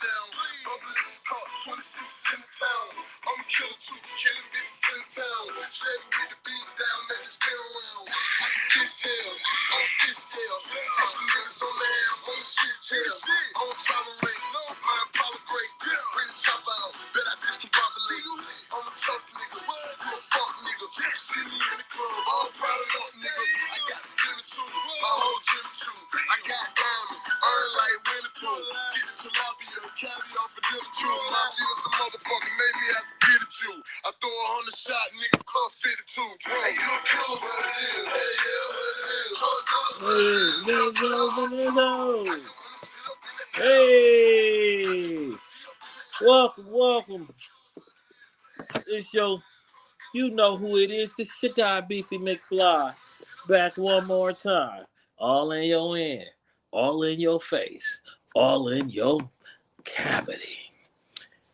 down. Obelisk caught 26 in the town. I'm a killer too, killing bitches in the town. Steady with the beat down, let it spin around. I can fish tail, I'm fish tail. Catch some niggas on the hand, I'm on shit tail. I don't tolerate, no, I apologize. Bring the chop out, bet I discombobulate. I'm a tough nigga, you a fuck nigga. See me in the club, all proud of luck, nigga. I got the center too, my whole gym too. I got diamonds, earn like Winnie Pooh. Get it to Lobby, caviar for dinner too. Mafia, some motherfucker made me have to get at you. I throw 100 shot, nigga, club 52. Hey, you a killer, what it is? Hey, yeah, what it is? Hey, welcome. It's your, you know who it is. It's your guy BeefieMcfly, back one more time. All in your end, all in your face, all in your cavity.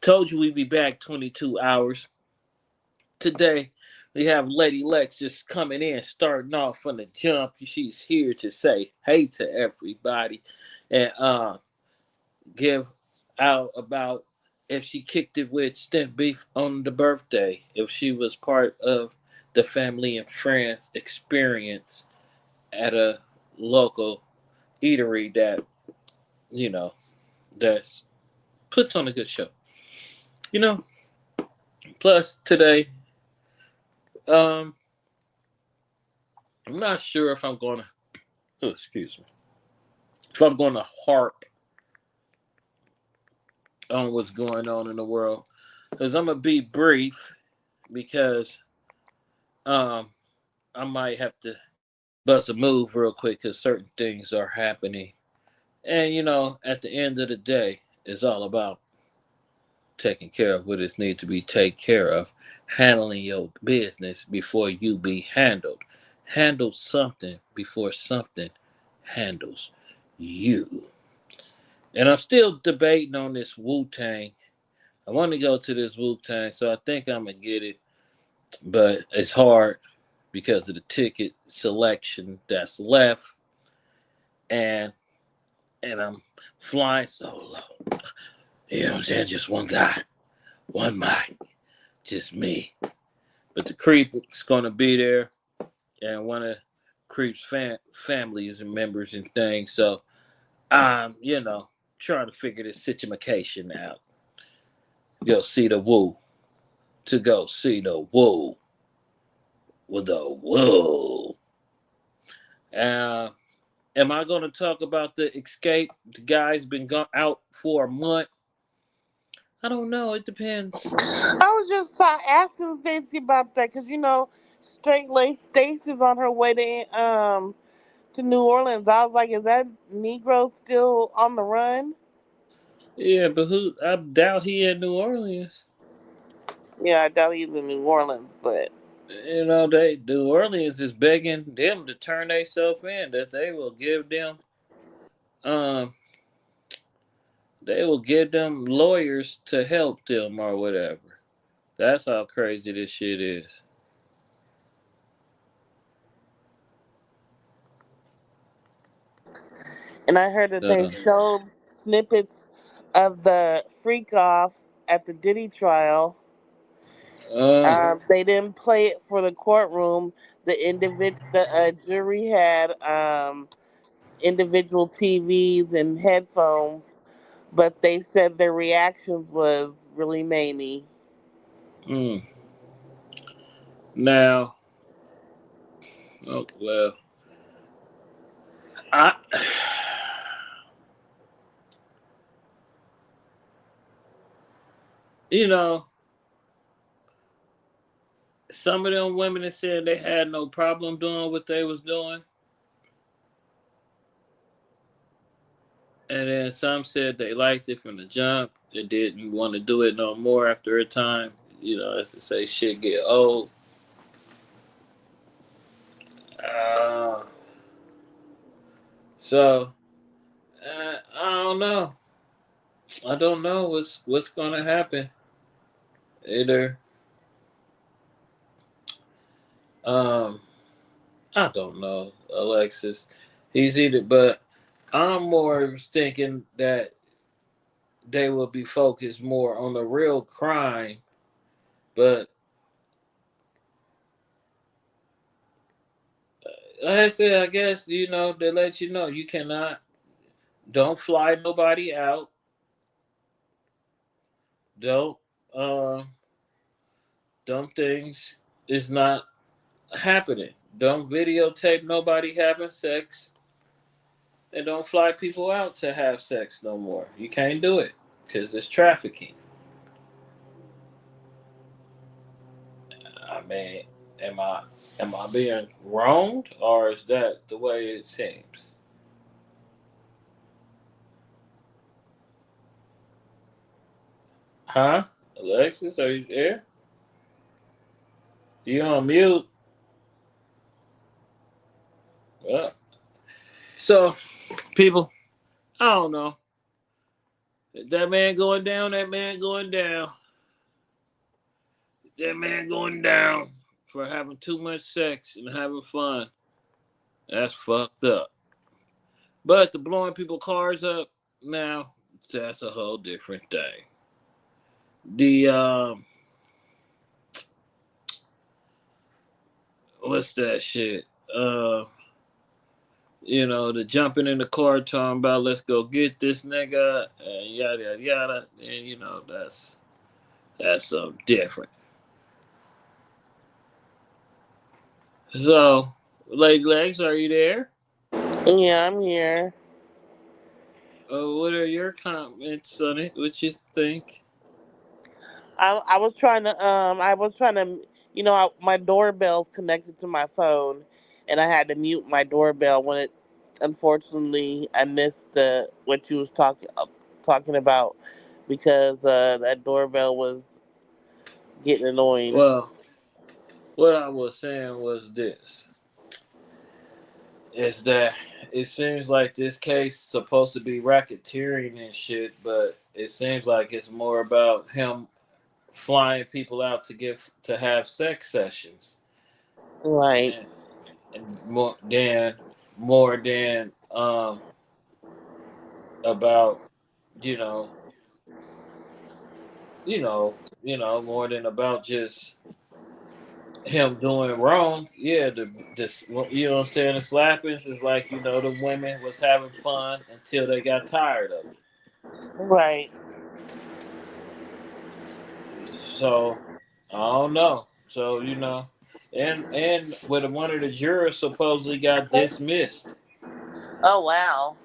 Told you we'd be back 22 hours. Today, we have Lady Lex just coming in, starting off from the jump. She's here to say hey to everybody and give out about if she kicked it with Stimp Beef on the birthday, if she was part of the family and friends experience at a local eatery that, you know, that puts on a good show. You know, plus today, I'm not sure if I'm going to, oh, excuse me, if I'm going to harp on what's going on in the world, because I'm going to be brief because I might have to bust a move real quick because certain things are happening. And, you know, at the end of the day, it's all about taking care of what is need to be taken care of, handling your business before you be handled. Handle something before something handles you. And I'm still debating on this Wu-Tang. I want to go to this Wu-Tang, so I think I'm going to get it. But it's hard because of the ticket selection that's left. And I'm flying solo. You know what I'm saying? Just one guy, one mic, just me. But the Creep is going to be there, and one of Creep's families and members and things. So I'm, you know, trying to figure this situation out. Go see the Woo. To go see the Woo. With the Woo. Am I going to talk about the escape? The guy's been out for a month. I don't know. It depends. I was just asking Stacey about that because Straight Lace Stacey's on her way to New Orleans. I was like, is that Negro still on the run? Yeah, but who? I doubt he in New Orleans. Yeah, I doubt he's in New Orleans, but You know, they New Orleans is begging them to turn themselves in. That um, they will give them lawyers to help them or whatever. That's how crazy this shit is. and I heard that they Uh, showed snippets of the freak off at the Diddy trial. uh, They didn't play it for the courtroom. The jury had individual TVs and headphones, but they said their reactions was really many. mm. Now, oh well, I, you know, some of them women that said they had no problem doing what they was doing. And then some said they liked it from the jump. They didn't want to do it no more after a time. You know, as to say, shit get old. Uh, so I don't know. I don't know what's gonna happen. Either um, I don't know, Alexis. He's either, but I'm more thinking that they will be focused more on the real crime. But like I said, I guess they let you know you cannot, don't fly nobody out, don't uh, dumb things is not happening. Don't videotape nobody having sex, and don't fly people out to have sex no more. You can't do it because it's trafficking. I mean, am I am I being wronged, or is that the way it seems? Huh? Alexis, are you there? You on mute? Well, so people, I don't know. That man going down. That man going down. That man going down for having too much sex and having fun. That's fucked up. But the blowing people cars up now, that's a whole different thing. The what's that shit? Uh, the jumping in the car talking about let's go get this nigga and yada yada yada, and that's something different. So, Lady Legs, are you there? Yeah, I'm here. What are your comments on it? What you think? I was trying to my doorbell's connected to my phone, and I had to mute my doorbell when it. Unfortunately, I missed the what you was talking about because that doorbell was getting annoying. Well, what I was saying was this: is that it seems like this case supposed to be racketeering and shit, but it seems like it's more about him flying people out to have sex sessions, Right, and, and more than about you know more than about just him doing wrong. Yeah, this you know what I'm saying. The slappings is like the women was having fun until they got tired of it. right. So I don't know. So and with one of the jurors supposedly got dismissed. Oh wow,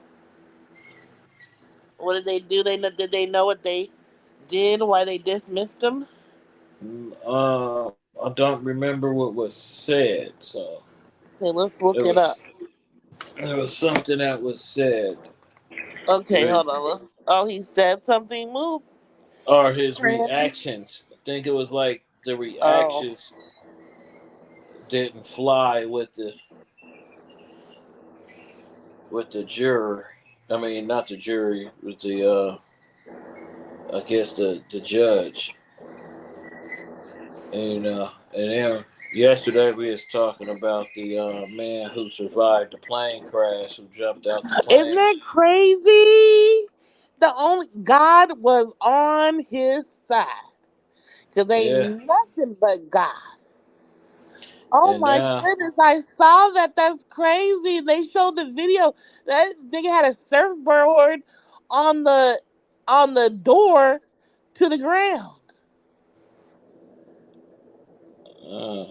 what did they do? Did they know what they did? Why they dismissed them? I don't remember what was said. So Okay, let's it look it was up. it was something that was said. Okay, Re- hold on. Oh, he said something. Move, or his friend. reactions. I think it was like the Oh, reactions didn't fly with the juror. I mean, not the jury, with the I guess the judge. And then yesterday we was talking about the man who survived the plane crash, who jumped out the isn't plane. that crazy? The only God was on his side because Yeah, ain't nothing but God. Oh and my now goodness, I saw that. That's crazy. They showed the video. That nigga had a surfboard on the door to the ground. uh,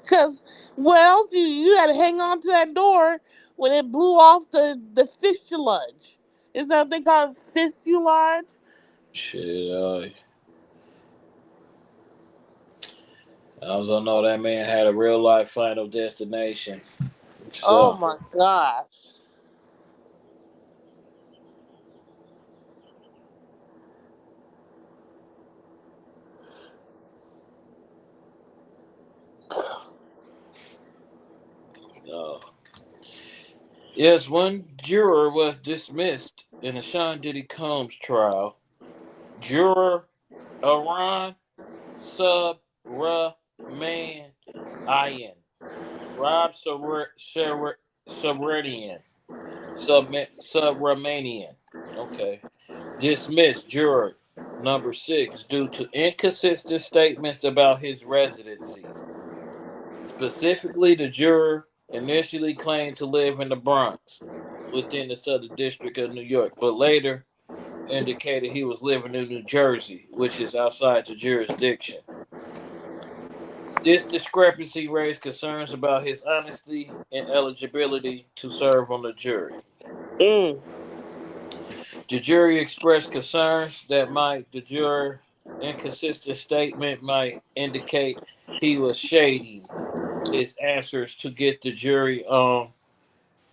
Cause what else you had to hang on to that door when it blew off the fuselage. Is that what they call it, fuselage? shit, I don't know. That man had a real life Final Destination. Oh So, my gosh. uh, yes, one juror was dismissed in the Sean Diddy Combs trial. Juror Aron Subramanian. Rob Subramanian. Subramanian. Okay. Dismissed juror number 6 due to inconsistent statements about his residencies. Specifically, the juror initially claimed to live in the Bronx within the Southern District of New York, but later indicated he was living in New Jersey, which is outside the jurisdiction. This discrepancy raised concerns about his honesty and eligibility to serve on the jury. Mm. The jury expressed concerns that the juror inconsistent statement might indicate he was shading his answers to get the jury on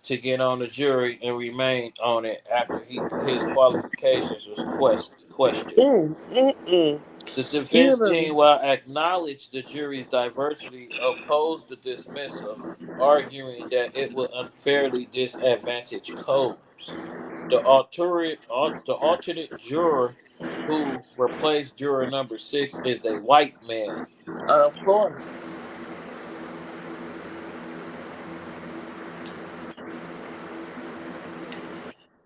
to get on the jury and remained on it after his qualifications was questioned. Mm. Mm. Mm. The defense Even. team, while acknowledged the jury's diversity, opposed the dismissal, arguing that it would unfairly disadvantage Combs. The alternate juror who replaced juror number 6 is a white man. Of course.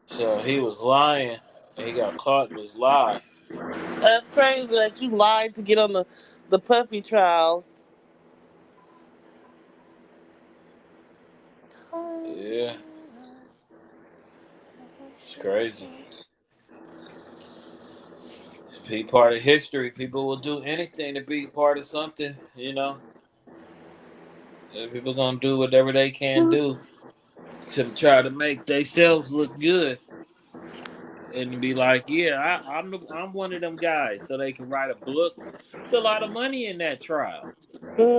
So he was lying and he got caught in his lie. That's crazy that you lied to get on the puppy trial. Yeah, it's crazy. Be part of history. People will do anything to be part of something, you know. People gonna do whatever they can do to try to make themselves look good and be like, yeah, I'm one of them guys, so they can write a book. It's a lot of money in that trial.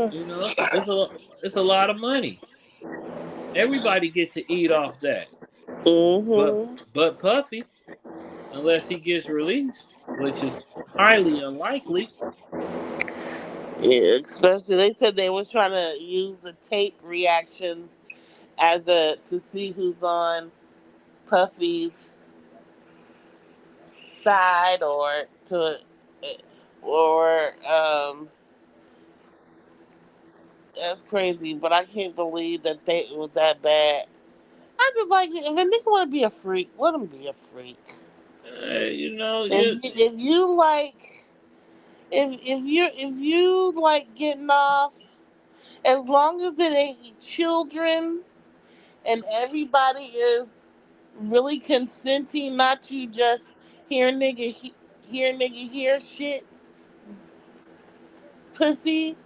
You know, it's a lot of money. Everybody get to eat off that, but Mm-hmm. but Puffy, unless he gets released, which is highly unlikely. Yeah, especially they said they was trying to use the tape reactions as a to see who's on Puffy's side or that's crazy. But I can't believe that it was that bad. I just like if a nigga want to be a freak, let him be a freak. You know, If you like if you like getting off, as long as it ain't children and everybody is really consenting, not you just hear nigga hear shit pussy,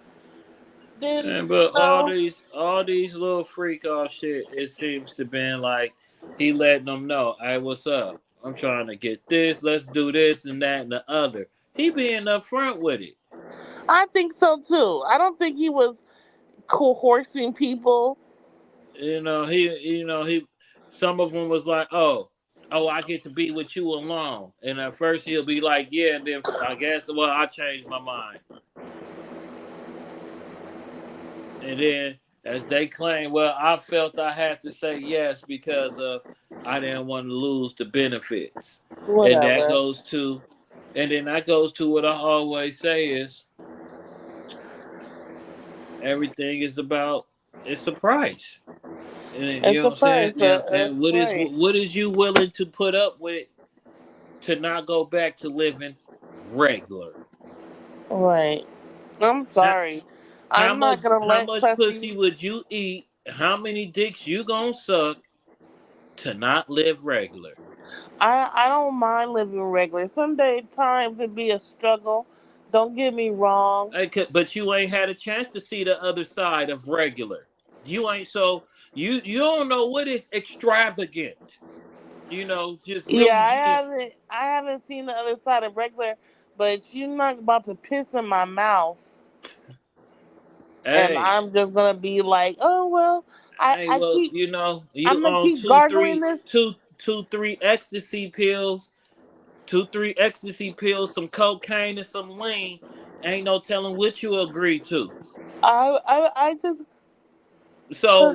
then and but all these little freak off shit, it seems to been like he letting them know, hey, what's up? I'm trying to get this. Let's do this and that and the other. He being upfront with it. I think so too. I don't think he was coercing people. He some of them was like, oh, I get to be with you alone. And at first he'll be like, yeah, and then I guess, well, I changed my mind. And then as they claim, well, I felt I had to say yes because of I didn't want to lose the benefits. And that Whatever. goes to and then that goes to what I always say is everything is about it's a price. And you It's know what a I'm saying? price. And what is Right. what is you willing to put up with to not go back to living regular? Right. I'm How, sorry. how I'm much not gonna how let much Puffy. pussy would you eat? How many dicks you gonna suck to not live regular? I don't mind living regular. Some day times it be a struggle. Don't get me wrong. But you ain't had a chance to see the other side of regular. You ain't so you don't know what is extravagant. Just Yeah, really being. I haven't seen the other side of regular, but you're not about to piss in my mouth, and Hey, I'm just gonna be like, oh well, hey, well, I'm you gonna own keep gargling this. three ecstasy pills, 2, 3 ecstasy pills, some cocaine and some lean. Ain't no telling what you agree to. I just So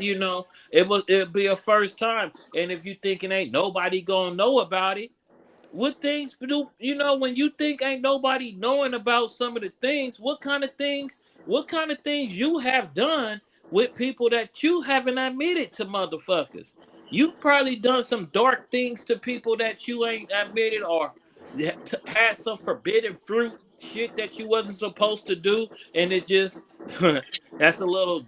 it'll be a first time, and if you thinking ain't nobody gonna know about it, what things do when you think ain't nobody knowing about some of the things? What kind of things you have done with people that you haven't admitted to motherfuckers? You probably done some dark things to people that you ain't admitted, or had some forbidden fruit shit that you wasn't supposed to do, and it's just that's a little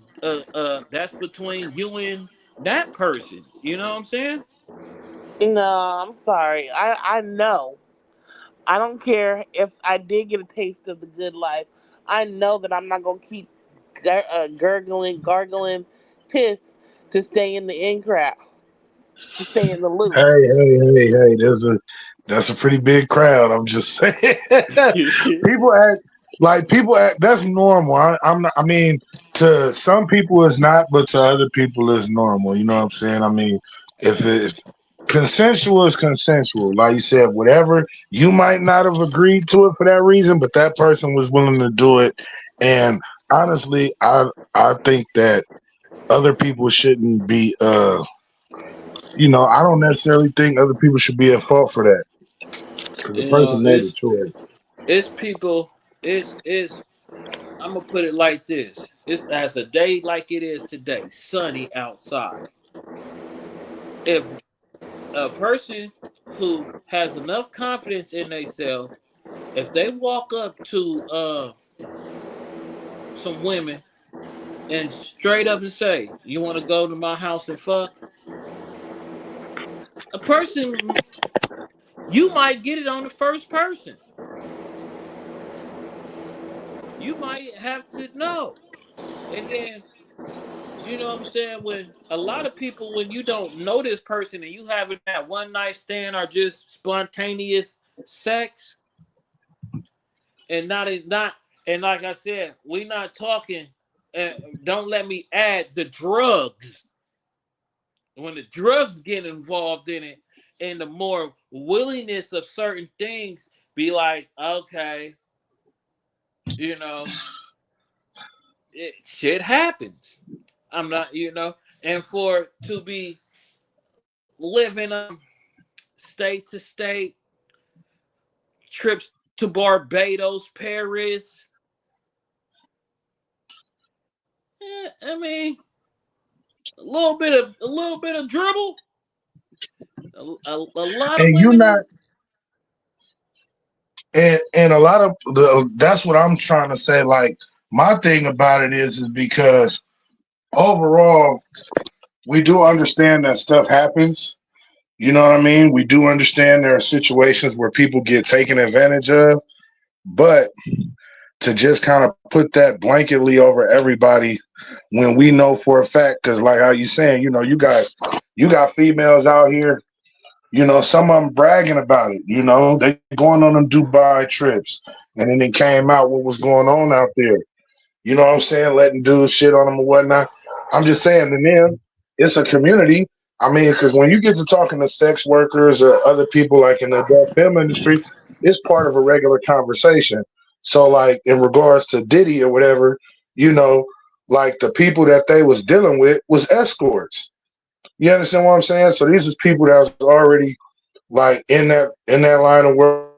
that's between you and that person. You know what I'm saying? No, I'm sorry. I know. I don't care if I did get a taste of the good life. I know that I'm not gonna keep gargling piss to stay in the in crowd, to stay in the Hey, loop. hey, that's a pretty big crowd. I'm just saying. people act people act. That's normal. I'm not. I mean, to some people it's not, but to other people it's normal. You know what I'm saying? I mean, if consensual is consensual, like you said, whatever you might not have agreed to it for that reason, but that person was willing to do it. And honestly, I think that other people shouldn't be. I don't necessarily think other people should be at fault for that because the You know, person made a choice. it's people. It's I'm gonna put it like this: it's as a day like it is today, sunny outside. If a person who has enough confidence in themselves, if they walk up to some women and straight up and say, "You want to go to my house and fuck," a person, you might get it on the first person. You might have to know, and then you know what I'm saying. When a lot of people, when you don't know this person and you having that one night stand or just spontaneous sex, and not and like I said, we not talking. Uh, don't let me add the drugs. When the drugs get involved in it, and the more willingness of certain things, be like, okay, you know, shit happens. I'm not, and for to be living state to state, trips to Barbados, Paris. I mean, a little bit of dribble. A lot of And you women not is and a lot of that's what I'm trying to say. Like my thing about it is because overall we do understand that stuff happens. You know what I mean? We do understand there are situations where people get taken advantage of, but to just kind of put that blanketly over everybody when we know for a fact, because like how you saying, you got females out here. Some of them bragging about it. They going on them Dubai trips, and then it came out what was going on out there. You know what I'm saying? Letting dudes shit on them or whatnot. I'm just saying to them, it's a community. I mean, because when you get to talking to sex workers or other people like in the adult film industry, it's part of a regular conversation. So, like in regards to Diddy or whatever, you know, like the people that they was dealing with was escorts. You understand what I'm saying? So these is people that was already like in that line of work.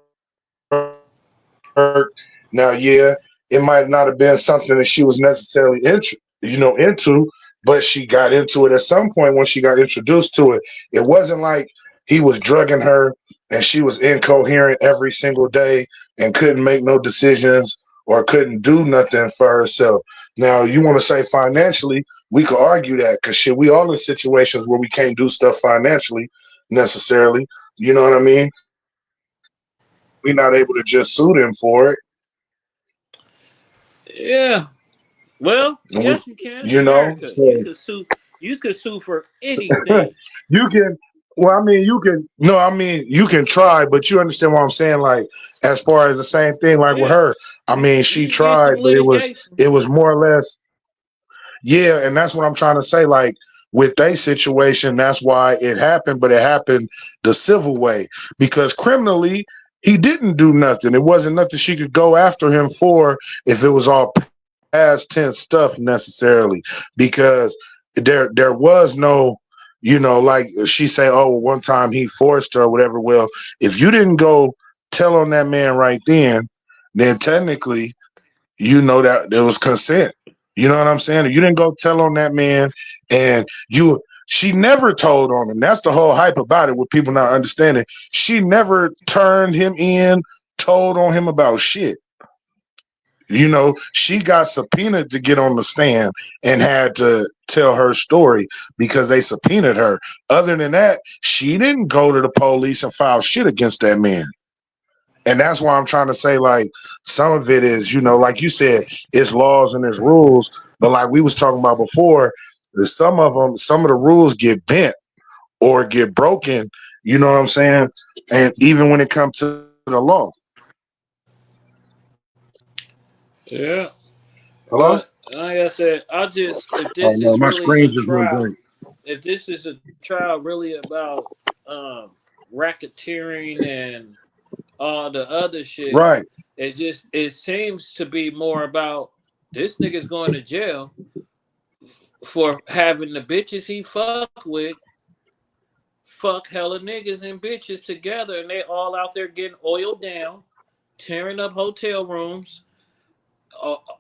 Now, yeah, it might not have been something that she was necessarily into, but she got into it at some point when she got introduced to it. It wasn't like he was drugging her and she was incoherent every single day and couldn't make no decisions or couldn't do nothing for herself. Now, you want to say financially, we could argue that because shit, we all in situations where we can't do stuff financially necessarily. You know what I mean? We're not able to just sue them for it. yeah. Well, And yes, you can. It's so America. You could sue. You could sue for anything. you can, well, I mean, you can, no, I mean, you can try, but you understand what I'm saying? Like, as far as the same thing, like with Yeah, her, I mean, you she could get some tried, but it was, litigation. it was more or less, yeah. And that's what I'm trying to say. Like, with their situation, that's why it happened, but it happened the civil way because criminally, he didn't do nothing. It wasn't nothing she could go after him for if it was all past tense stuff necessarily, because there was no, like she say, oh, well, one time he forced her or whatever. Well, if you didn't go tell on that man right then technically, that there was consent. You know what I'm saying? If you didn't go tell on that man and She never told on him. That's the whole hype about it, with people not understanding. She never turned him in, told on him about shit. She got subpoenaed to get on the stand and had to tell her story because they subpoenaed her. Other than that, she didn't go to the police and file shit against that man. And that's why I'm trying to say, like, some of it is, like you said, it's laws and it's rules. But like we was talking about before, some of the rules get bent or get broken. You know what I'm saying? And even when it comes to the law. Yeah. Hello? But like I said, if Oh this no, is my really screen a just went trial, blank. if this is a trial really about racketeering and all the other shit, Right. it seems to be more about this nigga's going to jail for having the bitches he fuck with fuck hella niggas and bitches together, and they all out there getting oiled down, tearing up hotel rooms,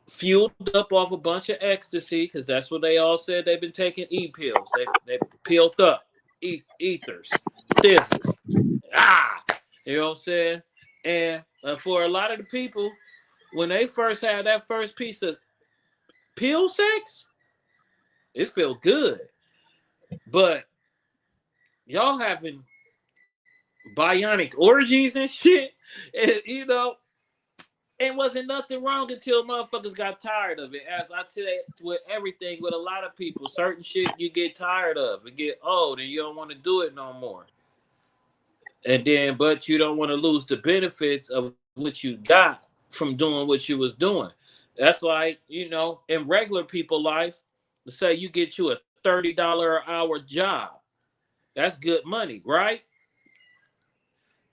fueled up off a bunch of ecstasy, because that's what they all said they've been taking. pills. They peeled up ethers, thizzles. Ah, you know what I'm saying? And for a lot of the people, when they first had that first piece of pill sex, it felt good. But y'all having bionic orgies and shit, and, it wasn't nothing wrong until motherfuckers got tired of it. As I tell you, with everything, with a lot of people, certain shit you get tired of. It get old and you don't want to do it no more. And then, but you don't want to lose the benefits of what you got from doing what you was doing. That's like, in regular people life, let's say you get you a $30 an hour job. That's good money, right?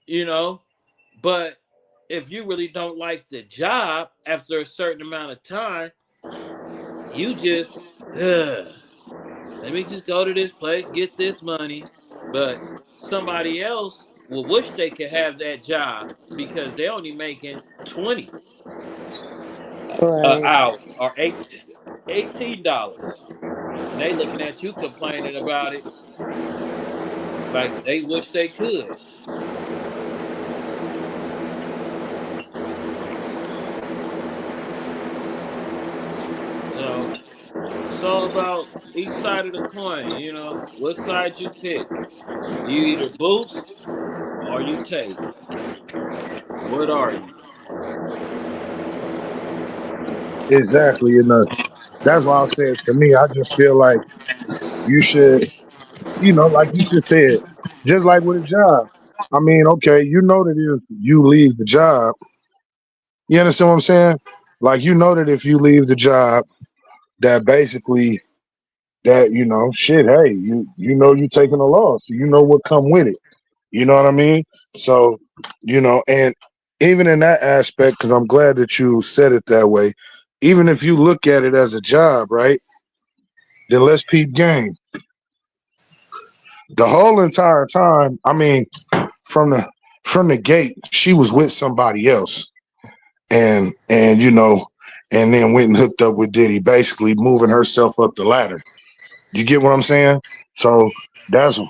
You know, but if you really don't like the job after a certain amount of time, you just, let me just go to this place, get this money. But somebody else will wish they could have that job because they're only making 20 Right. out or $18. And they looking at you complaining about it like they wish they could. So it's all about each side of the coin, what side you pick. You either boost or you take. What are you? Exactly. And that's why I said, to me, I just feel like you should, like you just said, just like with a job. I mean, okay, that if you leave the job, you understand what I'm saying? Like, that if you leave the job, that basically that, shit, hey, you taking a loss. You know what come with it. You know what I mean? So, and even in that aspect, because I'm glad that you said it that way, even if you look at it as a job, right? Then let's peep game. The whole entire time, I mean, from the gate, she was with somebody else, and and then went and hooked up with Diddy, basically moving herself up the ladder. You get what I'm saying? So that's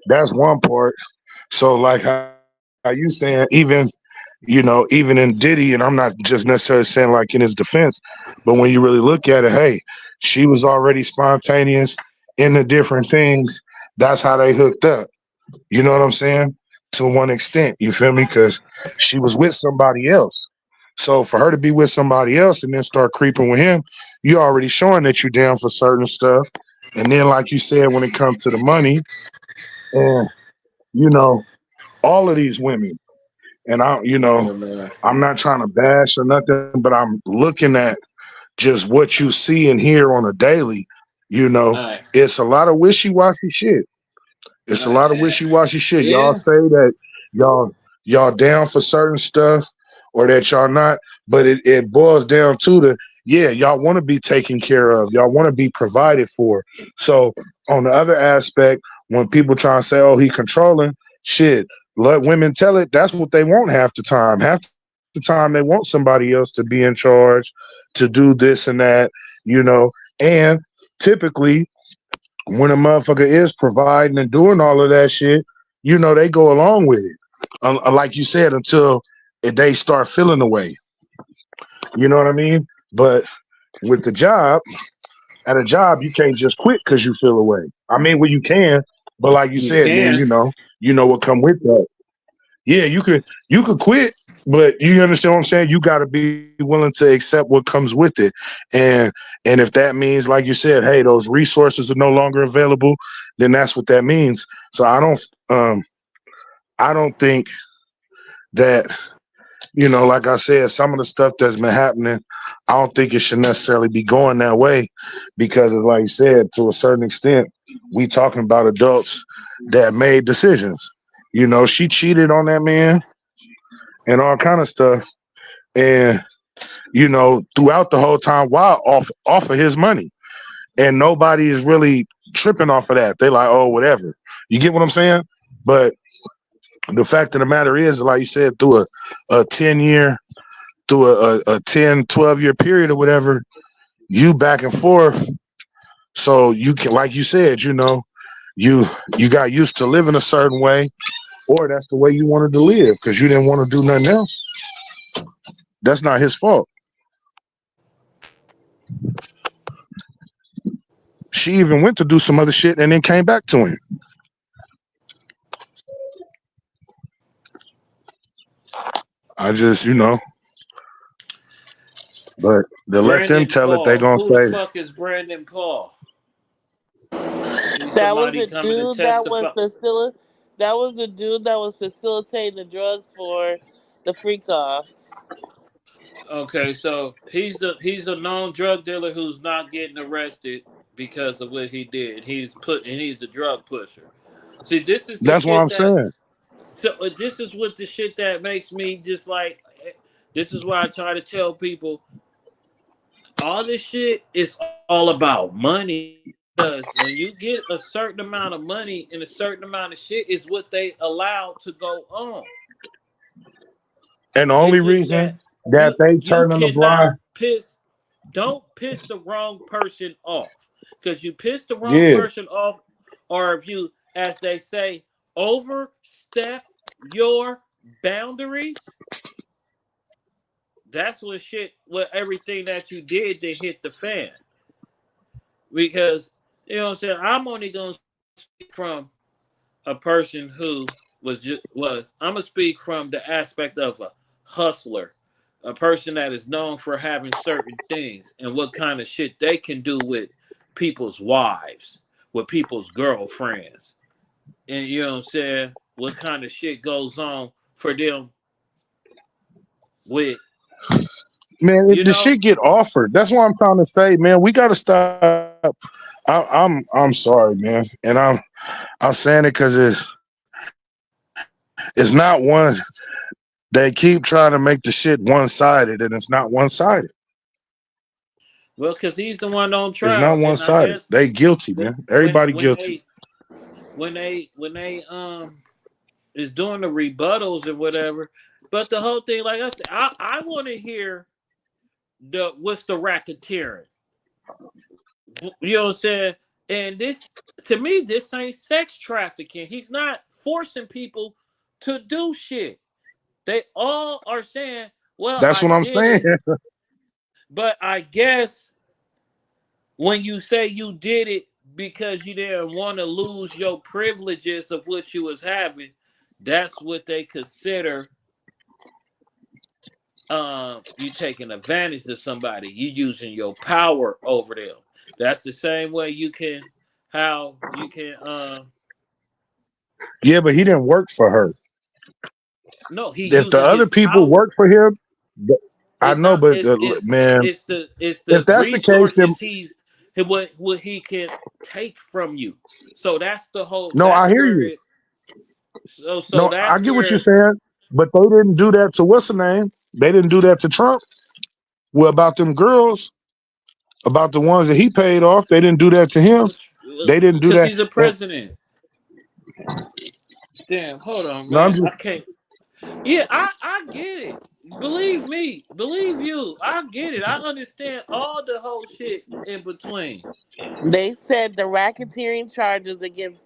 that's one part. So like how you saying, even in Diddy, and I'm not just necessarily saying like in his defense, but when you really look at it, hey, she was already spontaneous in the different things. That's how they hooked up. You know what I'm saying? To one extent, you feel me? Because she was with somebody else. So for her to be with somebody else and then start creeping with him, you already showing that you're down for certain stuff. And then, like you said, when it comes to the money, and you know, all of these women, and Yeah, man. I'm not trying to bash or nothing, but I'm looking at just what you see and hear on a daily. You know, All right. it's a lot of wishy washy shit. It's a lot of wishy washy shit. Y'all Yeah. say that y'all y'all down for certain stuff or that y'all not, but it boils down to the yeah, y'all want to be taken care of. Y'all want to be provided for. So on the other aspect, when people try to say, oh, he controlling, shit, let women tell it. That's what they want half the time. Half the time they want somebody else to be in charge, to do this and that, you know. And typically when a motherfucker is providing and doing all of that shit, they go along with it. Like you said, until they start feeling the way. You know what I mean? But with the job, at a job, you can't just quit because you feel away. I mean, well, you can, but like you You said, man, can. you know what come with that. Yeah, you could quit, but you understand what I'm saying. You got to be willing to accept what comes with it, and and if that means, like you said, hey, those resources are no longer available, then that's what that means. So um, I don't think that like I said, some of the stuff that's been happening, I don't think it should necessarily be going that way because, like you said, to a certain extent, we talking about adults that made decisions. She cheated on that man and all kind of stuff, and throughout the whole time, while off of his money, and nobody is really tripping off of that. They like, oh, whatever. You get what I'm saying? But the fact of the matter is, like you said, through a 10 year through a 10, 12 year period or whatever, you back and forth. So you can, like you said, you you got used to living a certain way, or that's the way you wanted to live because you didn't want to do nothing else. That's not his fault. She even went to do some other shit and then came back to him. I just, but to let them Brandon tell it, they Paul. gonna Who the say fuck is Brandon Paul? He's That was somebody the coming to dude that was testify. That was the dude that was facilitating the drugs for the freak offs. Okay, so he's a known drug dealer who's not getting arrested because of what he did. He's a drug pusher. See, this is the that's what I'm shit that saying. so this is what the shit that makes me just like. This is why I try to tell people all this shit is all about money because when you get a certain amount of money and a certain amount of shit is what they allow to go on. And the only It's just reason that that they you turn on the cannot blind, piss don't piss the wrong person off. Because you piss the wrong yeah, person off, or if you, as they say, overstep your boundaries, that's when everything that you did to hit the fan. Because you know what I'm saying, I'm only gonna speak from a person who I'm gonna speak from the aspect of a hustler, a person that is known for having certain things and what kind of shit they can do with people's wives, with people's girlfriends, and you know what I'm saying, what kind of shit goes on for them with man, if you the know. shit get offered, that's what I'm trying to say, man. We gotta stop. I'm sorry, man, and I'm saying it because it's not one. They keep trying to make the shit one sided, and it's not one sided. Well, because he's the one on It's not one trial, and I sided. They guess guilty, man. the, Everybody when guilty. they is doing the rebuttals and whatever. But the whole thing, like I said, I want to hear what's the racketeering. You know what I'm saying? And this, to me, this ain't sex trafficking. He's not forcing people to do shit. They all are saying, "Well, That's I what I'm did saying. it, but I guess when you say you did it because you didn't want to lose your privileges of what you was having, that's what they consider you taking advantage of somebody, you using your power over them. That's the same way you can Yeah, but he didn't work for her. no, he If the using other his people power. work for him, I It know, not but it's man, it's if the that's the case, then resources what he can take from you. So that's the whole no, I that's hear where you. it so No, I that's get what you're where saying, but they didn't do that to what's the name? They didn't do that to Trump. Well, about them girls, about the ones that he paid off, they didn't do that to him. which They didn't do because that. he's a And, president. Damn, hold on, no, I'm man. I just can't. Yeah, I get it. believe me, believe you. I get it. I understand all the whole shit in between. They said the racketeering charges against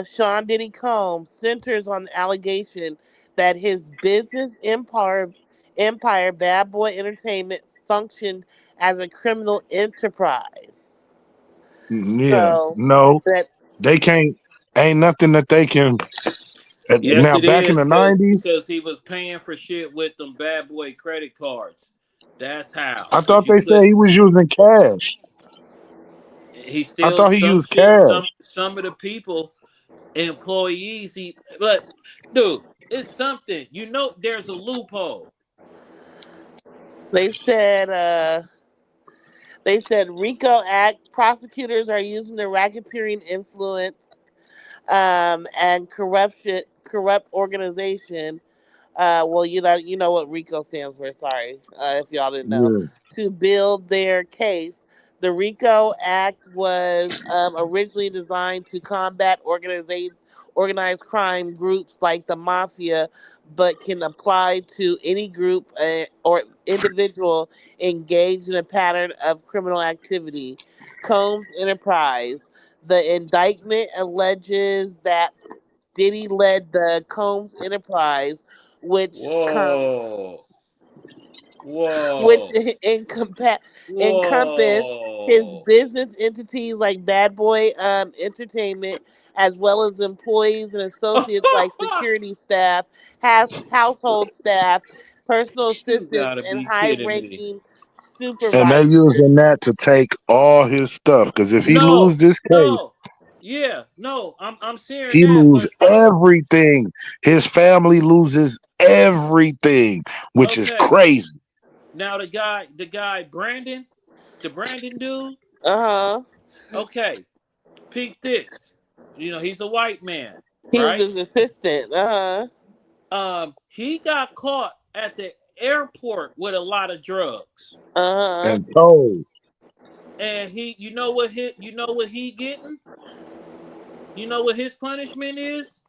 Sean Diddy Combs centers on the allegation that his business empire, Bad Boy Entertainment, functioned as a criminal enterprise. Yeah, So no, that they can't. Ain't nothing that they can. Yes, Now it back in is, the cause '90s, cause he was paying for shit with them bad boy credit cards. That's how. I Cause thought you they said could. he was using cash. He I still thought he some used shit. Some cash. some of the people, employees. But dude, it's something. You know, there's a loophole. they said they said RICO Act prosecutors are using the racketeering influence and corrupt organization. Well, you know what RICO stands for. Sorry, if y'all didn't know. Yeah, To build their case, the RICO Act was originally designed to combat organized crime groups like the mafia, but can apply to any group or individual engaged in a pattern of criminal activity. Combs Enterprise. The indictment alleges that Diddy led the Combs Enterprise, which Whoa, which whoa, encompassed his whoa. business entities like Bad Boy Entertainment, as well as employees and associates like security staff, household staff, personal You assistants, gotta and be kidding me. high-ranking and they supervisors. using that to take all his stuff. Because if he lose No, this case, no, yeah, no. I'm seeing he that, lose but everything. His family loses everything, which is okay. crazy. Now the guy Brandon, the Brandon dude. Uh huh. Okay, peep this. You know he's a white man, He was right? his assistant. Uh He got caught at the airport with a lot of drugs, huh. Uh huh. And told. and you know what he getting? You know what his punishment is?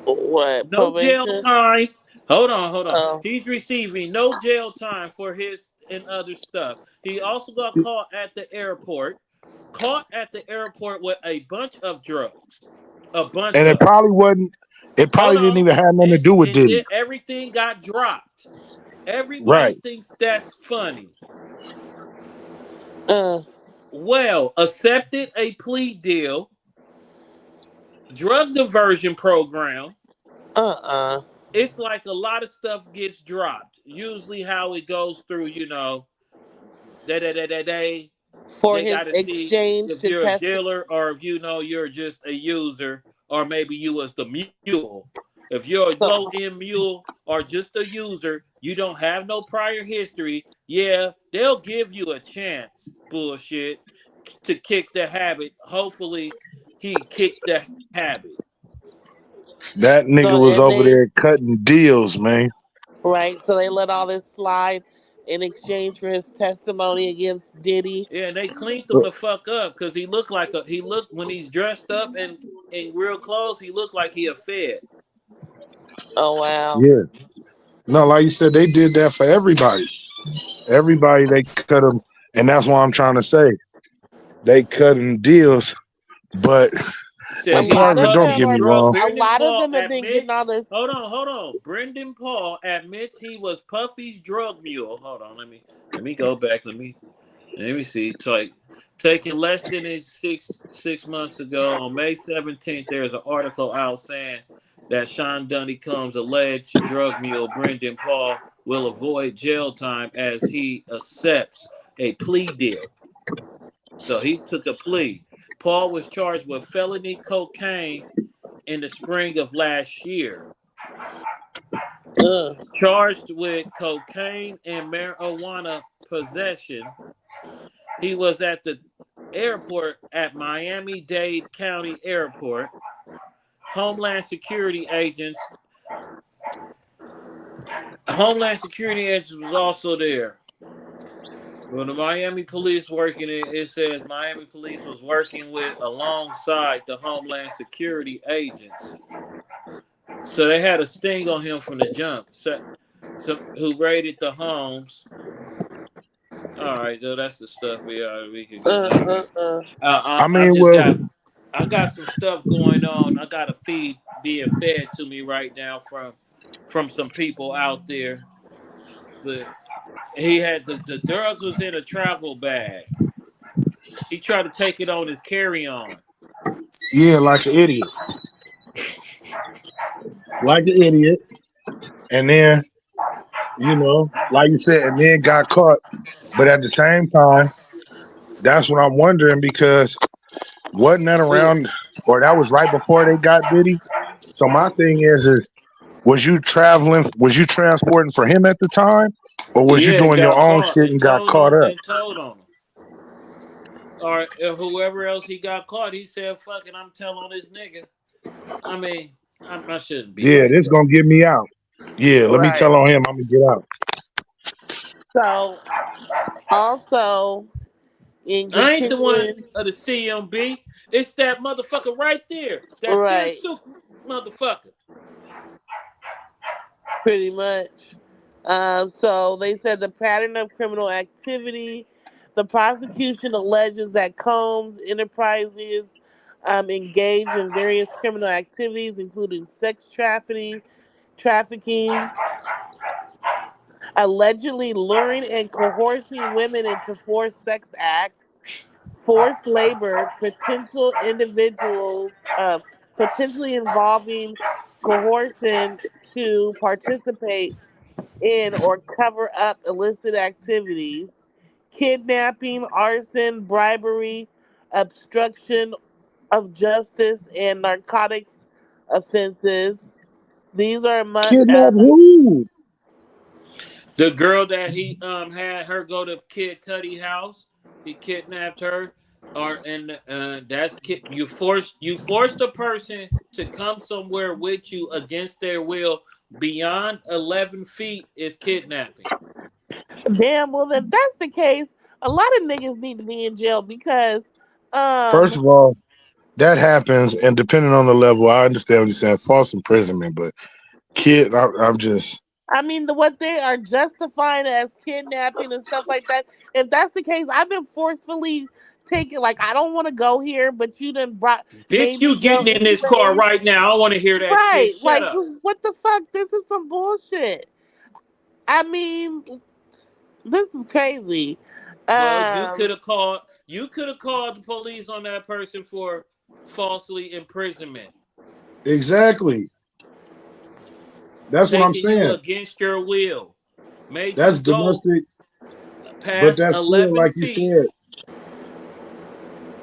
What No jail probation? time. Hold on. Oh. He's receiving no jail time for his and other stuff. He also got caught at the airport. Caught at the airport with a bunch of drugs. A bunch And it of them. probably wasn't. It Hold probably didn't on. even have nothing to And do with and Diddy. then everything got dropped. Right. Everybody thinks that's funny. Uh. Well, accepted a plea deal, drug diversion program. Uh. It's like a lot of stuff gets dropped. Usually, how it goes through, they For they his got to see exchange if to you're a test. dealer or if you're just a user or maybe you was the mule. If you're a low end mule or just a user, you don't have no prior history. Yeah, they'll give you a chance. Bullshit to kick the habit. Hopefully, he kicked the habit. That nigga So was and over they there cutting deals, man. right. So they let all this slide in exchange for his testimony against Diddy. Yeah, and they cleaned him the fuck up because he looked when he's dressed up and in real clothes, he looked like he a fed. Oh wow. Yeah. No, like you said, they did that for everybody. Everybody they cut them, and that's why I'm trying to say they cutting deals. But A Said and he's part of it, lot of don't them get Puffy's me are. drug. wrong. A Brendan lot of Paul them have been getting admits. all this. Hold on. Brendan Paul admits he was Puffy's drug mule. Hold on, let me go back. Let me see. It's like taken less than six months ago on May 17th. There's an article out saying that Sean Dunny Combs' alleged drug mule Brendan Paul will avoid jail time as he accepts a plea deal. So he took a plea. Paul was charged with felony cocaine in the spring of last year. Ugh. Charged with cocaine and marijuana possession. He was at the airport at Miami-Dade County Airport. Homeland Security agents Homeland Security agents was also there. Well, the Miami police it says Miami police was working with alongside the Homeland Security agents. So they had a sting on him from the jump. some who raided the homes. All right, though, that's the stuff we could get Uh, into. uh, uh. I, I I mean, just well, got I got some stuff going on. I got a feed being fed to me right now from some people out there. But he had the drugs was in a travel bag. He tried to take it on his carry on. yeah, like an idiot, like an idiot, and then like you said, and then got caught. But at the same time, that's what I'm wondering because wasn't that Who? around, or that was right before they got Diddy? So my thing is was you traveling? Was you transporting for him at the time, or was you Yeah, doing your got own caught shit and and got caught up? told on him. Or whoever else he got caught, he said, "Fuck it, I'm telling on this nigga." I mean, I shouldn't be Yeah, like this that. gonna get me out. Yeah, let me Right. tell on him. I'm gonna get out. So, also, in I ain't the one continuing, of the CMB. It's that motherfucker right there. That Sin right, Soup motherfucker. pretty much. So they said the pattern of criminal activity. The prosecution alleges that Combs Enterprises engaged in various criminal activities, including sex trafficking, allegedly luring and coercing women into forced sex acts, forced labor, potentially involving coercion to participate in or cover up illicit activities, kidnapping, arson, bribery, obstruction of justice, and narcotics offenses. These are Kidnap who? The girl that he had her go to Kid Cudi house, he kidnapped her, or and you forced a person to come somewhere with you against their will beyond 11 feet is kidnapping. damn. Well, if that's the case, a lot of niggas need to be in jail because, First um, of all, that happens, and depending on the level, I understand what you're saying, false imprisonment, but I'm just I mean, what they are justifying as kidnapping and stuff like that. If that's the case, I've been forcefully taken. Like, I don't want to go here, but you done Bitch, made me you go getting in this car anyways. right now. I want to hear that shit. Right? Shut Like, up. what the fuck? This is some bullshit. I mean, this is crazy. Well, Um, you could have called the police on that person for falsely imprisonment, exactly. That's what I'm taking you saying. against your will, made you That's go domestic, but past that's still 11 like you feet. said.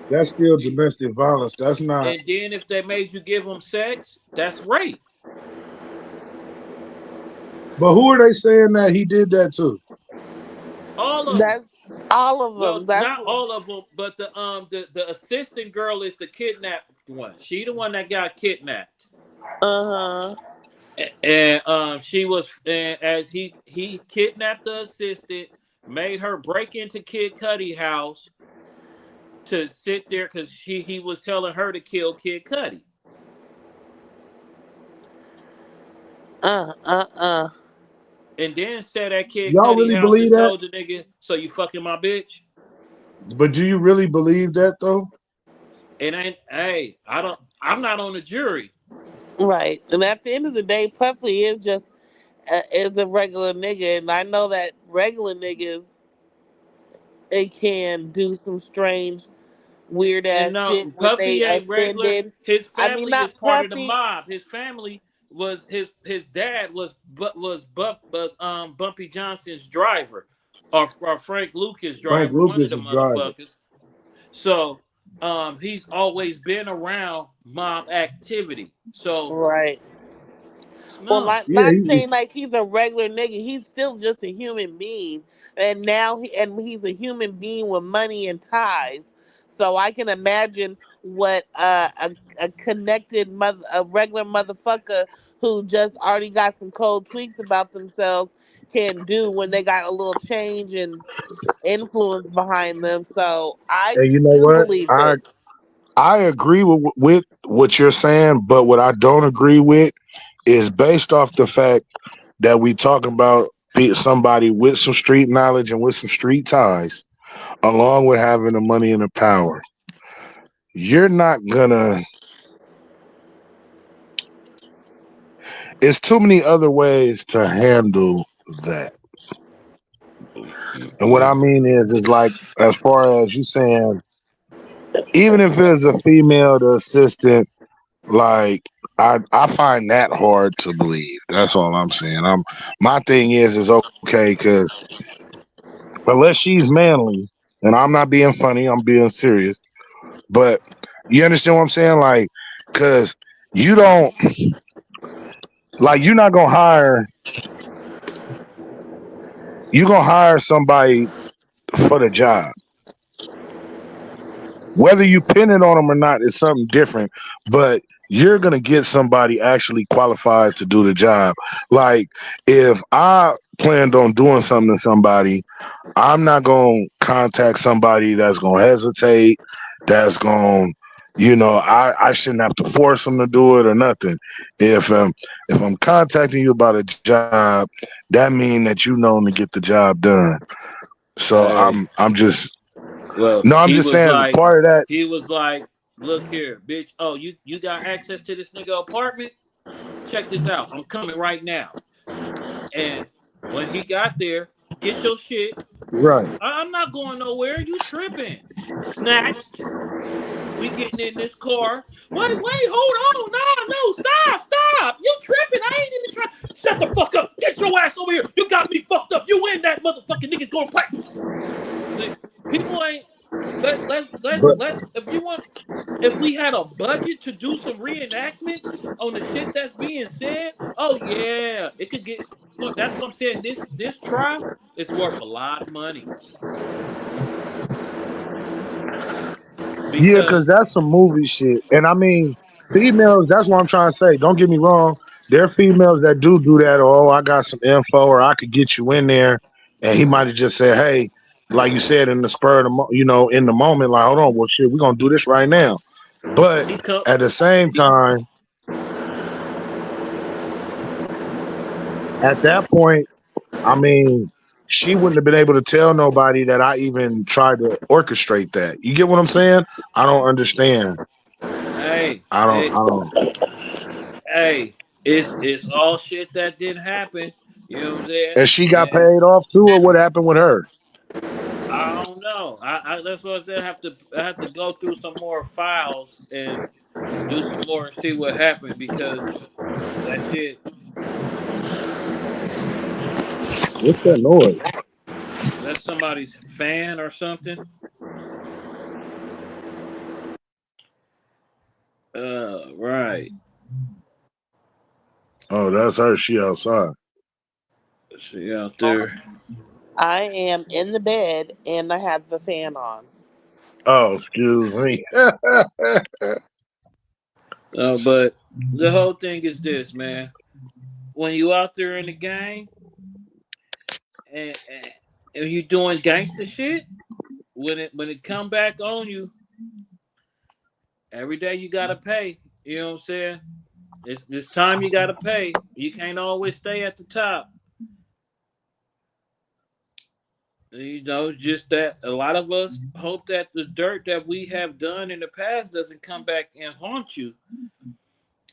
That's still domestic violence. That's not. And then if they made you give them sex, that's rape. But who are they saying that he did that to? All of them. that's all of them. Well, That's not all of them, but the assistant girl is the kidnapped one. She the one that got kidnapped. uh huh. And she was and as he kidnapped the assistant, made her break into Kid Cudi house to sit there because he was telling her to kill Kid Cudi. Uh. And then sat at Kid Y'all Cudi really house believe and that? told the nigga, "So you fucking my bitch?" But do you really believe that though? It ain't. Hey, I don't. I'm not on the jury. Right. And at the end of the day, Puffy is a regular nigga, and I know that regular niggas they can do some strange, weird And ass shit no, when they Puffy ain't regular. offended. His I mean, family is not part of the Puffy. mob. His family was his dad was Bumpy Johnson's driver, or Frank Lucas Frank driver, one of Lucas the is driving. motherfuckers. So he's always been around mob activity. So Right. Well, no, not Yeah, saying like he's a regular nigga. He's still just a human being, and he's a human being with money and ties. So I can imagine what a connected a regular motherfucker who just already got some cold tweaks about themselves can do when they got a little change and influence behind them. So I and you know do what? believe I it. I agree with what you're saying, but what I don't agree with is based off the fact. that we talking about be somebody with some street knowledge and with some street ties, along with having the money and the power. You're not gonna. It's too many other ways to handle that. And what I mean is like as far as you saying, even if it's a female the assistant, like I find that hard to believe. That's all I'm saying. My thing is okay because unless she's manly, and I'm not being funny, I'm being serious. But you understand what I'm saying? Like, cause you don't like you're not gonna hire you're gonna hire somebody for the job. Whether you pin it on them or not is something different, but you're gonna get somebody actually qualified to do the job. Like if I planned on doing something to somebody, I'm not gonna contact somebody that's gonna hesitate, that's gonna I shouldn't have to force them to do it or nothing. If I'm contacting you about a job, that means that you known to get the job done. So Hey, I'm just well, no, I'm just saying part of that. he was like, look here, bitch. Oh, you got access to this nigga apartment? Check this out. I'm coming right now. And when he got there, get your shit. Right. I'm not going nowhere. You tripping? Snatched. We getting in this car. Wait, hold on. No, stop. You tripping. I ain't even trying. Shut the fuck up. Get your ass over here. You got me fucked up. You in that motherfucking nigga going play. See, people ain't But let's if you want if we had a budget to do some reenactments on the shit that's being said, oh yeah, it could get that's what I'm saying. This trial is worth a lot of money yeah, because because that's some movie shit. And I mean, females, that's what I'm trying to say. Don't get me wrong. There are females that do that. Oh, I got some info, or I could get you in there. And he might have just said, hey, like you said, in the spur of the, in the moment, like, hold on, well, shit, we're going to do this right now. But he come at the same time, at that point, I mean, she wouldn't have been able to tell nobody that I even tried to orchestrate that. You get what I'm saying? I don't understand. hey I hey don't. hey it's all shit that didn't happen. You know what I'm saying? And she got And paid off too, or what happened with her? I don't know. That's what I said. I have to go through some more files and do some more and see what happened because that shit. What's that noise? That's somebody's fan or something. Right. Oh, that's her. She outside. She out there. I am in the bed and I have the fan on. Oh, excuse me. But the whole thing is this, man. When you out there in the game and you doing gangster shit, when it come back on you, every day you gotta pay. You know what I'm saying? It's time you gotta pay. You can't always stay at the top. You know, just that a lot of us hope that the dirt that we have done in the past doesn't come back and haunt you.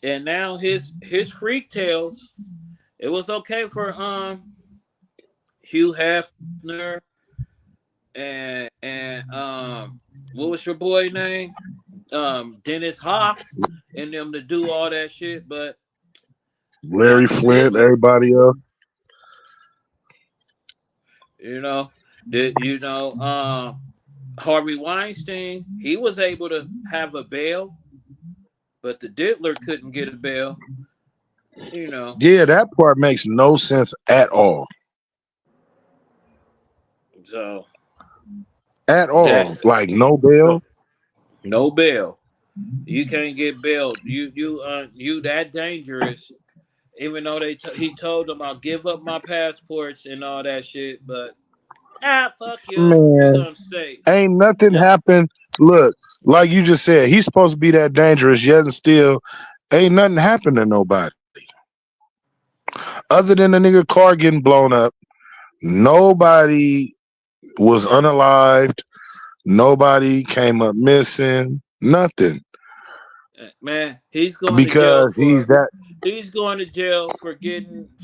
And now his freak tales, it was okay for Hugh Hefner and what was your boy name? Dennis Hoff and them to do all that shit, but Larry not the Flint, diddler. everybody else. You know, did you know Harvey Weinstein, he was able to have a bail, but the diddler couldn't get a bail, you know. Yeah, that part makes no sense at all. So At all. that's Like no bail. no bail. You can't get bailed. You that dangerous. Even though he told them I'll give up my passports and all that shit, but fuck you. You Man, gonna stay. ain't nothing Yeah. happened. Look, like you just said, he's supposed to be that dangerous, yet and still ain't nothing happened to nobody. Other than the nigga car getting blown up, nobody was unalived. Nobody came up missing. Nothing. Man, he's going to jail Because he's for that. he's going to jail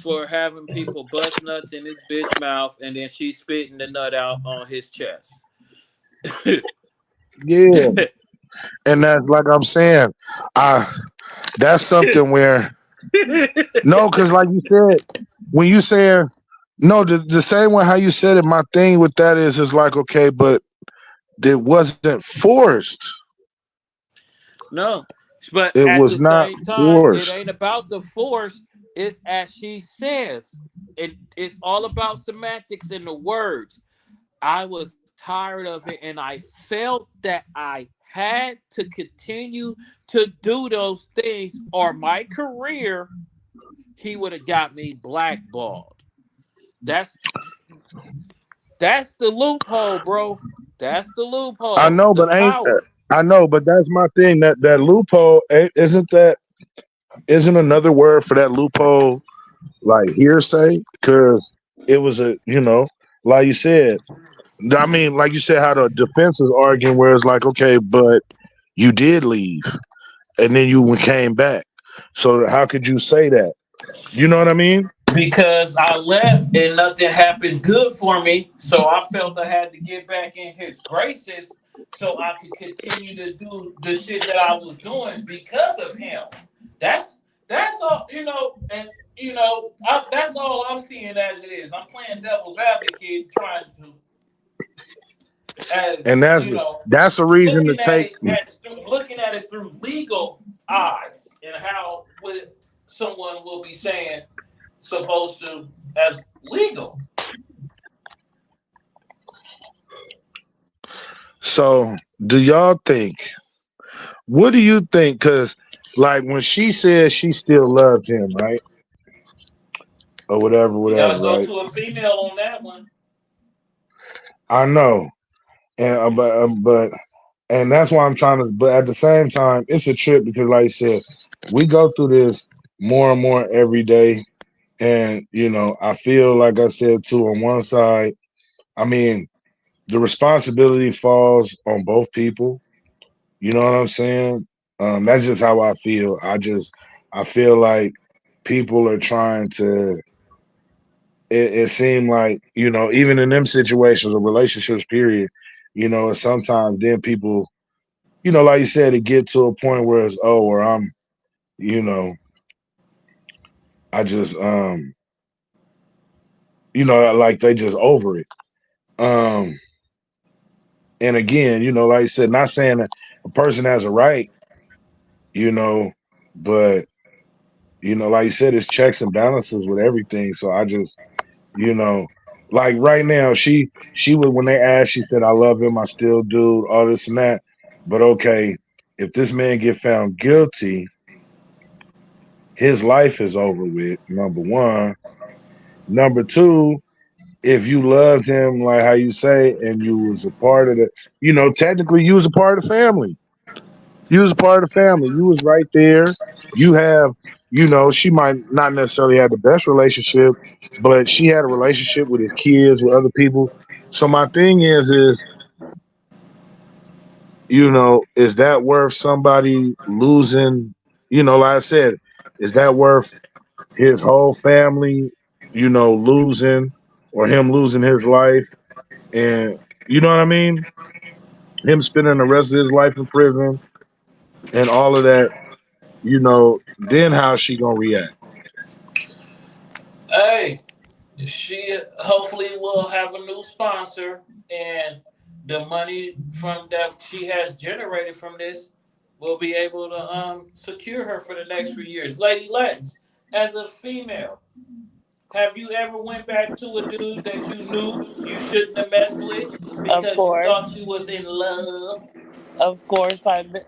for having people bust nuts in his bitch mouth and then she spitting the nut out on his chest. Yeah. And that's like I'm saying. I That's something where no, because like you said, when you saying no, the same way how you said it, my thing with that is like okay, but it wasn't forced. No, but It at was the not same time, it forced. ain't about the force. It's as she says. It's all about semantics and the words. I was tired of it, and I felt that I had to continue to do those things, or my career, he would have got me blackballed. That's that's the loophole, bro. That's the I loophole. know, The but ain't power. I know, but that's my thing. That loophole isn't that isn't another word for that loophole like hearsay? Because it was a like you said. I mean, like you said, how the defense is arguing, where it's like, okay, but you did leave, and then you came back. So how could you say that? You know what I mean? Because I left and nothing happened good for me, so I felt I had to get back in his graces so I could continue to do the shit that I was doing because of him. That's that's all, and that's all I'm seeing as it is. I'm playing devil's advocate, trying to, as And that's a reason to take. looking at it through legal eyes, and how would someone will be saying supposed to as legal. So, do y'all think? What do you think? Because, like, when she said she still loved him, right, or whatever, You whatever, got to go right? to a female on that one. I know, and and that's why I'm trying to. But at the same time, it's a trip because, like I said, we go through this more and more every day, and I feel like I said too. On one side, I mean, the responsibility falls on both people. You know what I'm saying? That's just how I feel. I feel like people are trying to. It seemed like even in them situations or relationships, period. Sometimes then people, like you said, it get to a point where it's or you know, I just like they just over it. Um, and again, like you said, not saying that a person has a right, you know, but like you said, it's checks and balances with everything. So I just, you know, like right now, she was when they asked, she said, "I love him, I still do, all this and that." But okay, if this man get found guilty, his life is over with. Number one. Number two, if you loved him like how you say, and you was a part of the, technically you was a part of the family. You was a part of the family. You was right there. You have, she might not necessarily have the best relationship, but she had a relationship with his kids, with other people. So my thing is, is that worth somebody losing? Like I said, is that worth his whole family, losing or him losing his life? And you know what I mean? Him spending the rest of his life in prison and all of that, then how's she gonna react? Hey, she hopefully will have a new sponsor, and the money from that she has generated from this will be able to secure her for the next few years. Lady Lex, as a female, have you ever went back to a dude that you knew you shouldn't have messed with Of because you course, thought you was in love? of course,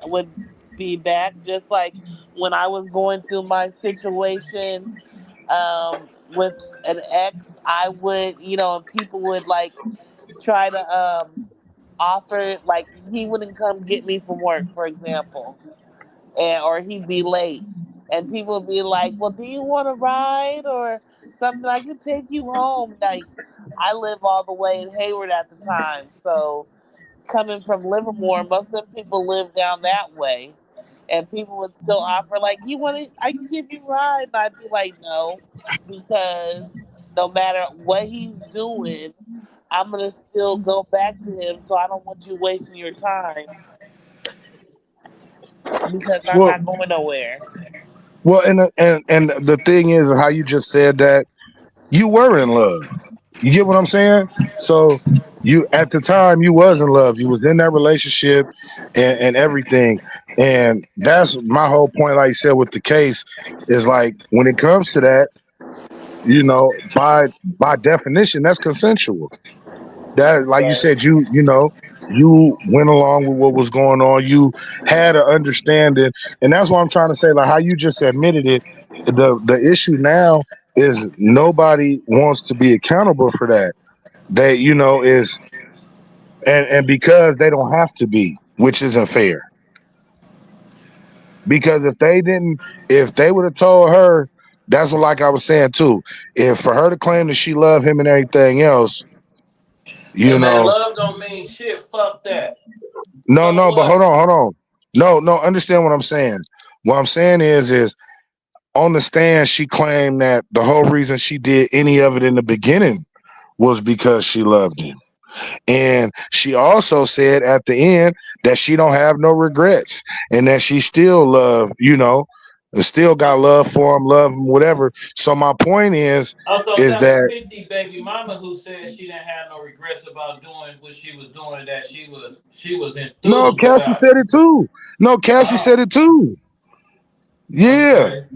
would be back. Just like when I was going through my situation with an ex, I would, people would like try to offer, like he wouldn't come get me from work, for example, and or he'd be late. and people be like, "Well, do you want to ride or something? I can take you home." Like, I live all the way in Hayward at the time, so coming from Livermore, most of the people live down that way, and people would still offer like, "You want to? I can give you a ride," and I'd be like, "No," because no matter what he's doing, I'm gonna still go back to him. So I don't want you wasting your time because I'm Well, not going nowhere. and the thing is how you just said that you were in love. You get what I'm saying? So you at the time you was in love. You was in that relationship and everything. And that's my whole point, like you said, with the case, is like when it comes to that, by definition, that's consensual. That, like you Right. said, you went along with what was going on. You had an understanding, and that's what I'm trying to say. Like how you just admitted it. The issue now is nobody wants to be accountable for that. They, is and because they don't have to be, which isn't fair. Because if they would have told her, that's what, like I was saying too. If for her to claim that she loved him and everything else, you And man, know, love don't mean shit. Fuck that. no, So no, but what? hold on. No, no, understand what I'm saying. What I'm saying is on the stand, she claimed that the whole reason she did any of it in the beginning was because she loved him. And she also said at the end that she don't have no regrets and that she still still got love for him, love him, whatever. So my point I thought is that was that 50 baby mama who said she didn't have no regrets about doing what she was doing. That she was no, enthused Cassie about said it. it too. No, Cassie Oh, said it too. Yeah. okay.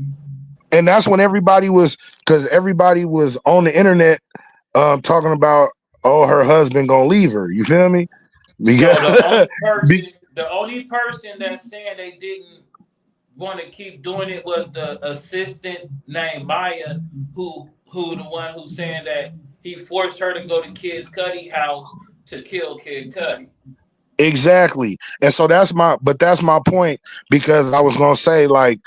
And that's when because everybody was on the internet talking about, oh, her husband gonna leave her. You feel me? So the Because only person, the only person that's saying they didn't want to keep doing it was the assistant named Maya, who the one who's saying that he forced her to go to Kid Cudi house to kill Kid Cudi. exactly. And so that's my point, because I was gonna say, like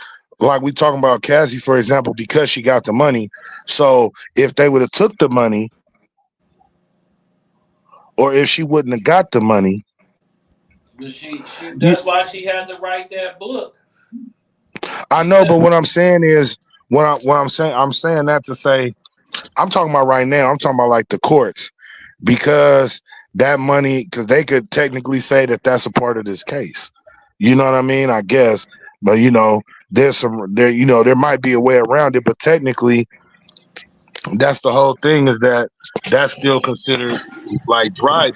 we talking about Cassie, for example, because she got the money. So if they would have took the money, or if she wouldn't have got the money, But she you, that's why she had to write that book I know, but because what I'm saying is, I'm saying that to say, I'm talking about right now, I'm talking about like the courts, because that money, because they could technically say that that's a part of this case. You know what I mean? I guess, but there might be a way around it, but technically, that's the whole thing, is that that's still considered like driving.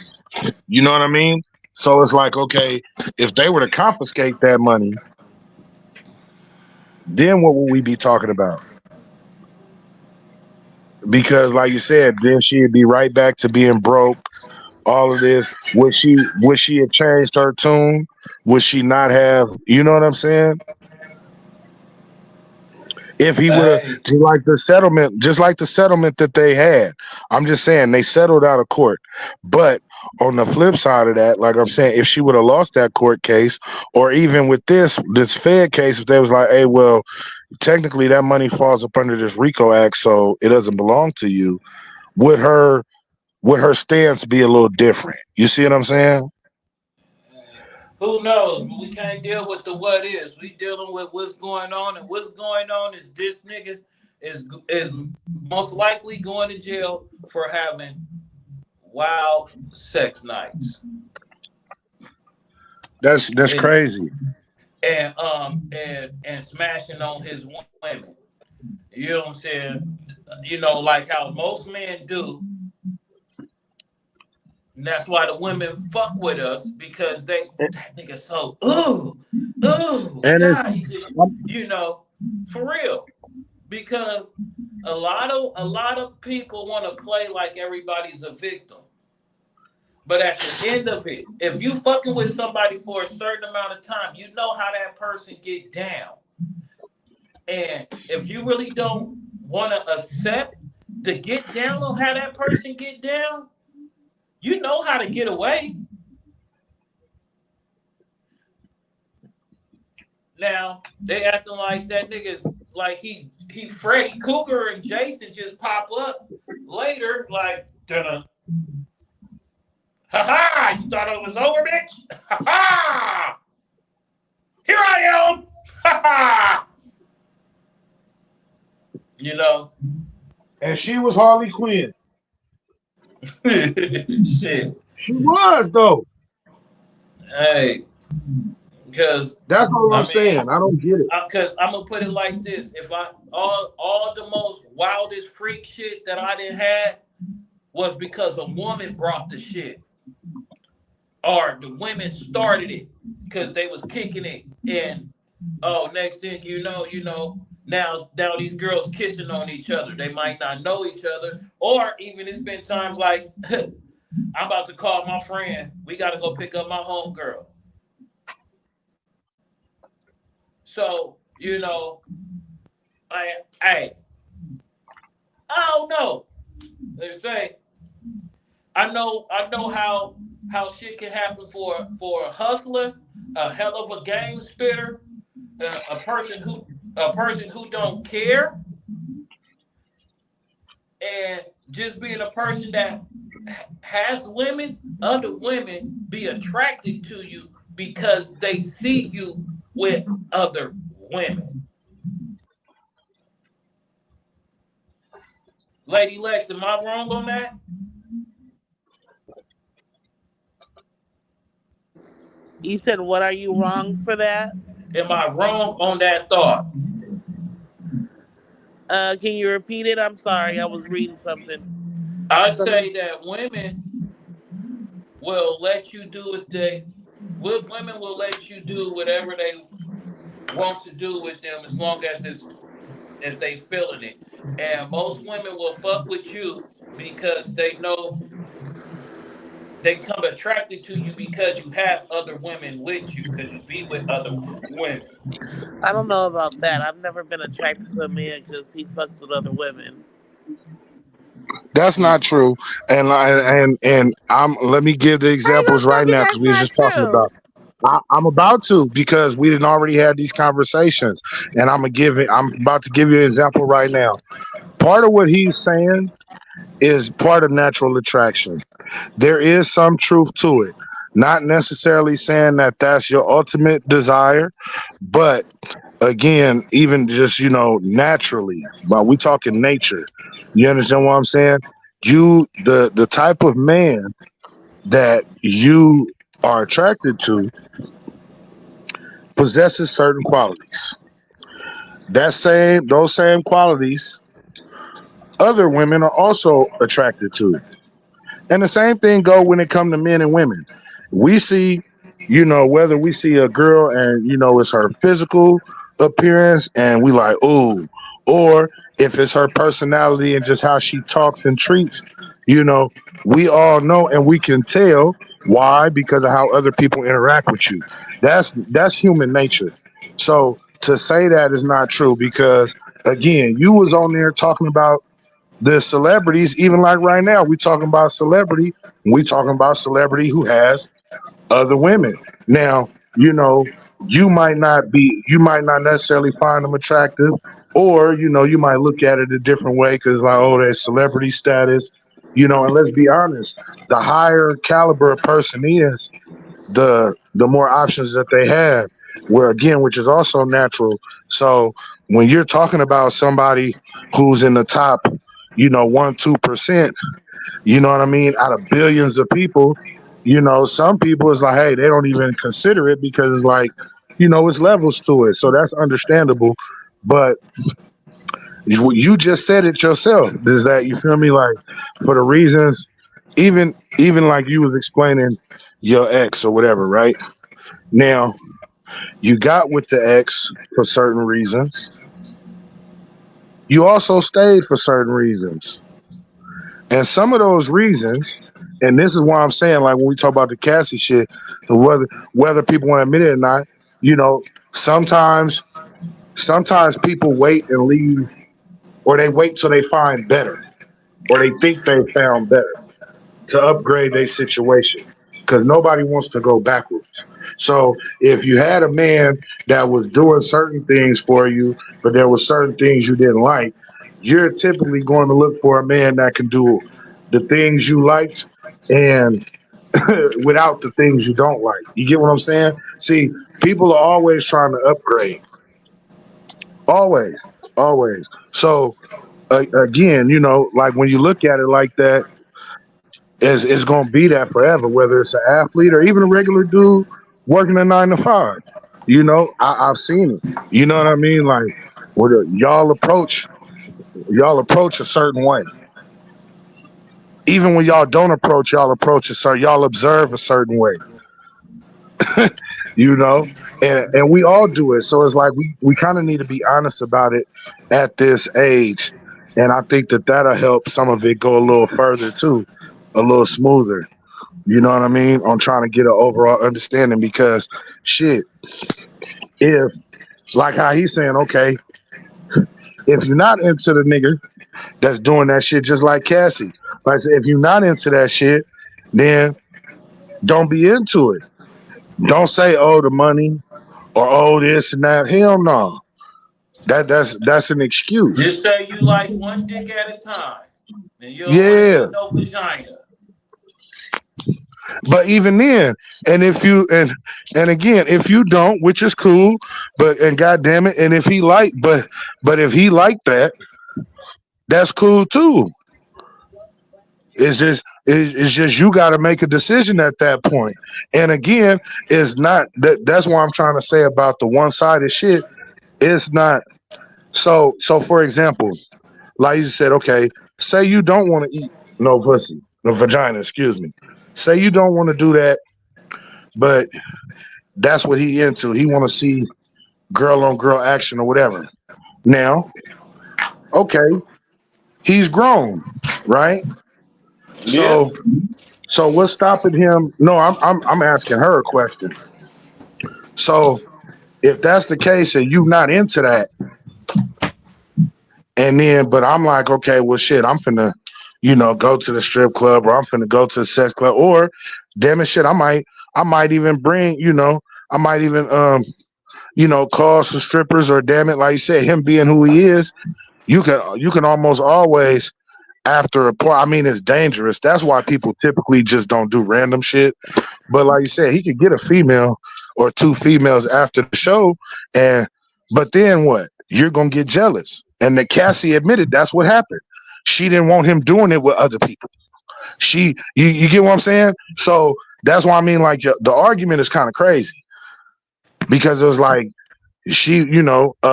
You know what I mean? So it's like, okay, if they were to confiscate that money, then what would we be talking about? Because, like you said, then she'd be right back to being broke. All of this, would she have changed her tune? Would she not have? You know what I'm saying? If he would have, hey, just like the settlement that they had. I'm just saying they settled out of court. But on the flip side of that, like I'm saying, if she would have lost that court case, or even with this Fed case, if they was like, hey, well, technically that money falls up under this RICO Act, so it doesn't belong to you. Would her would her stance be a little different? You see what I'm saying? who knows? But we can't deal with the what is. We dealing with what's going on, and what's going on is this nigga is most likely going to jail for having wild sex nights That's and crazy. and smashing on his women. You know what I'm saying? Like how most men do. And that's why the women fuck with us because that nigga so And it's God, he just for real. Because a lot of people want to play like everybody's a victim. But at the end of it, if you fucking with somebody for a certain amount of time, you know how that person get down. And if you really don't want to accept the get down on how that person get down, you know how to get away. Now they acting like that nigga's like he Freddy Cougar and Jason just pop up later like dun ha ha, you thought it was over, bitch? Ha ha, here I am. Ha ha, you know. And she was Harley Quinn. Shit. She was though. Hey, because That's all I'm I saying. mean, I don't get it. because I'm gonna put it like this: if I all the most wildest freak shit that I didn't had was because a woman brought the shit, or the women started it because they was kicking it, and oh, next thing now these girls kissing on each other. They might not know each other, or even it's been times like I'm about to call my friend. We got to go pick up my homegirl. So I don't know. They say I know how shit can happen for a hustler, a hell of a game spitter, a person who don't care, and just being a person that has women, other women be attracted to you because they see you with other women. Lady Lex, am I wrong on that? You said, "What are you wrong for that?" Am I wrong on that thought? Can you repeat it? I'm sorry, I was reading something. I say that women will let you do what women will let you do whatever they want to do with them as long as as they feeling it. And most women will fuck with you because they know they come attracted to you because you have other women with you because you be with other women. I don't know about that. I've never been attracted to a man because he fucks with other women. That's not true. And I'm let me give the How you examples gonna tell right me now because that's we were not just talking true? about. I'm about to because we didn't already had these conversations, and I'm gonna give it. I'm about to give you an example right now. Part of what he's saying is part of natural attraction. There is some truth to it. Not necessarily saying that that's your ultimate desire, but again, even just naturally, but we talking nature. You understand what I'm saying? The type of man that you are attracted to possesses certain qualities. Those same qualities other women are also attracted to. And the same thing go when it come to men and women. We see, whether we see a girl and it's her physical appearance and we like, ooh, or if it's her personality and just how she talks and treats, you know, we all know and we can tell why because of how other people interact with you. That's human nature. So to say that is not true because again, you was on there talking about the celebrities, even like right now, we talking about celebrity, we talking about celebrity who has other women. Now, you know, you might not necessarily find them attractive, or you might look at it a different way because like, oh, there's celebrity status, and let's be honest, the higher caliber a person is, the more options that they have. Where again, which is also natural. So when you're talking about somebody who's in the top, 1-2%, you know what I mean, out of billions of people, some people is like, hey, they don't even consider it because it's like, it's levels to it. So that's understandable. But you just said it yourself. Is that you feel me? Like for the reasons, even like you was explaining your ex or whatever, right? Now, you got with the ex for certain reasons. You also stayed for certain reasons. And some of those reasons, and this is why I'm saying, like when we talk about the Cassie shit, whether people want to admit it or not, you know, sometimes sometimes people wait and leave, or they wait till they find better, or they think they found better to upgrade their situation. Because nobody wants to go backwards. So if you had a man that was doing certain things for you, but there were certain things you didn't like, you're typically going to look for a man that can do the things you liked and without the things you don't like. You get what I'm saying? See, people are always trying to upgrade. Always, always. So again, like when you look at it like that, it's gonna be that forever. Whether it's an athlete or even a regular dude working a 9 to 5, I've seen it. You know what I mean? Like, y'all approach a certain way. Even when y'all don't approach, y'all approach a certain. Y'all observe a certain way. you know and we all do it, so it's like we kind of need to be honest about it at this age, and I think that that'll help some of it go a little further too, a little smoother, you know what I mean, on trying to get an overall understanding. Because shit, if, like how he's saying, okay, if you're not into the nigga that's doing that shit, just like Cassie, like I said, if you're not into that shit, then don't be into it. Don't say, oh, the money, or oh, this and that. Hell no. That's an excuse. Just say you like one dick at a time, and you don't want to Yeah. see no vagina. But even then, and if you and again, if you don't, which is cool, but and goddamn it, and if he but if he like that, that's cool too. It's just you got to make a decision at that point. And again, it's not that's what I'm trying to say about the one sided shit. It's not so for example, like you said, okay, say you don't want to eat no pussy, no vagina, excuse me. Say you don't want to do that, but that's what he into. He want to see girl on girl action or whatever. Now, okay, he's grown, right? Yeah. So what's stopping him? No, I'm asking her a question. So if that's the case and you not into that, and then but I'm like, okay, well shit, I'm finna, go to the strip club, or I'm finna go to the sex club, or damn it shit, I might even bring, I might even call some strippers, or damn it, like you said, him being who he is, you can almost always after a point. I mean, it's dangerous. That's why people typically just don't do random shit. But like you said, he could get a female or two females after the show, and but then what? You're gonna get jealous. And the Cassie admitted that's what happened. She didn't want him doing it with other people. You get what I'm saying? So that's why I mean, like the argument is kind of crazy, because it was like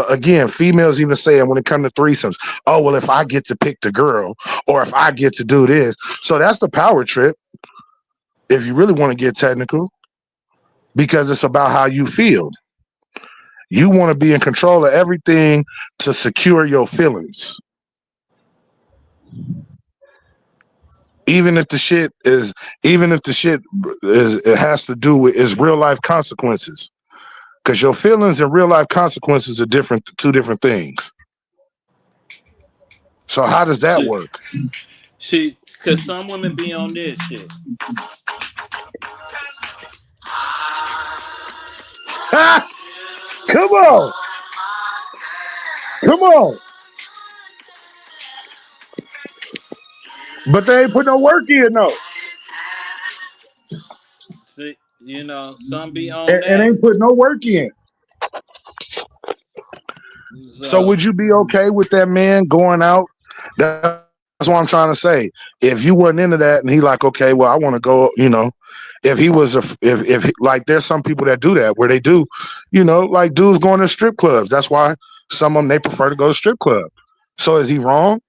again, females even saying when it comes to threesomes, oh well, if I get to pick the girl, or if I get to do this, so that's the power trip. If you really want to get technical, because it's about how you feel. You want to be in control of everything to secure your feelings. Even if the shit is, even if the shit is, it has to do with is real life consequences. Because your feelings and real life consequences are different, two different things. So how does that See, work? see, because some women be on this shit. Ah, come on, come on. But they ain't put no work in though, See, some be on and that. ain't put no work in. So So would you be okay with that man going out? That's what I'm trying to say. If you wasn't into that, and he like, okay, well, I want to go, if he was if like there's some people that do that where they do, like dudes going to strip clubs. That's why some of them they prefer to go to strip club. So is he wrong?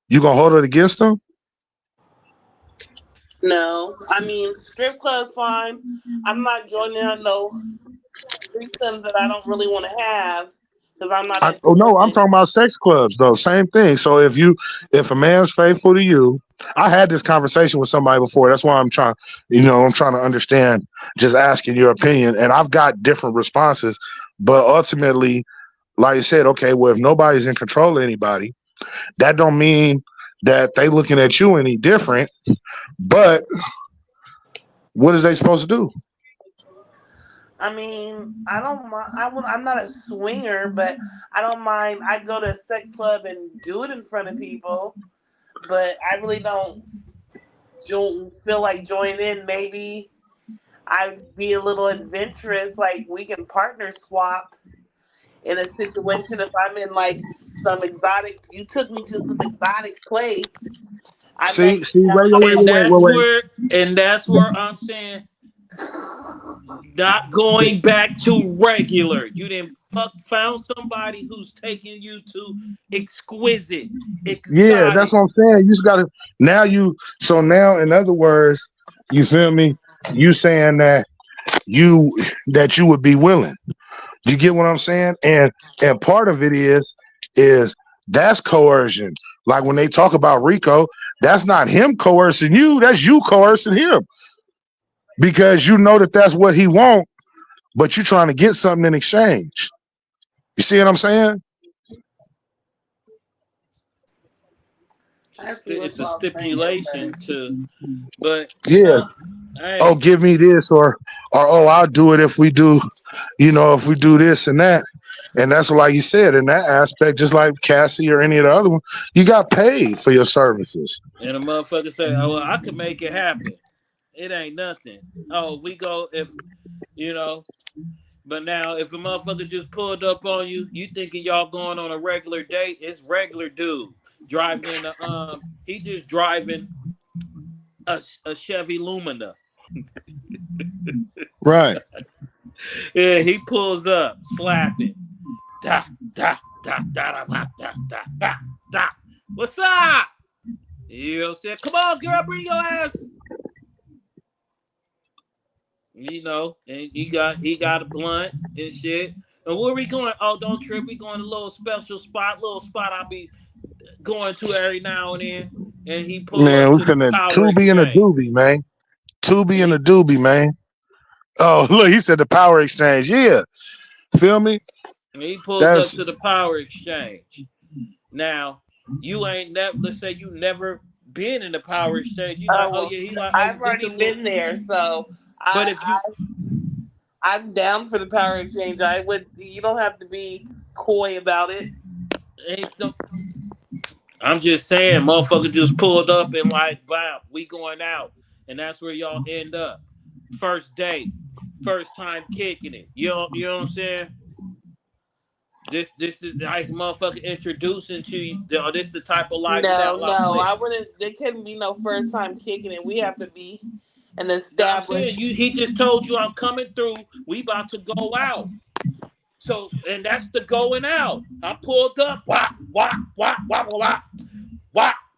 You gonna hold it against him? No, I mean strip club's fine. I'm not joining on no threesomes that I don't really want to have because I'm not into Oh no, I'm women. talking about sex clubs though. Same thing. So if a man's faithful to you, I had this conversation with somebody before. That's why I'm trying to understand. Just asking your opinion, and I've got different responses, but ultimately, like you said, okay, well, if nobody's in control of anybody, that don't mean that they looking at you any different. But what is they supposed to do? I mean, I don't mind. I'm not a swinger, but I don't mind. I go to a sex club and do it in front of people, but I really don't feel like joining in. Maybe I'd be a little adventurous. Like we can partner swap in a situation if I'm in like some exotic. You took me to some exotic place. I may See, have a And that's wait. where I'm saying not going back to regular. You didn't found somebody who's taking you to exquisite, Yeah, that's exotic. what I'm saying. You just gotta now you so now in other words, you feel me? You saying you that you would be willing. You get what I'm saying? And part of it is that's coercion. Like when they talk about Rico, that's not him coercing you, that's you coercing him because you know that that's what he want, but you're trying to get something in exchange. You see what I'm saying? I see what It's a y'all saying, stipulation but to, but Yeah. Oh, hey, give me this or oh, I'll do it if we do, if we do this and that. And that's like you said, in that aspect, just like Cassie or any of the other one, you got paid for your services. and a motherfucker say, "Oh, well, I could make it happen. It ain't nothing." Oh, we go if you know. But now, if a motherfucker just pulled up on you, you thinking y'all going on a regular date? It's regular dude driving in a he just driving a Chevy Lumina. Right. Yeah, he pulls up, slapping. Da da da da da da da da da. What's up? You know what I'm saying? Come on, girl, bring your ass. And he got a blunt and shit. And where we going? Oh, don't trip. We going to a little special spot, I'll be going to every now and then. And he pull Man, up we to the finna power Tubi and a exchange. doobie, man. Tubi And and a he doobie, man. Oh, look, he said the power exchange. Yeah. Feel me? and he pulls up That's to the power exchange. Now, you ain't never let's say you never been in the power exchange. You like, oh oh well, yeah, he like, oh, I've this a already little been there, so but I, if you I'm down for the power exchange. I would. You don't have to be coy about it. ain't no I'm just saying, motherfucker just pulled up and like, wow, we going out. And that's where y'all end up. First date. First time kicking it. You know what I'm saying? This is like motherfucker introducing to you. This the type of No, lifestyle I'm no, with. I wouldn't. There couldn't be no first time kicking it. We have to be an Now I'm saying established. he just told you I'm coming through. We about to go out. So and that's the going out. I pulled up. Wah,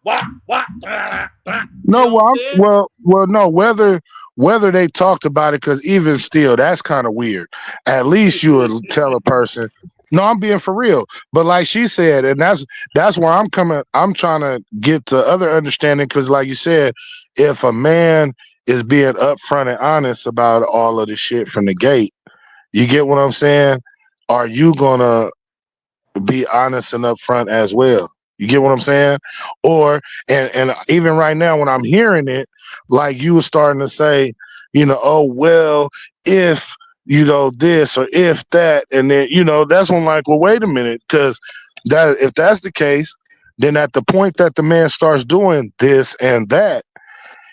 wah, wah, da, da, da. You no, know what I'm saying? no. Whether they talked about it, because even still, that's kind of weird. At least you would tell a person, "No, I'm being for real." But like she said, and that's where I'm coming. I'm trying to get the other understanding because, like you said, if a man is being upfront and honest about all of the shit from the gate, you get what I'm saying? Are you gonna be honest and upfront as well? You get what I'm saying? Or and even right now when I'm hearing it, like you were starting to say, oh well, if this or if that, and then that's when like, well, wait a minute, because that if that's the case, then at the point that the man starts doing this and that,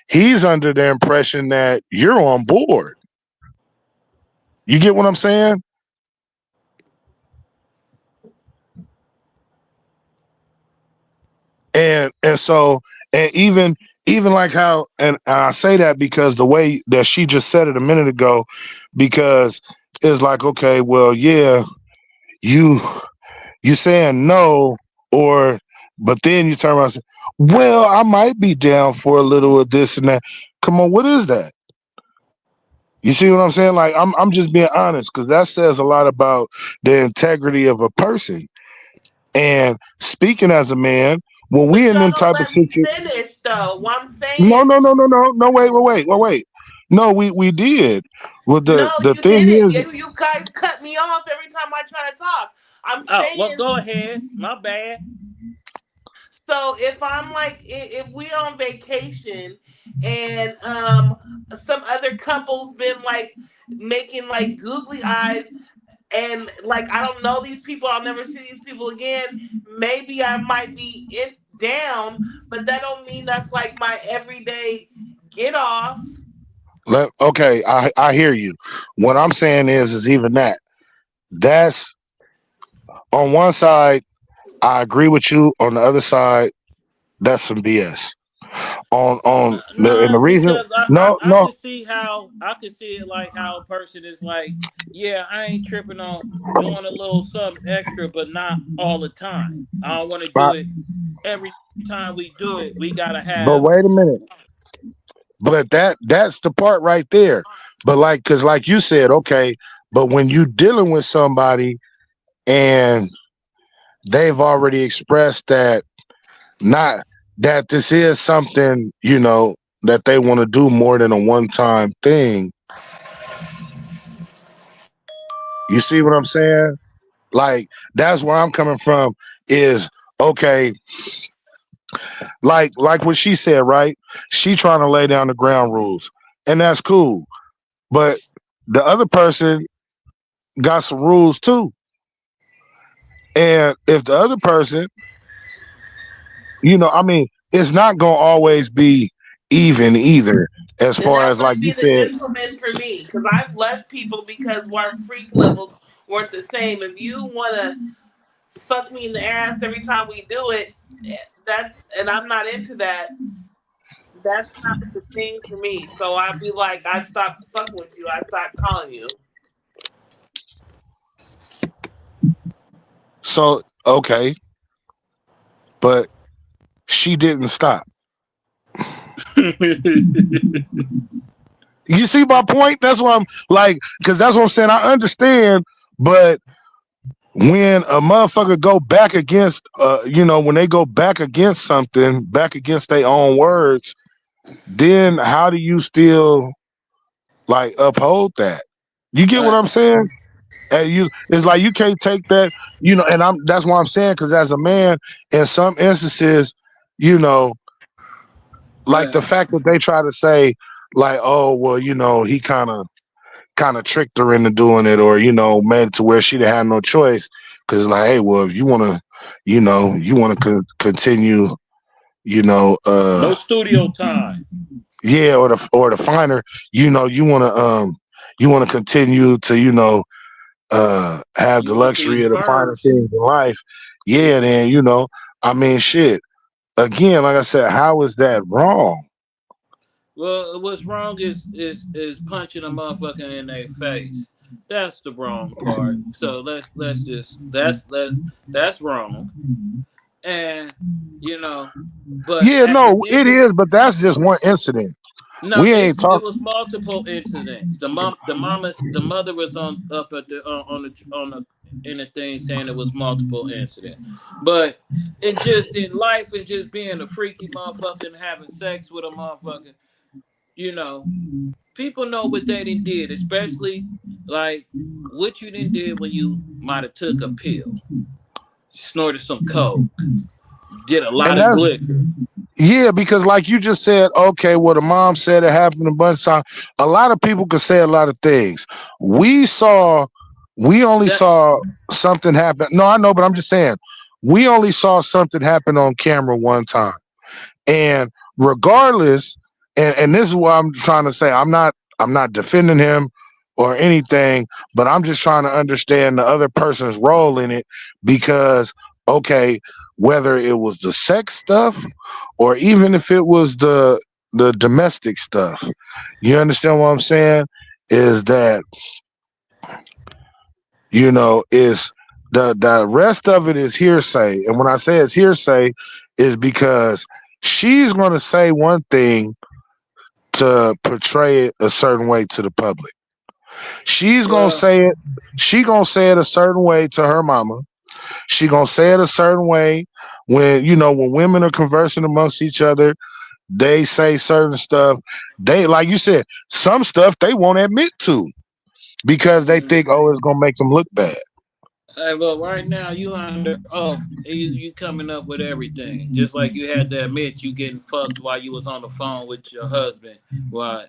he's under the impression that you're on board. You get what I'm saying? And so and even like how and I say that because the way that she just said it a minute ago, because it's like, okay, well, yeah, you you saying no, or but then you turn around and say, well, I might be down for a little of this and that. Come on, what is that? You see what I'm saying? Like I'm just being honest because that says a lot about the integrity of a person. And speaking as a man, when we But in y'all them don't type of let me situations. finish though. What I'm No, saying. no, no, no, no, no. Wait. No, we did. Well, No, the you thing didn't. is, You guys cut me off every time I try to talk. I'm Oh, well, saying. go ahead. My bad. So if I'm like, if we on vacation and some other couple's been like making like googly eyes, and like I don't know these people, I'll never see these people again. Maybe I might be in down, but that don't mean that's like my everyday get off. Okay, I hear you. What I'm saying is even that. That's on one side, I agree with you. On the other side, that's some BS. And the No, reason, because I no, I no, could see how I could see it like how a person is like, yeah, I ain't tripping on doing a little something extra, but not all the time. I don't want to do but, it every time we do it. We gotta have. but wait a minute. But that's the part right there. But like, cause like you said, okay, but when you dealing with somebody and they've already expressed that not that this is something, that they want to do more than a one time thing. You see what I'm saying? Like that's where I'm coming from is okay, like what she said, right? She trying to lay down the ground rules. And that's cool. But the other person got some rules too. And if the other person, I mean, it's not gonna always be even either, as And far that as like might you be the said. gentleman for me, because I've left people because our freak levels weren't the same. If you want to fuck me in the ass every time we do it, that and I'm not into that. That's not the thing for me. So I'd be like, I'd stop fucking with you. I'd stop calling you. So okay, but she didn't stop. You see my point? That's why I'm like, because that's what I'm saying. I understand, but when a motherfucker go back against, when they go back against something, back against their own words, then how do you still like uphold that? You get what uh, I'm saying? And it's like you can't take that, and that's why I'm saying, because as a man, in some instances, you know, like the uh, fact that they try to say, like, oh, well, he kind of tricked her into doing it, or made it to where she didn't have no choice, because like, hey, well, if you want to, you want to continue, you know uh no studio time. yeah, or the finer, you want to continue to, have You the want luxury these of the finer first. things in life. Yeah, then, I mean, shit, again, like I said, how is that wrong? Well, what's wrong is punching a motherfucker in their face. That's the wrong part. So let's just that's wrong. And you know, but Yeah, at the no, it end of is, but that's just one incident. no, We ain't it talking. was multiple incidents. The mother was on up at the on the in the thing saying it was multiple incidents. But in just in life and just being a freaky motherfucker and having sex with a motherfucker, you know, people know what they done did, especially like what you done did when you might have took a pill, snorted some coke, did a And lot of that's, glicker. yeah, because like you just said, okay, well, the mom said it happened a bunch of times. A lot of people could say a lot of things. We saw, we only That saw something happen. No, I know, but I'm just saying, we only saw something happen on camera one time. And regardless, and this is what I'm trying to say. I'm not defending him or anything, but I'm just trying to understand the other person's role in it, because okay, whether it was the sex stuff or even if it was the domestic stuff, you understand what I'm saying? Is that, is the rest of it is hearsay. And when I say it's hearsay, is because she's going to say one thing to portray it a certain way to the public. She's going to well, say it. She going to say it a certain way to her mama. She going to say it a certain way when, when women are conversing amongst each other. They say certain stuff. They, like you said, some stuff they won't admit to because they think, oh, it's going to make them look bad. Hey, but right now you under oath. You coming up with everything. Just like you had to admit you getting fucked while you was on the phone with your husband. While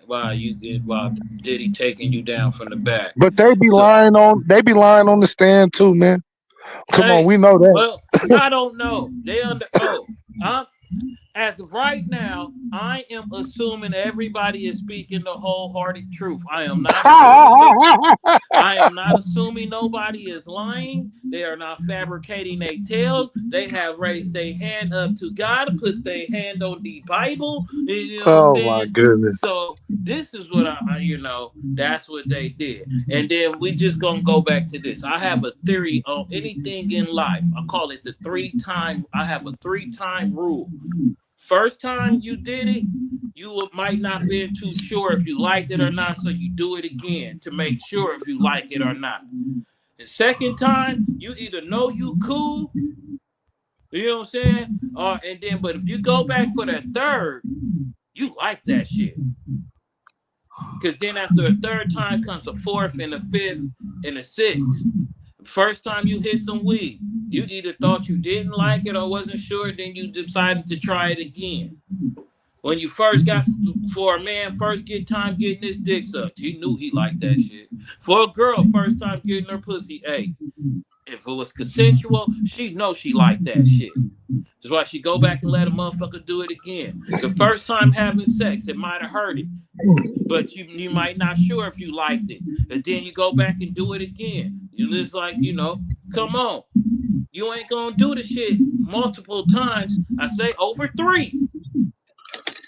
Diddy taking you down from the back. But So they be lying on the stand too, man. Come on, hey, we know that. well, I don't know. They under oath. I'm As of right now, I am assuming everybody is speaking the wholehearted truth. I am not assuming nobody is lying. They are not fabricating their tales. They have raised their hand up to God, put their hand on the Bible. You know what I'm Oh my saying? goodness. So this is what that's what they did. And then we just gonna go back to this. I have a theory on anything in life. I have a 3-time rule. First time you did it, you might not been too sure if you liked it or not, so you do it again to make sure if you like it or not. The second time, you either know you cool, you know what I'm saying, but if you go back for that third, you like that shit. Because then after a third time comes a fourth and a fifth and a sixth. First time you hit some weed, you either thought you didn't like it or wasn't sure, then you decided to try it again. When you first got for a man first get time getting his dick sucked, he knew he liked that shit. For a girl first time getting her pussy, hey, if it was consensual, she know she liked that shit. That's why she go back and let a motherfucker do it again. The first time having sex, it might have hurt it, but you might not sure if you liked it. And then you go back and do it again. You just like, come on. You ain't gonna do the shit multiple times. I say over 3.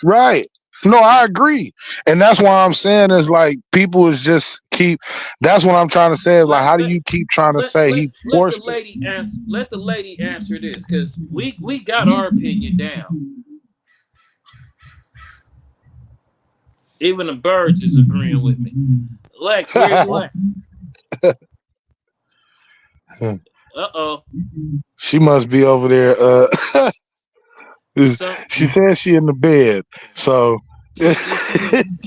Right. No, I agree. And that's why I'm saying is like people is just keep that's what I'm trying to say is like let how do let you keep trying to let say let he let the forced it? lady answer. Let the lady answer this, because we got our opinion down. Even the birds is agreeing with me. Lex, where you at? Uh-oh. She must be over there. So She says she in the bed. So you done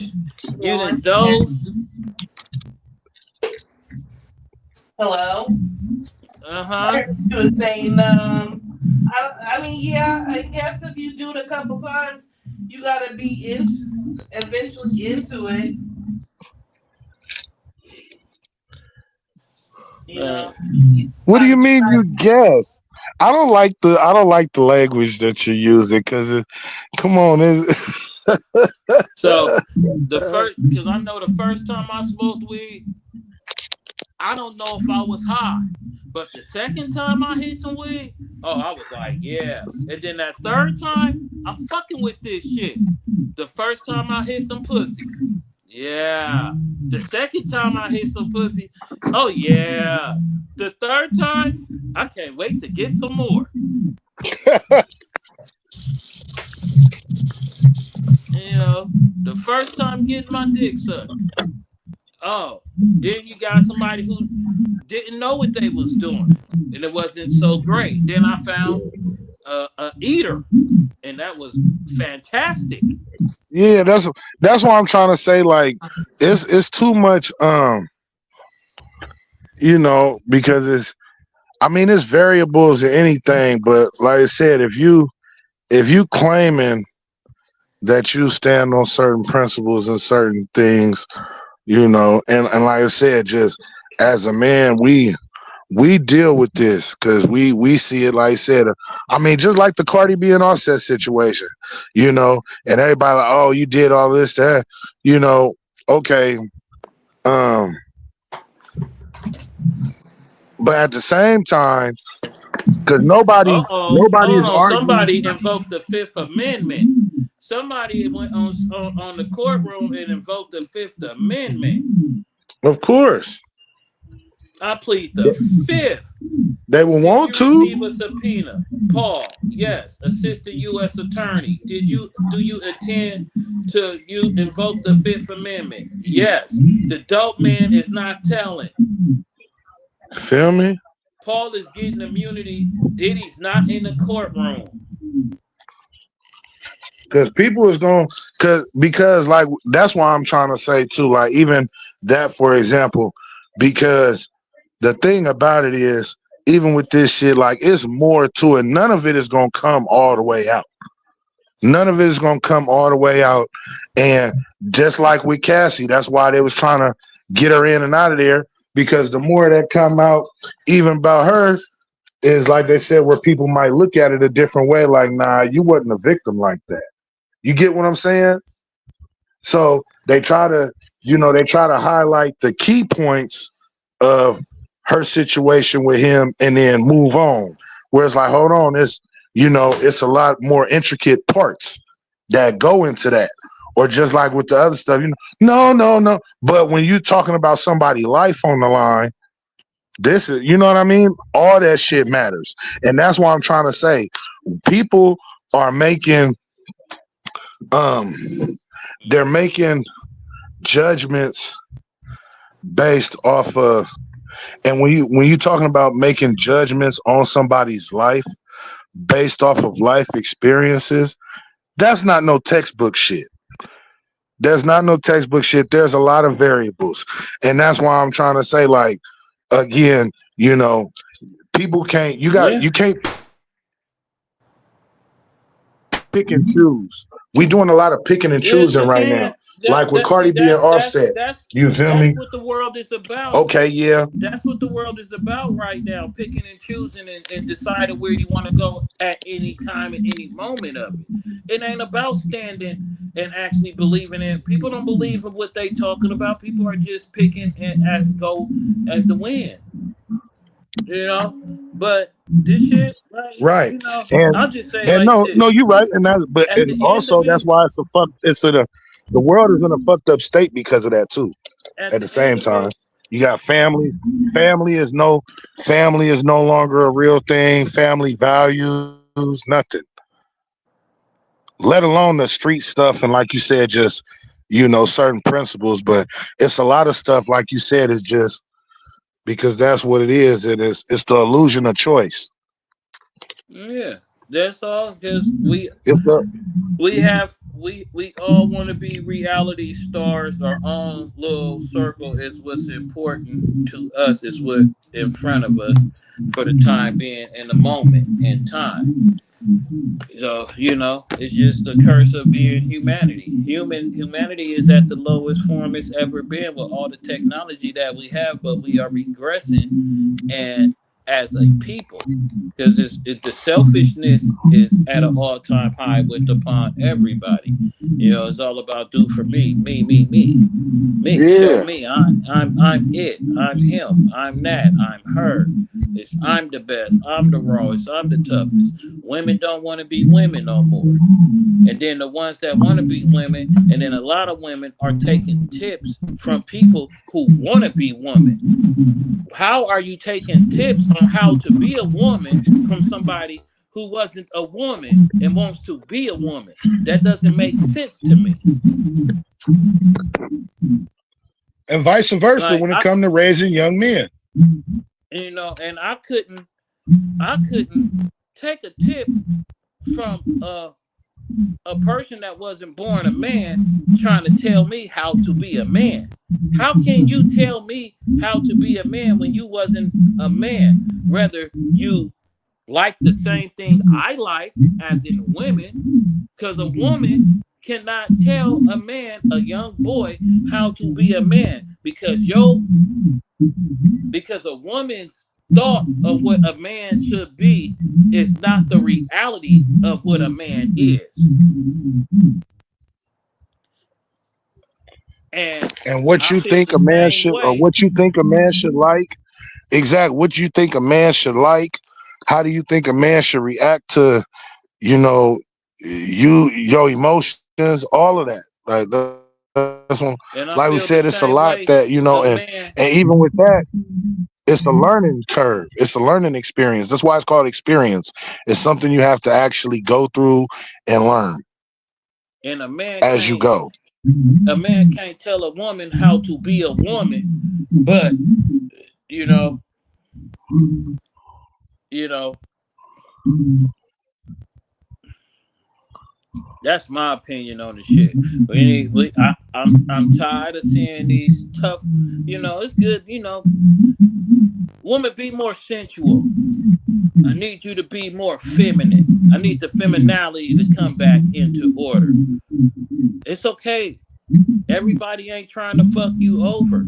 you done dozed. Hello. Uh-huh. You were saying, I mean, yeah, I guess if you do it a couple times, you gotta be eventually into it. You Uh, know, you what do gotta you be mean like, you guess? I don't like the language that you're using because come on, is so the first because I know the first time I smoked weed, I don't know if I was high. But the second time I hit some weed, oh, I was like, yeah. And then that third time, I'm fucking with this shit. The first time I hit some pussy, yeah. The second time I hit some pussy, oh yeah. The third time, I can't wait to get some more. The first time getting my dick sucked. Oh, then you got somebody who didn't know what they was doing, and it wasn't so great. Then I found a eater, and that was fantastic. yeah, that's why I'm trying to say like it's too much because I mean it's variables in anything, but like I said, if you claiming that you stand on certain principles and certain things, and like I said, just as a man, we deal with this because we see it. Like I said, I mean, just like the Cardi B and Offset situation, and everybody like, oh, you did all this, that, okay, um, but at the same time, because nobody Uh oh, nobody hold is on. arguing. Somebody invoked the Fifth Amendment. Somebody went on the courtroom and invoked the Fifth Amendment. Of course, I plead the Fifth. they will Did want you receive to. a subpoena? Paul, yes. Assistant U.S. Attorney, do you intend to you invoke the Fifth Amendment? Yes. The dope man is not telling. Feel me? Paul is getting immunity. Diddy's not in the courtroom. Because people is going because like that's why I'm trying to say too, like even that for example, because the thing about it is, even with this shit, like it's more to it. None of it is gonna come all the way out. None of it is gonna come all the way out. And just like with Cassie, that's why they was trying to get her in and out of there, because the more that come out, even about her, is like they said, where people might look at it a different way, like, nah, you wasn't a victim like that. You get what I'm saying? So they try to, they try to highlight the key points of her situation with him and then move on. Whereas like, hold on, it's a lot more intricate parts that go into that. Or just like with the other stuff, no. But when you're talking about somebody's life on the line, this is, you know what I mean? All that shit matters. And that's why I'm trying to say people are making um they're making judgments based off of, and when you talking about making judgments on somebody's life based off of life experiences, that's not no textbook shit. There's not no textbook shit. There's a lot of variables. And that's why I'm trying to say, like, again, people can't Yeah. you can't pick and choose. We doing a lot of picking and Yes, choosing you right now. can. Like with That see Cardi B and Offset. You feel that's me? what the world is about. Okay, yeah. That's what the world is about right now, picking and choosing and deciding where you want to go at any time, at any moment of it. It ain't about standing and actually believing in it. People don't believe in what they talking about. People are just picking and as go as the wind, you know. But this shit, like, Right. And I'll just say and like no, this. you're right. And that, but At and the end also of that's it, why the world is in a fucked up state because of that too. at At the the end same of time, it, you got families. Family is no longer a real thing. Family values nothing. Let alone the street stuff and like you said, just certain principles. But it's a lot of stuff like you said is just because that's what it is. It's the illusion of choice. yeah, that's all. Because we It's the we have we all want to be reality stars. Our own little circle is what's important to us. Is what in front of us for the time being in the moment in time. So it's just the curse of being humanity. Humanity is at the lowest form it's ever been with all the technology that we have, but we are regressing and as a people, because the selfishness is at an all-time high with upon everybody. It's all about do for me, show yeah. me. I'm it, I'm him, I'm that, I'm her. I'm the best, I'm the rawest, I'm the toughest. Women don't want to be women no more. And then the ones that want to be women, and then a lot of women are taking tips from people who want to be women. How are you taking tips on how to be a woman from somebody who wasn't a woman and wants to be a woman? That doesn't make sense to me. And vice versa Like when it comes to raising young men. and I couldn't take a tip from a person that wasn't born a man trying to tell me how to be a man. How can you tell me how to be a man when you wasn't a man? Rather, you like the same thing I like, as in women, because a woman cannot tell a man, a young boy, how to be a man because a woman's thought of what a man should be is not the reality of what a man is. And And what I you feel think the a man same should, or way. what you think a man should like, exactly what you think a man should like, how do you think a man should react to, you know, your emotions, all of that. Like that's one, like we said, And it's I a feel lot the that, same way a and man. even with that, it's a learning curve. It's a learning experience. That's why it's called experience. It's something you have to actually go through and learn And as you go. a man can't tell a woman how to be a woman, but you know, you know, That's my opinion on the shit. I'm tired of seeing these tough. It's good. Woman, be more sensual. I need you to be more feminine. I need the femininity to come back into order. It's okay. Everybody ain't trying to fuck you over.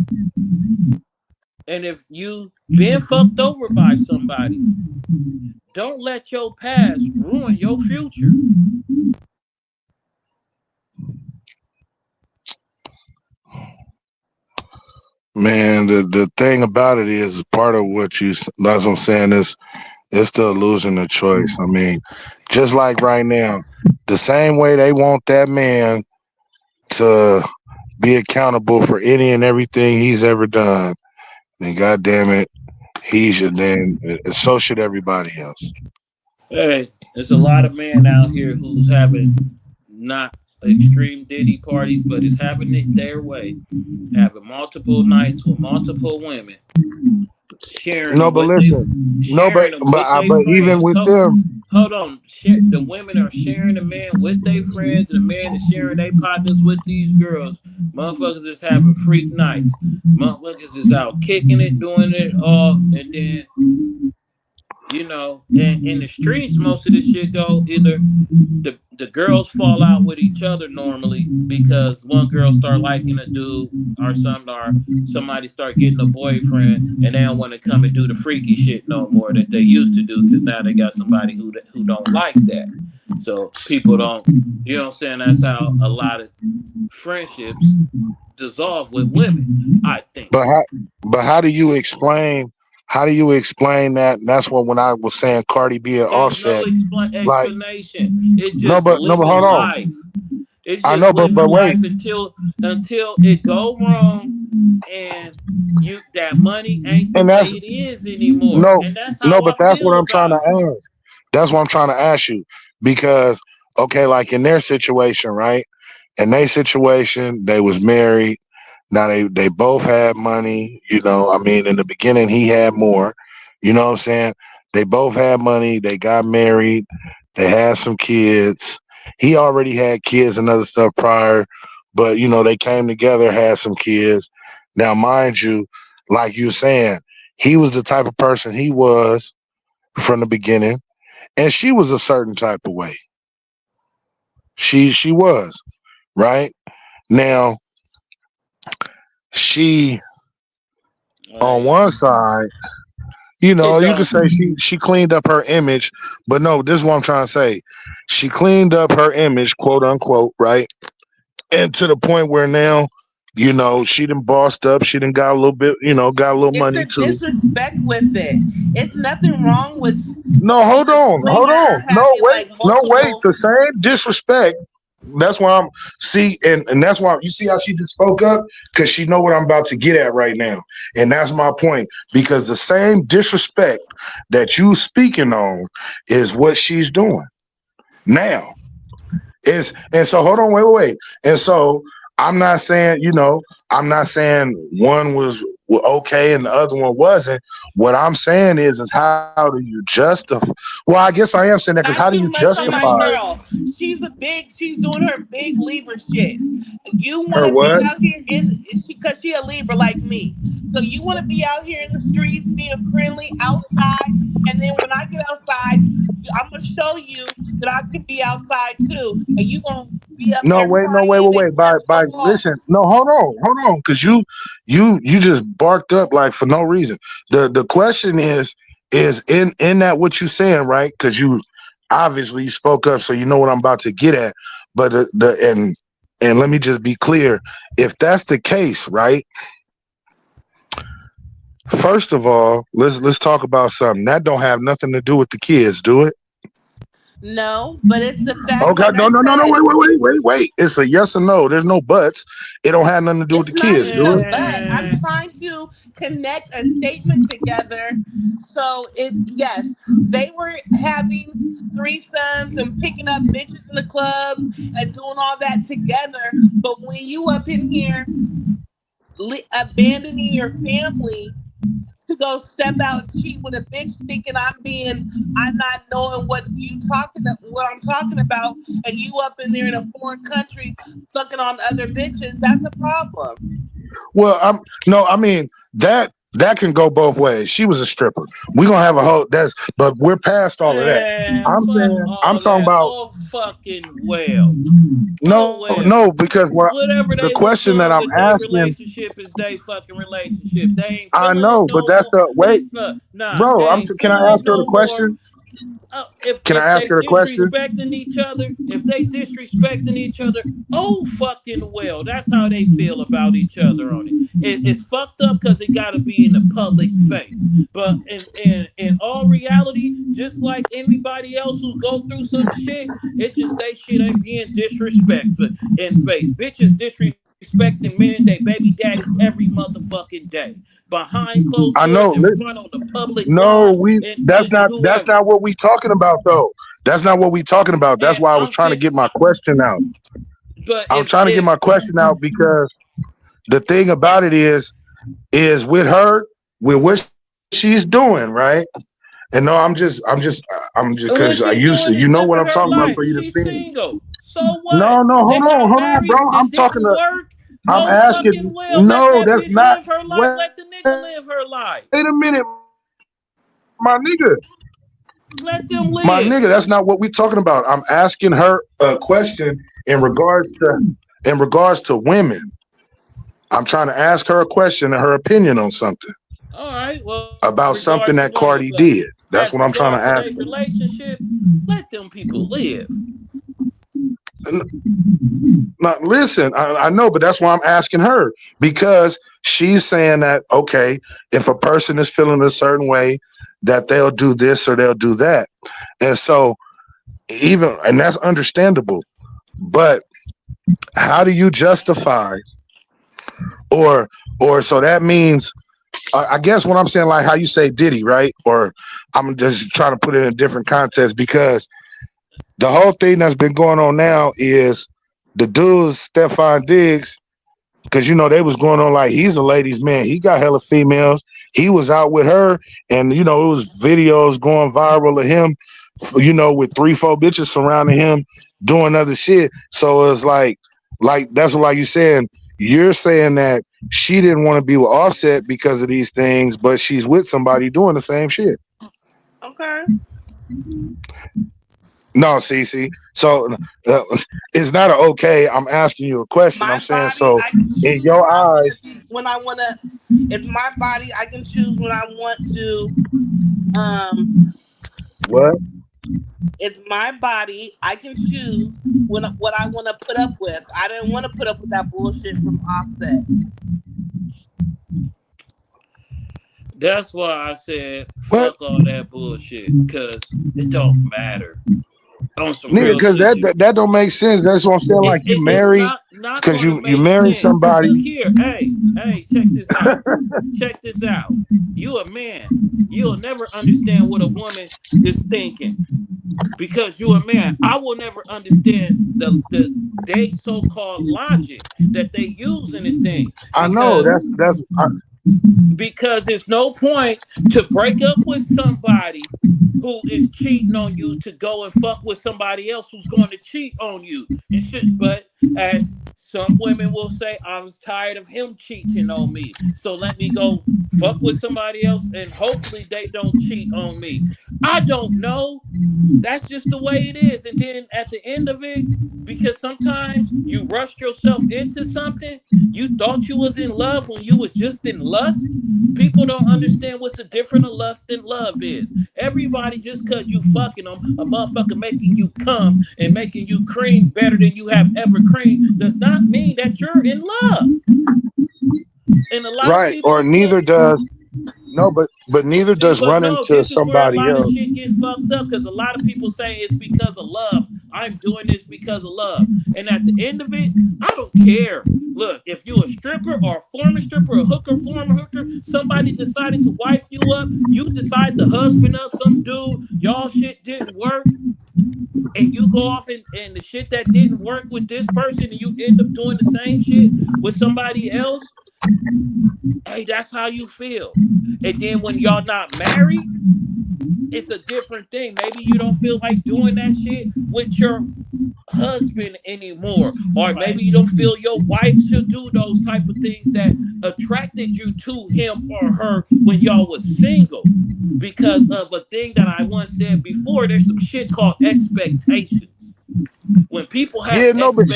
And if you been fucked over by somebody, don't let your past ruin your future. Man, the thing about it is part of what that's what I'm saying is it's the illusion of choice. I mean, just like right now, the same way they want that man to be accountable for any and everything he's ever done, then goddamn it, he should then so should everybody else. Hey, there's a lot of men out here who's having not extreme Diddy parties, but is having it their way, having multiple nights with multiple women, sharing No, them but with they, listen, no, sharing them with their but even friends. with So them, hold on, the women are sharing the men with their friends, and the men is sharing their partners with these girls. Motherfuckers is having freak nights. Motherfuckers is out kicking it, doing it all, and then in the streets, most of this shit go either the girls fall out with each other normally because one girl start liking a dude or something, or somebody start getting a boyfriend and they don't want to come and do the freaky shit no more that they used to do because now they got somebody who don't like that. So people don't, what I'm saying? That's how a lot of friendships dissolve with women, I but think. how, but how do you explain? How do you explain that? And that's what when I was saying Cardi B and There's no Offset, like explanation. It's no, just but no, but living hold on. life. It's I just know, living but wait. life until it go wrong and you that money ain't the And way that's it is anymore. no, And that's no, how but I that's what feel I'm trying about it. to ask. That's what I'm trying to ask you because okay, like in their situation, right? In their situation, they was married. Now they both had money. I mean, in the beginning, he had more. You know what I'm saying? They both had money. They got married. They had some kids. He already had kids and other stuff prior, but they came together, had some kids. Now, mind you, like you saying, he was the type of person he was from the beginning, and she was a certain type of way. She was right now. She on Like one side, it you could don't say she cleaned up her image, but no, this is what I'm trying to say. She cleaned up her image, quote unquote, right? And to the point where now, she done bossed up. She done got a little bit, got a little It's money the too. disrespect with it. It's nothing wrong with No, being hold a on, hold swinger or on. No, having wait, like no, wait. multiple. The same disrespect. That's why I'm see, and that's why you see how she just spoke up because she know what I'm about to get at right now, and that's my point. Because the same disrespect that you speaking on is what she's doing now. And so hold on, wait. And so I'm not saying, I'm not saying one was okay and the other one wasn't. What I'm saying is how do you justify? Well, I guess I am saying that because how do Not you too much on my justify girl. She's doing her big Libra shit. You want her to be what? out here cause she a Libra like me. So you want to be out here in the streets being friendly outside. And then when I get outside, I'm going to show you that I can be outside too. And you going to be up No, there wait, no, crying and wait. By catching listen, hoes. no, hold on, because you just barked up like for no reason. The question is in that what you saying, right? Because you obviously you spoke up, so you know what I'm about to get at. But and let me just be clear, if that's the case, right? First of all, let's talk about something that don't have nothing to do with the kids, do it? No, but it's the fact, Okay, like I no, said, wait. It's a yes or no. There's no buts. It don't have nothing to do with it's the not kids, even do a it? but. I'm man. trying to connect a statement together. So it yes, they were having threesomes and picking up bitches in the clubs and doing all that together. But when you up in here abandoning your family to go step out and cheat with a bitch thinking I'm not knowing what I'm talking about, and you up in there in a foreign country fucking on other bitches. That's a problem. Well, I'm no, I mean that can go both ways. She was a stripper. We're gonna have a whole but we're past all of that. Man, fuck I'm all talking that. about Oh fucking well. Oh no, well. no, because Whatever the they was question that doing I'm with their asking, relationship is they fucking relationship. They ain't I feeling it know, but no that's more. the wait, Nah, bro. they ain't Can I feeling it ask her the no more. question? Can I If ask they her a question? disrespecting each other, if they disrespecting each other, oh fucking well, that's how they feel about each other on it. It's fucked up because it got to be in the public face. But in all reality, just like anybody else who go through some shit, it's just they shit ain't being disrespected in face. Bitches disrespecting men, they baby daddies every motherfucking day. Behind closed I doors, in know. front on the public No, lawn, we and that's whoever. not what we talking about though. That's not what we talking about. That's And why I was I'm trying to saying, get my question out. but I'm trying to get my question out because the thing if about it is with her, with what she's doing, right? And no, I'm just because I what she used to, you doing know is what I'm living talking her about, so life. you'd have She's seen. single. So what? No, no, They got hold on, bro. married. I'm It talking didn't to. work. I'm No fucking asking. well. Let No, that that's bitch not. live her life. Wait Let the a nigga minute, live her life. my nigga. Let them My live. nigga, that's not what we're talking about. I'm asking her a question in regards to women. I'm trying to ask her a question and her opinion on something All right. Well, as about regards to something that women, but Cardi did. That's as what I'm trying regards to to their ask her. relationship, let them people live. Now, listen, I know, but that's why I'm asking her because she's saying that okay, if a person is feeling a certain way, that they'll do this or they'll do that, and so and that's understandable. But how do you justify or so that means I guess what I'm saying, like how you say Diddy, right? Or I'm just trying to put it in a different context because the whole thing that's been going on now is the dudes, Stefan Diggs, because you know they was going on like he's a ladies' man. He got hella females. He was out with her, and you know it was videos going viral of him, you know, with 3, 4 bitches surrounding him doing other shit. So it's like that's what like you saying. You're saying that she didn't want to be with Offset because of these things, but she's with somebody doing the same shit. Okay. No, Cece. So uh, it's not a okay. I'm asking you a question. I'm My saying body, so I can in choose your when I want to eyes, be, when I want to. It's my body. I can choose when I want to. Um, what? it's my body. I can choose what I want to put up with. I didn't want to put up with that bullshit from Offset. That's why I said What? fuck all that bullshit. Cause it don't matter. On some Nigga, real because shit, you that don't make sense. That's what I'm saying. Like you it's married not because going to you make married sense. somebody. Look here, hey, check this out. Check this out. You a man. You'll never understand what a woman is thinking because you a man. I will never understand the they so called logic that they use in the thing I know because there's no point to break up with somebody who is cheating on you to go and fuck with somebody else who's going to cheat on you. You should, but as some women will say, I was tired of him cheating on me. So let me go fuck with somebody else and hopefully they don't cheat on me. I don't know. That's just the way it is. And then at the end of it, because sometimes you rushed yourself into something, you thought you was in love when you was just in lust. People don't understand what's the difference of lust and love is. Everybody just cause you fucking them, a motherfucker making you come and making you cream better than you have ever creamed does not mean that you're in love. And a lot of right. Or people look. neither does no, but neither See, does but running no, to this is where a somebody lot of else. shit gets fucked up because a lot of people say it's because of love. I'm doing this because of love. And at the end of it, I don't care. Look, if you a stripper or a former stripper, a hooker, former hooker, somebody decided to wife you up, you decide to husband up some dude, y'all shit didn't work, and you go off and the shit that didn't work with this person and you end up doing the same shit with somebody else, hey, that's how you feel. And then when y'all not married, it's a different thing. Maybe you don't feel like doing that shit with your husband anymore, or maybe Right. you don't feel your wife should do those type of things that attracted you to him or her when y'all was single, because of a thing that I once said before. There's some shit called expectations. When people have Yeah, no, but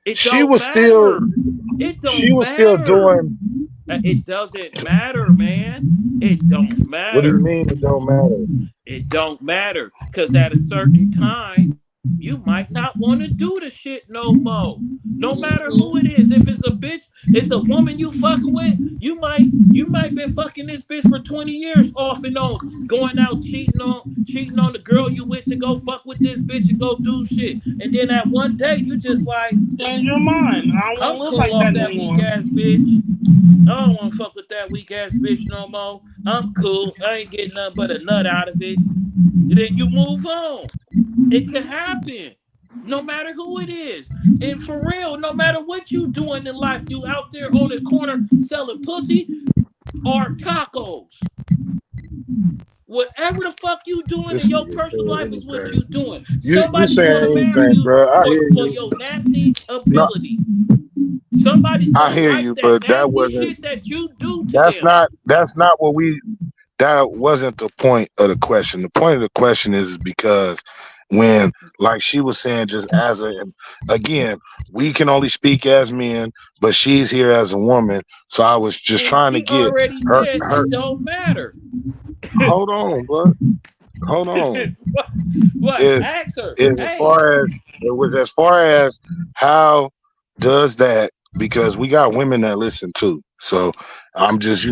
it she don't was still, matter. It she don't was still matter. doing. It doesn't matter, man. It don't What do you matter. mean it don't matter? It don't matter. Cause at a certain time, you might not want to do the shit no more. No matter who it is. If it's a bitch, it's a woman you fucking with, you might been fucking this bitch for 20 years off and on, going out cheating on the girl you with to go fuck with this bitch and go do shit. And then at one day you just like, Change your mind. I don't want I'm to live cool like off that no that weak more. ass bitch. I don't want to fuck with that weak ass bitch no more. I'm cool. I ain't getting nothing but a nut out of it. And then you move on. It could happen. No matter who it is. And for real, no matter what you doing in life, you out there on the corner selling pussy or tacos. Whatever the fuck you doing in This your nigga personal saying life is what you anything. doing. You Somebody's saying gonna marry anything, you bro? I for, hear for you. your nasty No, ability. Somebody's I gonna hear like you, that but that nasty wasn't. shit that you do to That's them. not. That's not what we. That wasn't the point of the question. The point of the question is because when, like she was saying, just as a, again, we can only speak as men, but she's here as a woman. So I was just And trying to she get already her. said Her. it don't matter. Hold on, bro. Hold on. what? What? is Ask her. is as Hey, far as it was as far as how does that, because we got women that listen too. So I'm just,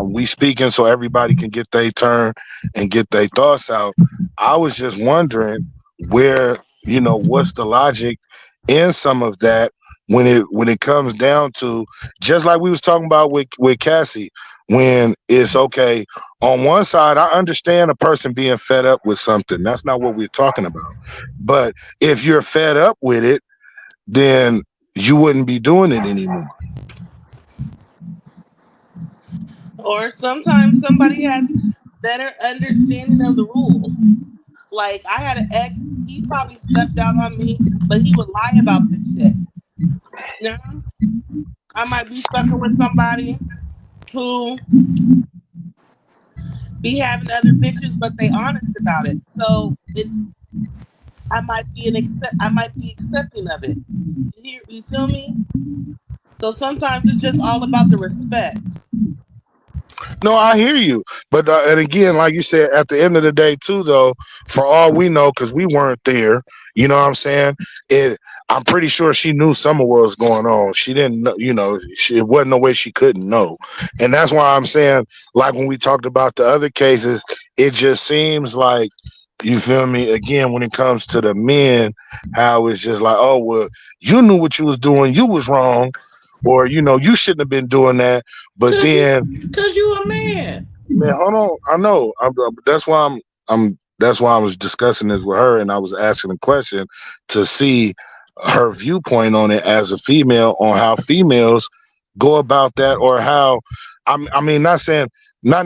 we speaking so everybody can get their turn and get their thoughts out. I was just wondering where, what's the logic in some of that when it comes down to, just like we was talking about with Cassie, when it's okay on one side. I understand a person being fed up with something. That's not what we're talking about. But if you're fed up with it, then you wouldn't be doing it anymore. Or sometimes somebody has better understanding of the rules. Like I had an ex, he probably stepped out on me, but he would lie about this shit. Now I might be fucking with somebody who be having other bitches, but they honest about it. So it's I might be accepting of it. You feel me? So sometimes it's just all about the respect. No, I hear you. But and again, like you said, at the end of the day, too, though, for all we know, because we weren't there, you know what I'm saying? It. I'm pretty sure she knew some of what was going on. She didn't know, it wasn't no way she couldn't know. And that's why I'm saying, like when we talked about the other cases, it just seems like, you feel me? Again, when it comes to the men, how it's just like, oh, well, you knew what you was doing, you was wrong, or, you shouldn't have been doing that. But cause you, then, cause you a man. man, hold on. I know. That's why I'm. That's why I was discussing this with her, and I was asking a question to see her viewpoint on it as a female, on how females go about that, or how. I mean, not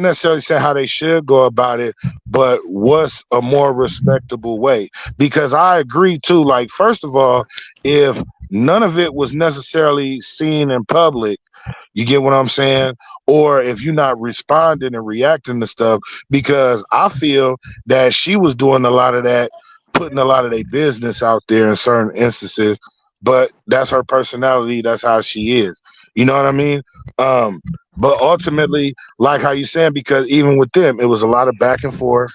necessarily saying how they should go about it, but what's a more respectable way? Because I agree too. Like, first of all, if none of it was necessarily seen in public, you get what I'm saying? Or if you're not responding and reacting to stuff, because I feel that she was doing a lot of that, putting a lot of their business out there in certain instances, but that's her personality. That's how she is. You know what I mean? Um, but ultimately, like how you saying, because even with them, it was a lot of back and forth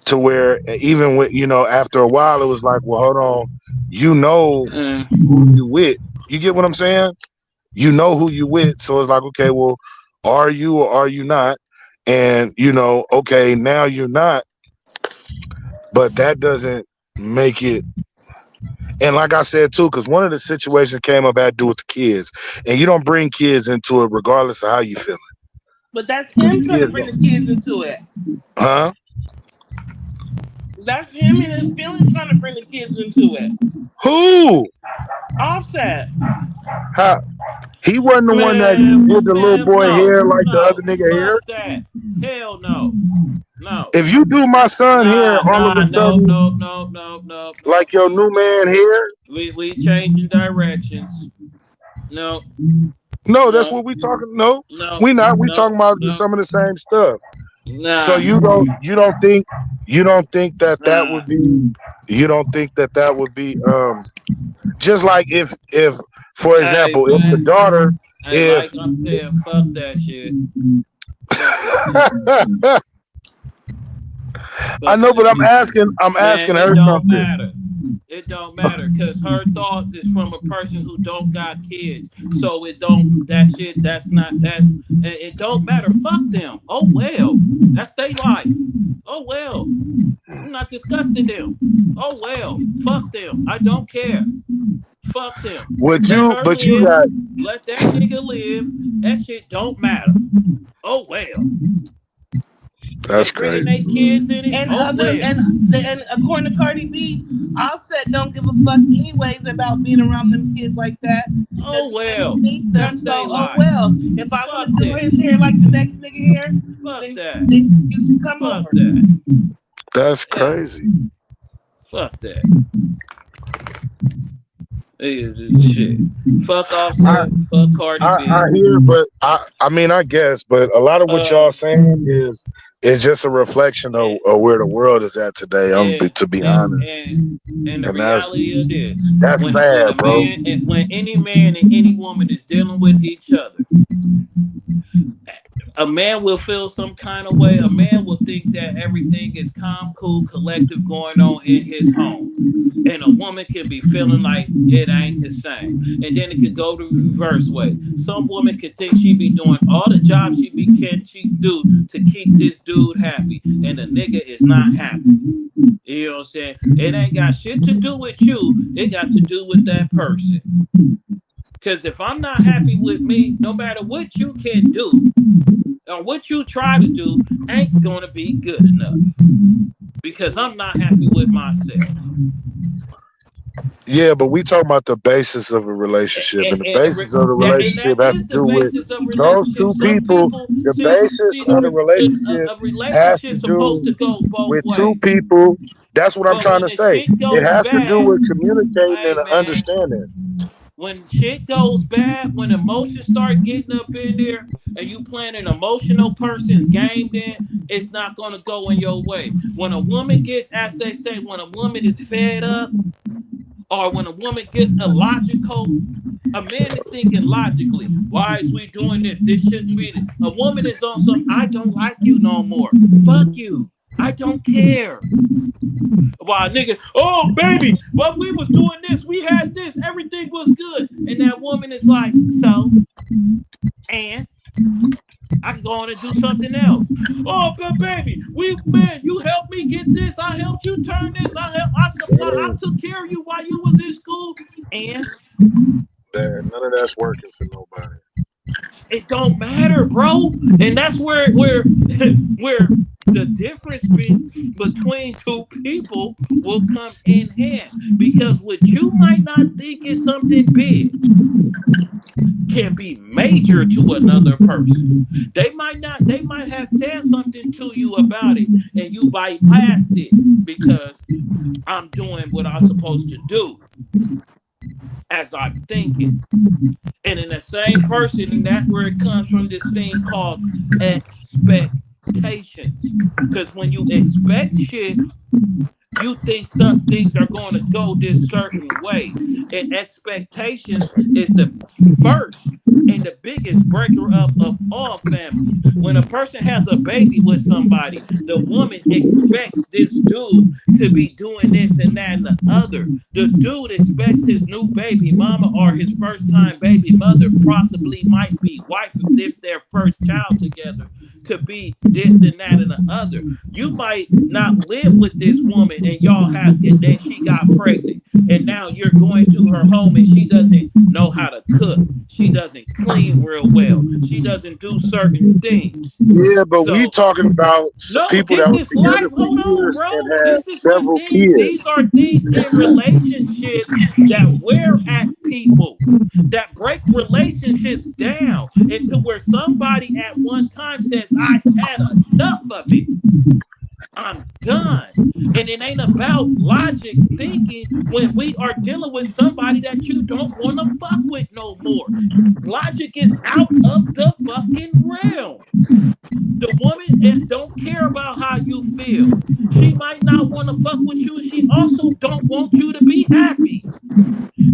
to where even with, after a while, it was like, well, hold on, you know Mm. who you with. You get what I'm saying? You know who you with. So it's like, okay, well, are you or are you not? And okay, now you're not, but that doesn't make it. And like I said too, because one of the situations came up had to do with the kids, and you don't bring kids into it regardless of how you feel. But that's Because him the trying to kids bring the don't. kids into it. Huh? That's him and his feelings trying to bring the kids into it. Who? Offset. How? He wasn't the one that did the little Man, boy no, hair like the other no, nigga hair. fuck that. Hell no, no. If you do my son hair, all of a No, sudden, no, no, no, no, no. like your new man hair. We changing directions. No, No, that's no, what we talking. No, no, we not. We no, talking about no. some of the same stuff. So Nah, you don't think that that nah. would be you don't think that that would be just like if for Hey example if the man, daughter hey, if like I'm saying, fuck that shit. Fuck that shit. I Fuck know, that but shit. I'm Man, asking it her don't something. matter. It don't matter because her thoughts is from a person who don't got kids. So it don't that shit. That's not that's it don't matter. Fuck them. Oh well, that's their life. Oh well, I'm not disgusting them. Oh well, fuck them. I don't care. Fuck them. Would Let you? her But you live. got Let that nigga live. That shit don't matter. Oh well. They that's bringing crazy. their kids in it. And Oh other well. and according to Cardi B, Offset don't give a fuck anyways about being around them kids like that Oh because he ain't well. seen them. That's So their oh life. well, if I want to Fuck do them. his hair like the next nigga hair, Fuck then that. you should come Fuck over. that. That's Yeah. crazy. Fuck that. Shit. Fuck I Offset. Fuck Cardi I B. hear, but I mean I guess, but a lot of what y'all Uh. saying is just a reflection And, of where the world is at today. and To be and honest, and and the and reality of this, that's when sad, a bro. man, when any man and any woman is dealing with each other, a man will feel some kind of way. A man will think that everything is calm, cool, collective going on in his home. And a woman can be feeling like it ain't the same. And then it could go the reverse way. Some woman could think she be doing all the jobs she do to keep this dude happy. And the nigga is not happy. You know what I'm saying? It ain't got shit to do with you. It got to do with that person. Because if I'm not happy with me, no matter what you can do, or what you try to do ain't gonna be good enough because I'm not happy with myself. Yeah, but we talking about the basis of a relationship, and the basis of the And relationship that has is to the do with basis of those relationship. two Some people. people The basis see of the relationship a has to relationship supposed do to go both with two ways. people. That's what I'm But trying when to the say. shit It goes has to do bad, with communicating hey and man, understanding. when shit goes bad, when emotions start getting up in there, and you playing an emotional person's game, then it's not gonna go in your way. When a woman gets, as they say, when a woman is fed up, or when a woman gets illogical, a man is thinking logically. Why is we doing this? This shouldn't be. A woman is on some. I don't like you no more. Fuck you. I don't care. Why, nigga? Oh, baby. Well, we was doing this. We had this. Everything was good. And that woman is like, so, and I can go on and do something else. Oh, but baby, man, you helped me get this. I helped you turn this. I supply. I took care of you while you was in school. And None of that's working for nobody. it don't matter, bro. And that's where where the difference between two people will come in hand. Because what you might not think is something big can be major to another person. They might have said something to you about it and you bypassed it because I'm doing what I'm supposed to do as I'm thinking. And in the same person, and that's where it comes from this thing called expectations. Because when you expect shit, you think some things are going to go this certain way. And expectations is the first and the biggest breaker up of all families. When a person has a baby with somebody, the woman expects this dude to be doing this and that and the other. The dude expects his new baby mama or his first time baby mother, possibly might be wife if this their first child together, to be this and that and the other. You might not live with this woman and y'all have, and then she got pregnant. And now you're going to her home and she doesn't know how to cook. She doesn't clean real well. She doesn't do certain things. Yeah, but we So talking about some no, people that this were is together life. for Hold on, years and bro. had This is when these several are kids. things in relationships that wear at people. that break relationships down into where somebody at one time says, I had enough of it. I'm done. And it ain't about logic thinking when we are dealing with somebody that you don't want to fuck with no more. Logic is out of the fucking realm. The woman don't care about how you feel. She might not want to fuck with you, and she also don't want you to be happy.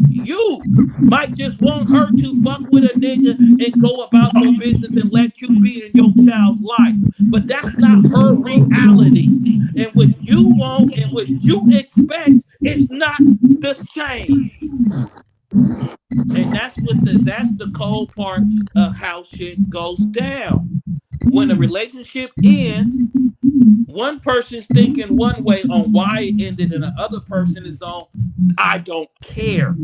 You might just want her to fuck with a nigga and go about your business and let you be in your child's life. But that's not her reality. And what you want and what you expect is not the same. And that's the cold part of how shit goes down. When a relationship ends, one person's thinking one way on why it ended, and the other person is on, I don't care.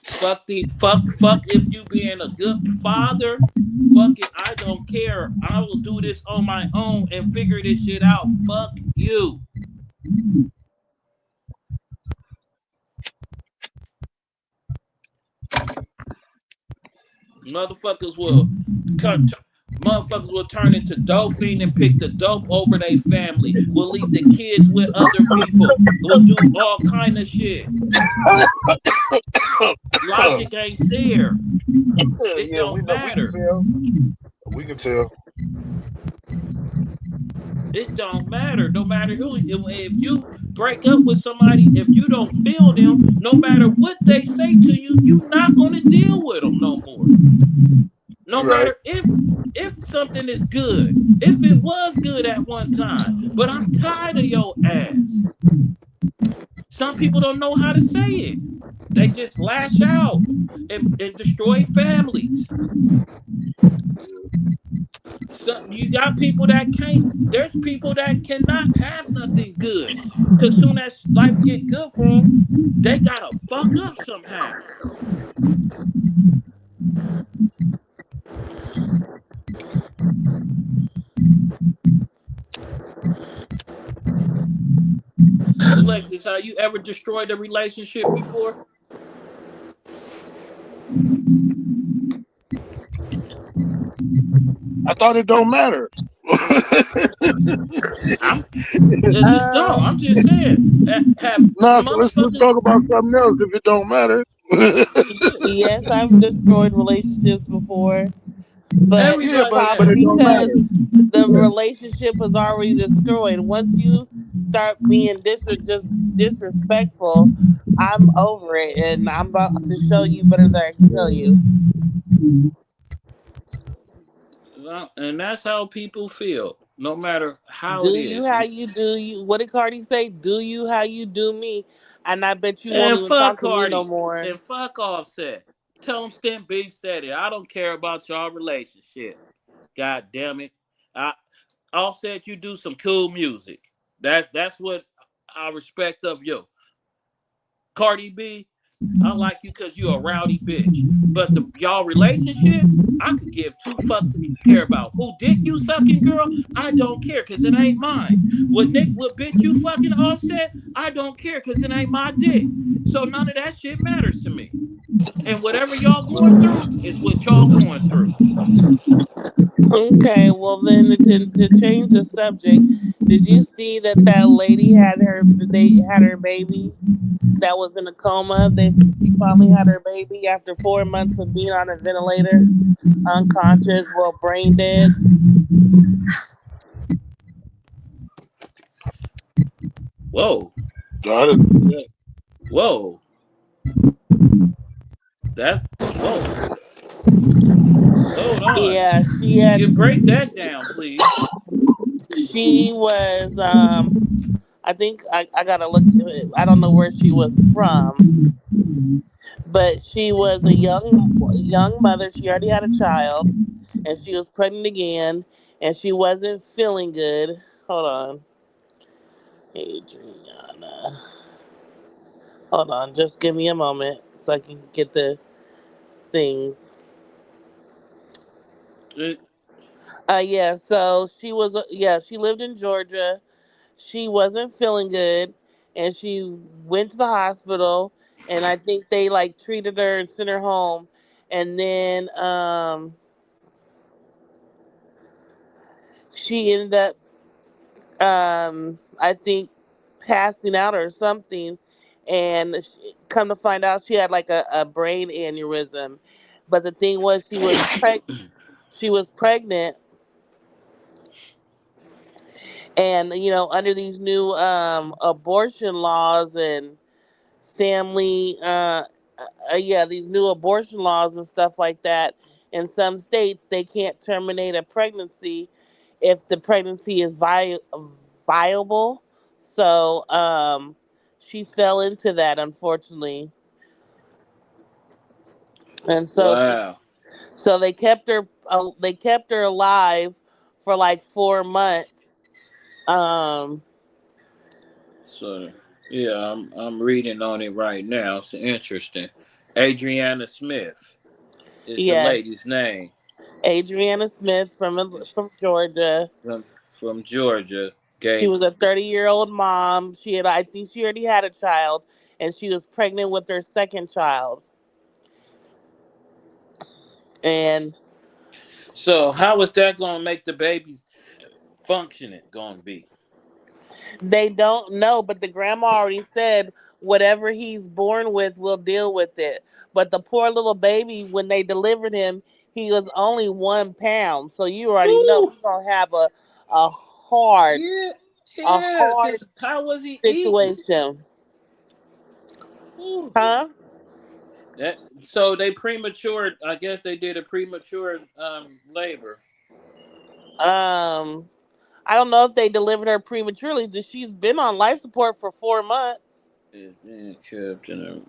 Fuck if you being a good father. Fuck it, I don't care. I will do this on my own and figure this shit out. Fuck you. Motherfuckers will cut. Motherfuckers will turn into dolphin and pick the dope over their family. Will leave the kids with other people. Will do all kind of shit. Logic ain't there. It Yeah, we don't know. We can matter. tell. We can tell. It don't matter. No matter who. If you break up with somebody, if you don't feel them, no matter what they say to you, you're not gonna deal with them no more. No You're right. matter if something is good, if it was good at one time, but I'm tired of your ass. Some people don't know how to say it. They just lash out and destroy families. So you got people that can't. There's people that cannot have nothing good. Cause soon as life get good for them, they gotta fuck up somehow. Alexis, have you ever destroyed a relationship before? I thought it don't matter. I'm. It don't. I'm just saying. Have Nah, so let's motherfuckers. talk about something else if it don't matter. Yes, I've destroyed relationships before, but Yeah, Everybody but probably have. it don't because matter. the relationship was already destroyed. Once you start being just disrespectful, I'm over it, and I'm about to show you better than I can tell you. Well, and that's how people feel, no matter how it Do you is. how you do you? What did Cardi say? Do you how you do me? And I bet you won't And even fuck talk to me no Cardi. more. And fuck Offset. Tell them Stimp Beef said it. I don't care about y'all relationship. God damn it. I Offset, you do some cool music. That's what I respect of you. Cardi B, I like you because you a rowdy bitch. But the y'all relationship, I could give two fucks care about. Who dick you sucking, girl? I don't care because it ain't mine. What bitch you fucking Offset? I don't care because it ain't my dick. So none of that shit matters to me. And whatever y'all going through is what y'all going through. Okay, well then to change the subject, did you see that that lady had they had her baby that was in a coma? She finally had her baby after 4 months of being on a ventilator, unconscious, well brain dead. Whoa, God is yeah. whoa, that's whoa. Hold on. Yeah, You break that down, please. she was I think I gotta look. I don't know where she was from, but she was a young mother. She already had a child, and she was pregnant again, and she wasn't feeling good. Hold on, Adriana. Hold on, just give me a moment so I can get the things. Uh, Yeah. So she was. Yeah, she lived in Georgia. She wasn't feeling good, and she went to the hospital. and I think they like treated her and sent her home, and then she ended up I think passing out or something, and come to find out she had like a brain aneurysm. But the thing was, she was pregnant, and under these new abortion laws and family yeah, these new abortion laws and stuff like that, in some states they can't terminate a pregnancy if the pregnancy is viable. So she fell into that, unfortunately. And Wow. so they kept her alive for like 4 months. um So yeah, I'm reading on it right now. It's interesting. Adriana Smith is the yes, lady's name. Adriana Smith from Georgia. From Georgia She gave. was a 30-year-old mom. I think she already had a child, and she was pregnant with her second child. And So how is that gonna make the baby's functioning gonna be? they don't know, but the grandma already said whatever he's born with, we'll deal with it. But the poor little baby, when they delivered him, he was only 1 pound. So you already know Woo! he's gonna have a hard, Yeah, a yeah. hard Cause how was he eating? situation. Woo. Huh? That so they premature. I guess they did a premature labor. Um, I don't know if they delivered her prematurely. She's been on life support for 4 months. It kept in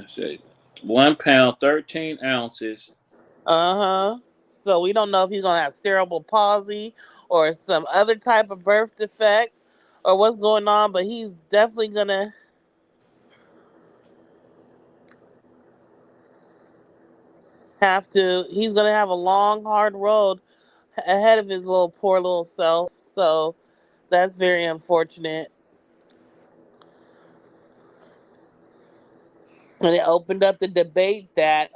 say 1 pound 13 ounces. Uh huh. So we don't know if he's gonna have cerebral palsy or some other type of birth defect or what's going on, but he's definitely gonna he's gonna have a long, hard road ahead of his little poor little self. So that's very unfortunate. And it opened up the debate that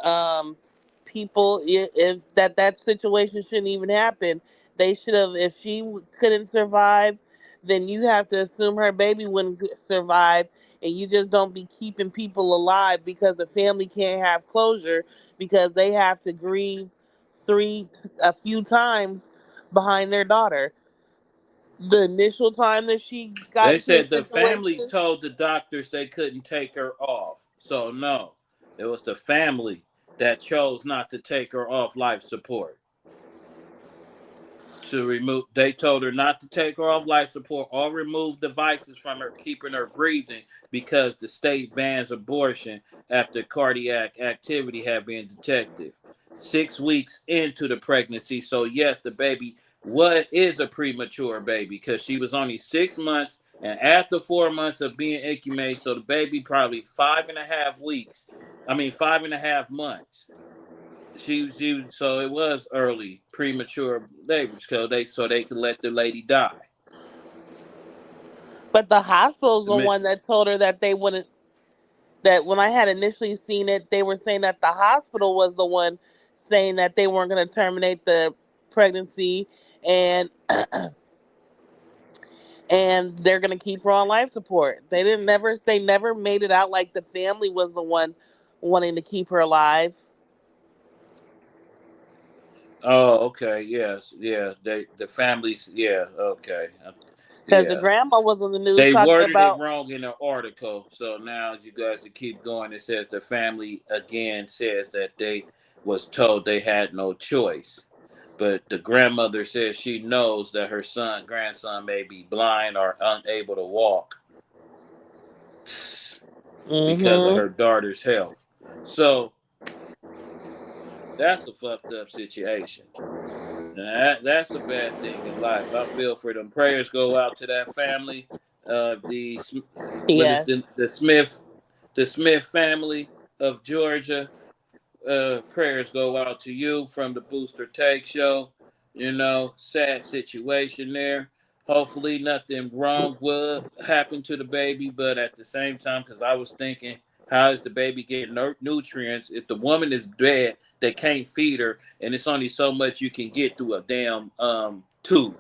people, if that situation shouldn't even happen. They should have, if she couldn't survive, then you have to assume her baby wouldn't survive, and you just don't be keeping people alive because the family can't have closure because they have to grieve a few times behind their daughter. The initial time that she got They into a said the family situation. told the doctors they couldn't take her off. So no, it was the family that chose not to take her off life support. To remove, they told her not to take her off life support or remove devices from her, keeping her breathing because the state bans abortion after cardiac activity had been detected 6 weeks into the pregnancy. So yes, the baby what is a premature baby because she was only 6 months and after 4 months of being incubated, so the baby probably 5.5 weeks. I mean 5.5 months. She so it was early premature labor so they could let the lady die. But the hospital's I the mean, one that told her that they wouldn't, that when I had initially seen it, they were saying that the hospital was the one saying that they weren't going to terminate the pregnancy, and and they're going to keep her on life support. They never made it out like the family was the one wanting to keep her alive, oh, okay, yes, yeah, they the families, yeah, okay, because the yeah. grandma was in the news They talking worded it about. wrong in the article, so now as you guys to keep going, it says the family again says that they was told they had no choice. But the grandmother says she knows that her grandson may be blind or unable to walk because of Mm-hmm. her daughter's health. So that's a fucked up situation. That's a bad thing in life. I feel for them. Prayers go out to that family. The what is Yes. the Smith family of Georgia. Prayers go out to you from the Booster Take Show. You know, sad situation there. Hopefully, nothing wrong will happen to the baby, but at the same time, because I was thinking, how is the baby getting nutrients if the woman is dead? They can't feed her, and it's only so much you can get through a damn tube.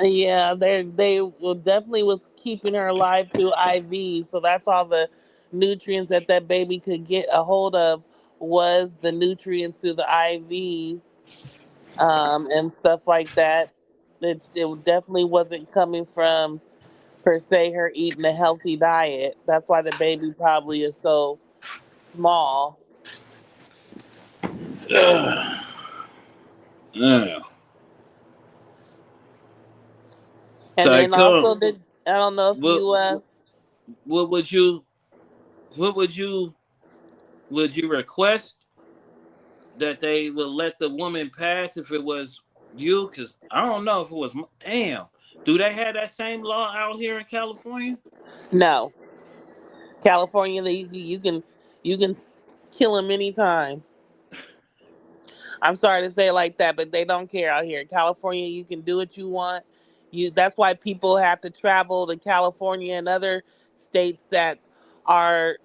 Yeah, they will definitely was keeping her alive through IV. So that's all the nutrients that that baby could get a hold of was the nutrients through the IVs, and stuff like that. It definitely wasn't coming from per se her eating a healthy diet. That's why the baby probably is so small. Yeah. And then Tycoon, also did I don't know if what you what would you what would you request that they would let the woman pass if it was you? Because I don't know if it was. Damn, do they have that same law out here in California? no California you can kill him anytime. I'm sorry to say it like that, but they don't care out here. In California, you can do what you want. You That's why people have to travel to California and other states that are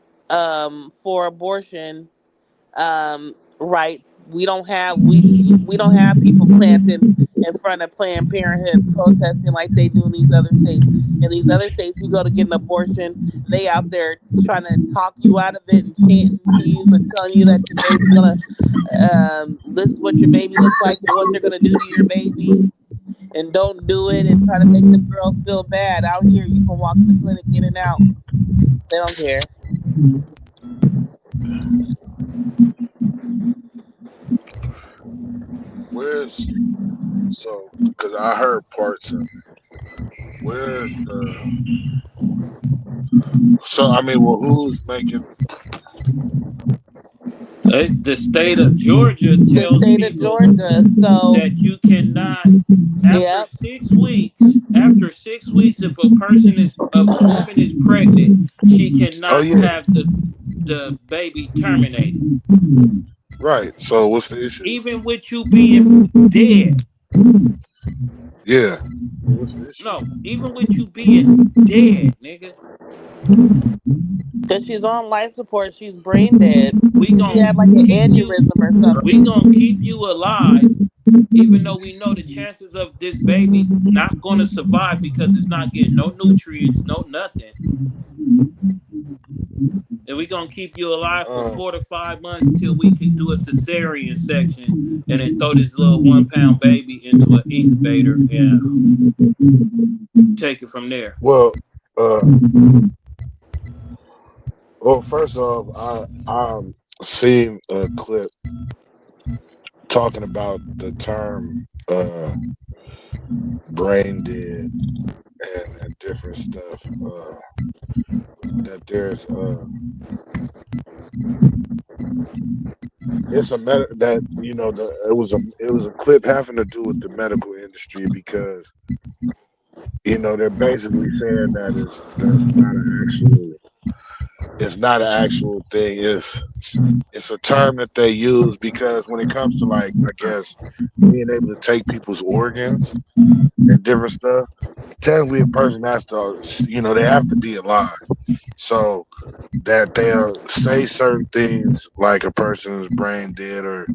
for abortion rights. We don't have people planting in front of Planned Parenthood protesting like they do in these other states. In these other states, you go to get an abortion, they out there trying to talk you out of it and chanting to you and telling you that your baby's gonna list what your baby looks like and what they're gonna do to your baby. And don't do it and try to make them girls feel bad. Out here, you can walk in the clinic in and out. They don't care. Where's so? Because I heard parts of it. Where's the? So I mean, well, who's making? The state of Georgia The tells state of people Georgia. So, that you cannot yep. after 6 weeks if a person is if a woman is pregnant, she Oh cannot yeah, have the baby terminated. right. So what's the issue? Even with you being dead. Yeah. Well, what's the issue? No, even with you being dead, nigga. Because she's on life support. She's brain dead. We She gonna had like an keep you aneurysm or we something. gonna keep you alive, even though we know the chances of this baby not gonna survive because it's not getting no nutrients, no nothing. And we gonna keep you alive for Um, 4 to 5 months till we can do a cesarean section and then throw this little 1 pound baby into an incubator and take it from there. well, uh, well, first off, I seen a clip talking about the term brain dead and different stuff. That there's it's a that it was a clip having to do with the medical industry because they're basically saying that it's not an actual thing. It's a term that they use because when it comes to like I guess being able to take people's organs and different stuff, technically a person has to they have to be alive. So that they'll say certain things like a person's brain dead or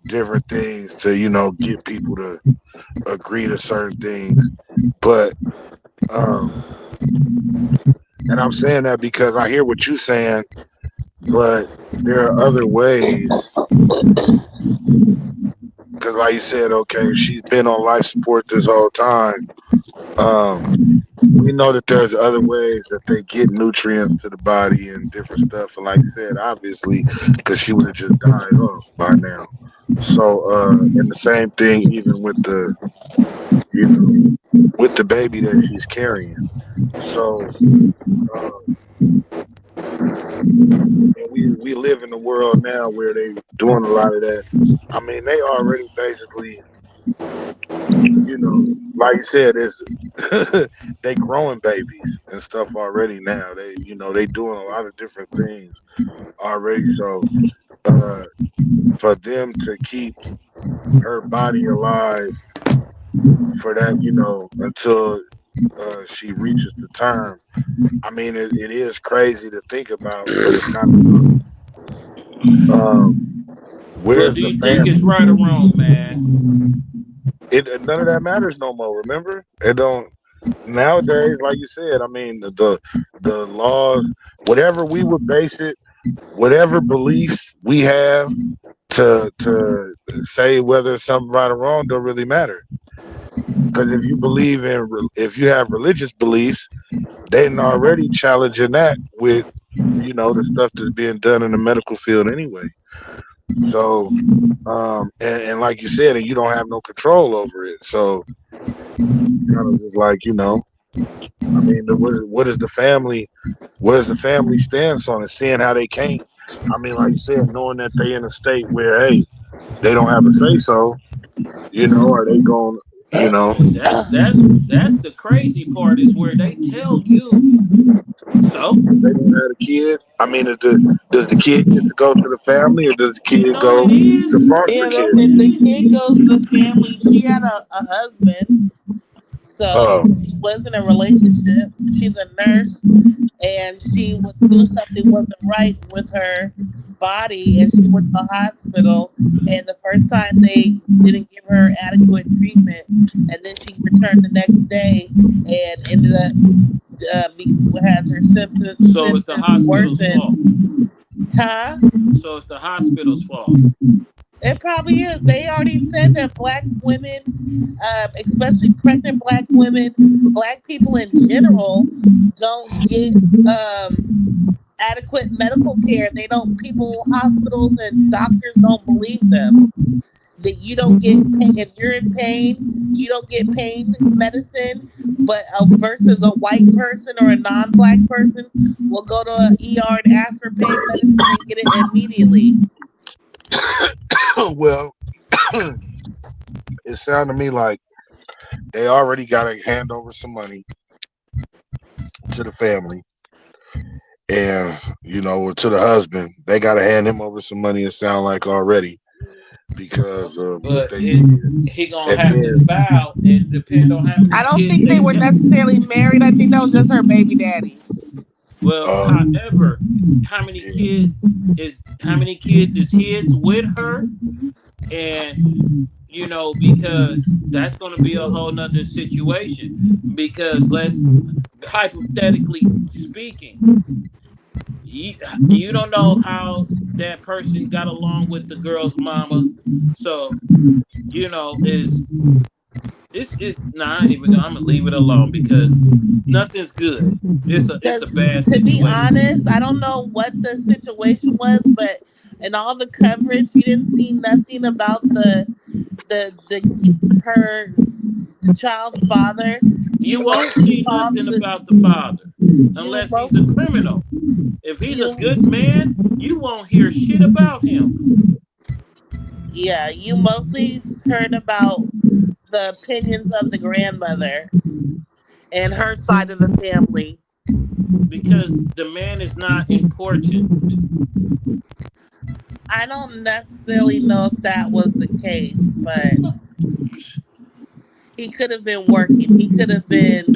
different things to get people to agree to certain things. But um and I'm saying that because I hear what you're saying, but there are other ways. Because, like you said, okay, she's been on life support this whole time. We know that there's other ways that they get nutrients to the body and different stuff. And, like you said, obviously, because she would have just died off by now. So, and the same thing, even with you know, with the baby that she's carrying. So, um, and we live in a world now where they doing a lot of that. I mean, they already basically, like you said, it's they growing babies and stuff already now. They doing a lot of different things already. So, uh, for them to keep her body alive for that, until she reaches the term. I mean, it is crazy to think about, but it's kind of Well, where's do the you think it's family? right or wrong, man? It none of that matters no more. Remember, it don't nowadays. Like you said, I mean, the laws, whatever we would base it, whatever beliefs we have to say whether something right or wrong don't really matter. Because if you believe in, if you have religious beliefs, they already challenging that with, the stuff that's being done in the medical field anyway. So, and like you said, and you don't have no control over it. So it's kind of just like, I mean, what is the family? What is the family stance on it? Seeing how they can't. I mean, like you said, knowing that they in a state where, hey, they don't have a say so. Are they going? You know, And that's the crazy part is where they tell you so. if they don't have a kid. I mean, does the kid get to go to the family, or does the You kid know go it to is. foster Yeah, You know care? it the is. kid goes to the family. She had a husband, so Oh, she was in a relationship. She's a nurse, and knew something wasn't right with her body, and she went to the hospital. And the first time they didn't give her adequate treatment, and then she returned the next day and ended up has her So it's the symptoms hospital's fault. worsened. Huh? So it's the hospital's fault. It probably is. They already said that black women, especially pregnant black women, black people in general, don't get adequate medical care. They don't. People, hospitals, and doctors don't believe them. That you don't get pain if you're in pain. You don't get pain medicine, but versus a white person or a non-black person will go to a ER and ask for pain medicine and get it immediately. well, it sounded to me like they already got to hand over some money to the family, and or to the husband. They got to hand him over some money. It sound like already because of what But they it did, he gonna and have to then file and depend on how many I don't kids think they they were got. necessarily married. I think that was just her baby daddy. Well, um, however, yeah. how many kids is his with her, and because that's going to be a whole nother situation. Because let's hypothetically speaking, you, you don't know how that person got along with the girl's mama, so is it's nah, I ain't even I'm gonna leave it alone because nothing's good. It's a Because bad to be situation. honest, I don't know what the situation was, but in all the coverage, you didn't see nothing about her the child's father. You You won't mostly see saw nothing about the father you unless he's most a criminal. If he's a you good man, you won't hear shit about him yeah you mostly heard about the opinions of the grandmother and her side of the family. because the man is not important. I don't necessarily know if that was the case, but he could have been working. He could have been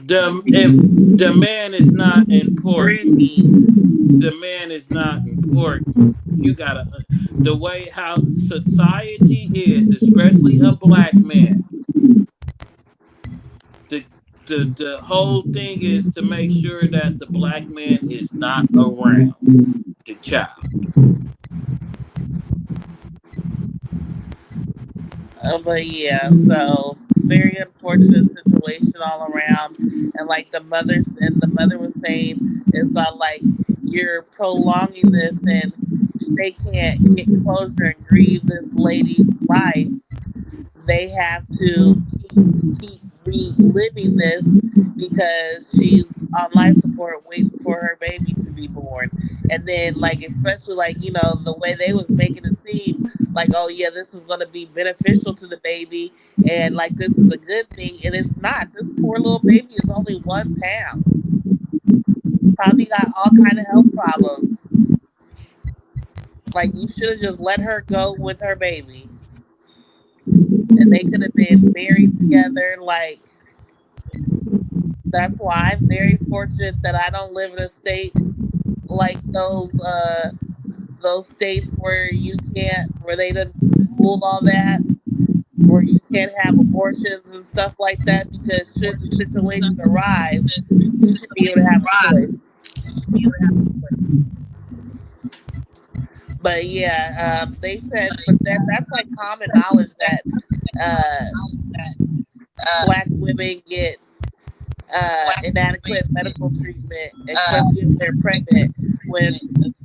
The if the man is not important, drinking. the man is not important. You gotta the way how society is, especially a black man. The the whole thing is to make sure that the black man is not around the child. But yeah, so very unfortunate situation all around. And like the mother was saying, it's not like you're prolonging this and they can't get closure and grieve this lady's life. They have to keep reliving this because she's on life support waiting for her baby to be born. And then like especially like the way they was making it seem like, oh yeah, this was going to be beneficial to the baby and like this is a good thing, and it's not. This poor little baby is only 1 pound, probably got all kind of health problems. Like you should have just let her go with her baby and they could have been married together. Like That's why I'm very fortunate that I don't live in a state like those states where you can't, where they done ruled all that, where you can't have abortions and stuff like that, because should the situation arise, you should be able to have a choice. But yeah, they said, but that's like common knowledge that uh, black women get inadequate medical treatment, especially if they're pregnant. When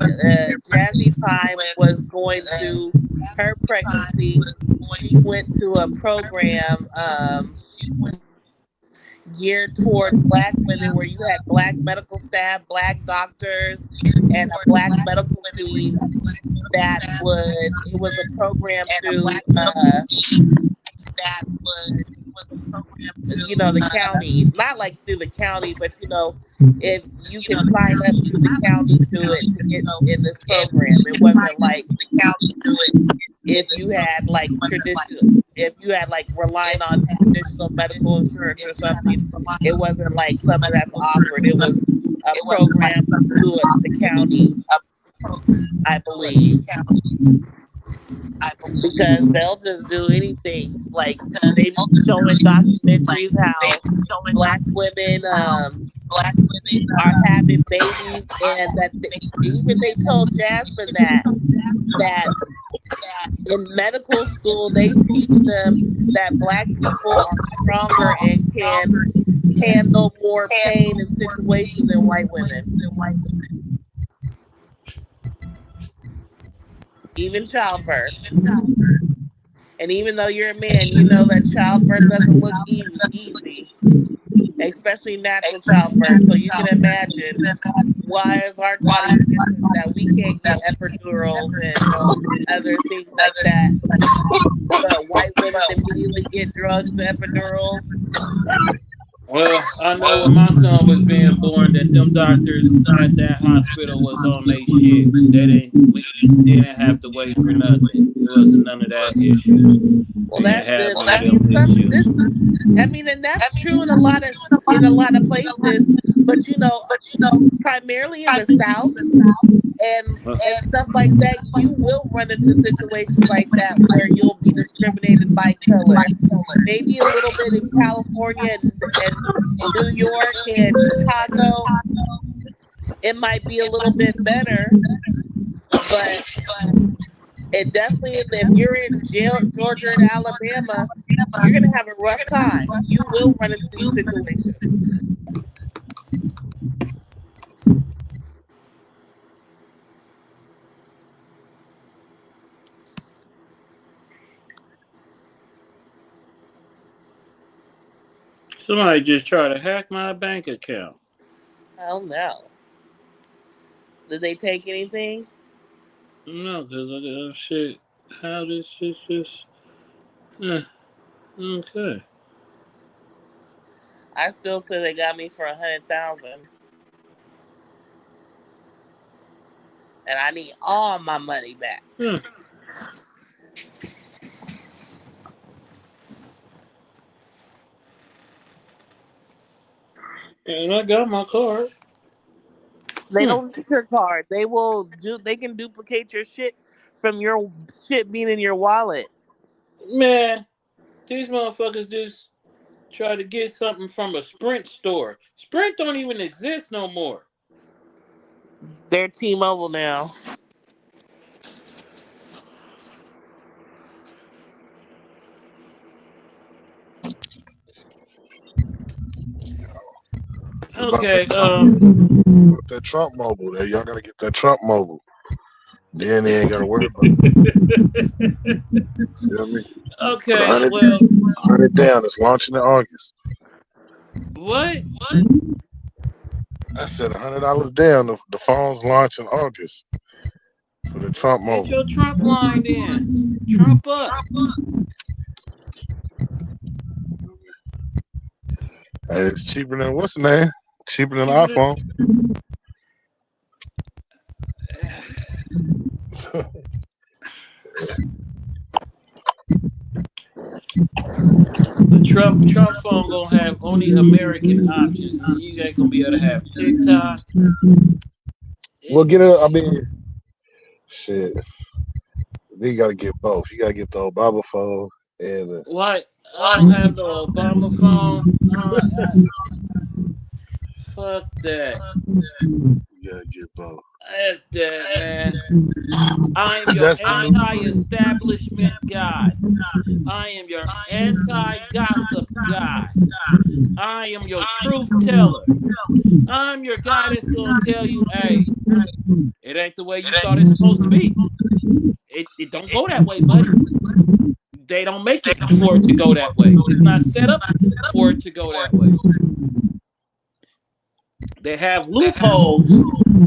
Jazzy Time was going through her pregnancy, she went to a program geared toward black women where you had black medical staff, black doctors, and a black medical team that would, it was a program through the county, not like through the county, but if you can sign up through the county through it to get in this program. It wasn't like if you had like traditional, if you had like relying on traditional medical insurance or something. It wasn't like something that's offered. It was a program through the county, I believe, because they'll just do anything. Like they be showing documentaries how black women are having babies, and that even they told Jasmine that in medical school they teach them that black people are stronger and can handle more pain and situations than white women, even childbirth. And even though you're a man, you know that childbirth doesn't look easy, especially natural childbirth. So you can imagine why is our bodies different that we can't get epidurals and other things like that, but white women immediately get drugs, epidurals. Well, I know when my son was being born that them doctors at that hospital was on they shit. They didn't have to wait for nothing. It wasn't none of that issues. Well, We didn't that's have good. none I of them mean, issues. and that's true in a lot of places, but primarily in the South and stuff like that, you will run into situations like that where you'll be discriminated by color. Maybe a little bit in California and New York and Chicago, it might be a little bit better, but it definitely, if you're in jail, Georgia and Alabama, you're gonna have a rough time. You will run into these situations. Somebody just tried to hack my bank account. Hell no. Did they take anything? No, because I got shit. How this shit just. Eh, okay. I still say they got me for 100,000, and I need all my money back. Hmm. And I got my card. They Hmm. don't need your card. They will do. They can duplicate your shit from your shit being in your wallet. Man, these motherfuckers just try to get something from a Sprint store. Sprint don't even exist no more. They're T-Mobile now. What about Okay, that that Trump mobile? Y'all gotta get that Trump mobile. Then they ain't gotta worry about it. Feel me? Put a okay, hundred, well, 100 down. It's launching in August. what? I said $100 down. The phone's launch in August for the Trump Get mobile. your Trump line in. Trump up. It's cheaper than what's the name? Cheaper than the Cheaper than. iPhone. The Trump phone gonna have only American options. You ain't gonna be able to have TikTok. Well, It, get it. I mean, shit. Then you gotta get both. You gotta get the Obama phone and why I don't have no Obama phone? Fuck that. you gotta get both. F that, man. I am your That's the new story. anti-establishment guy. I am your anti-gossip guy. I am your truth teller. I'm your guy that's gonna tell you, hey, it ain't the way you thought it's supposed to be. It don't go that way, buddy. They don't make it for it to go that way. It's not set up for it to go that way. They have loopholes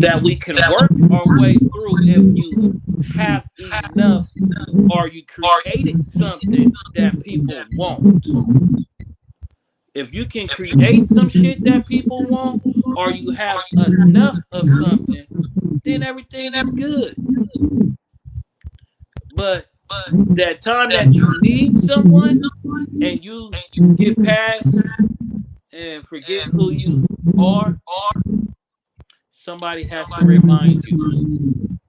that we can work our way through if you have enough or you created something that people want. If you can create some shit that people want or you have enough of something, then everything is good. But that time that you need someone and you get past and forget who you are, somebody has to remind you.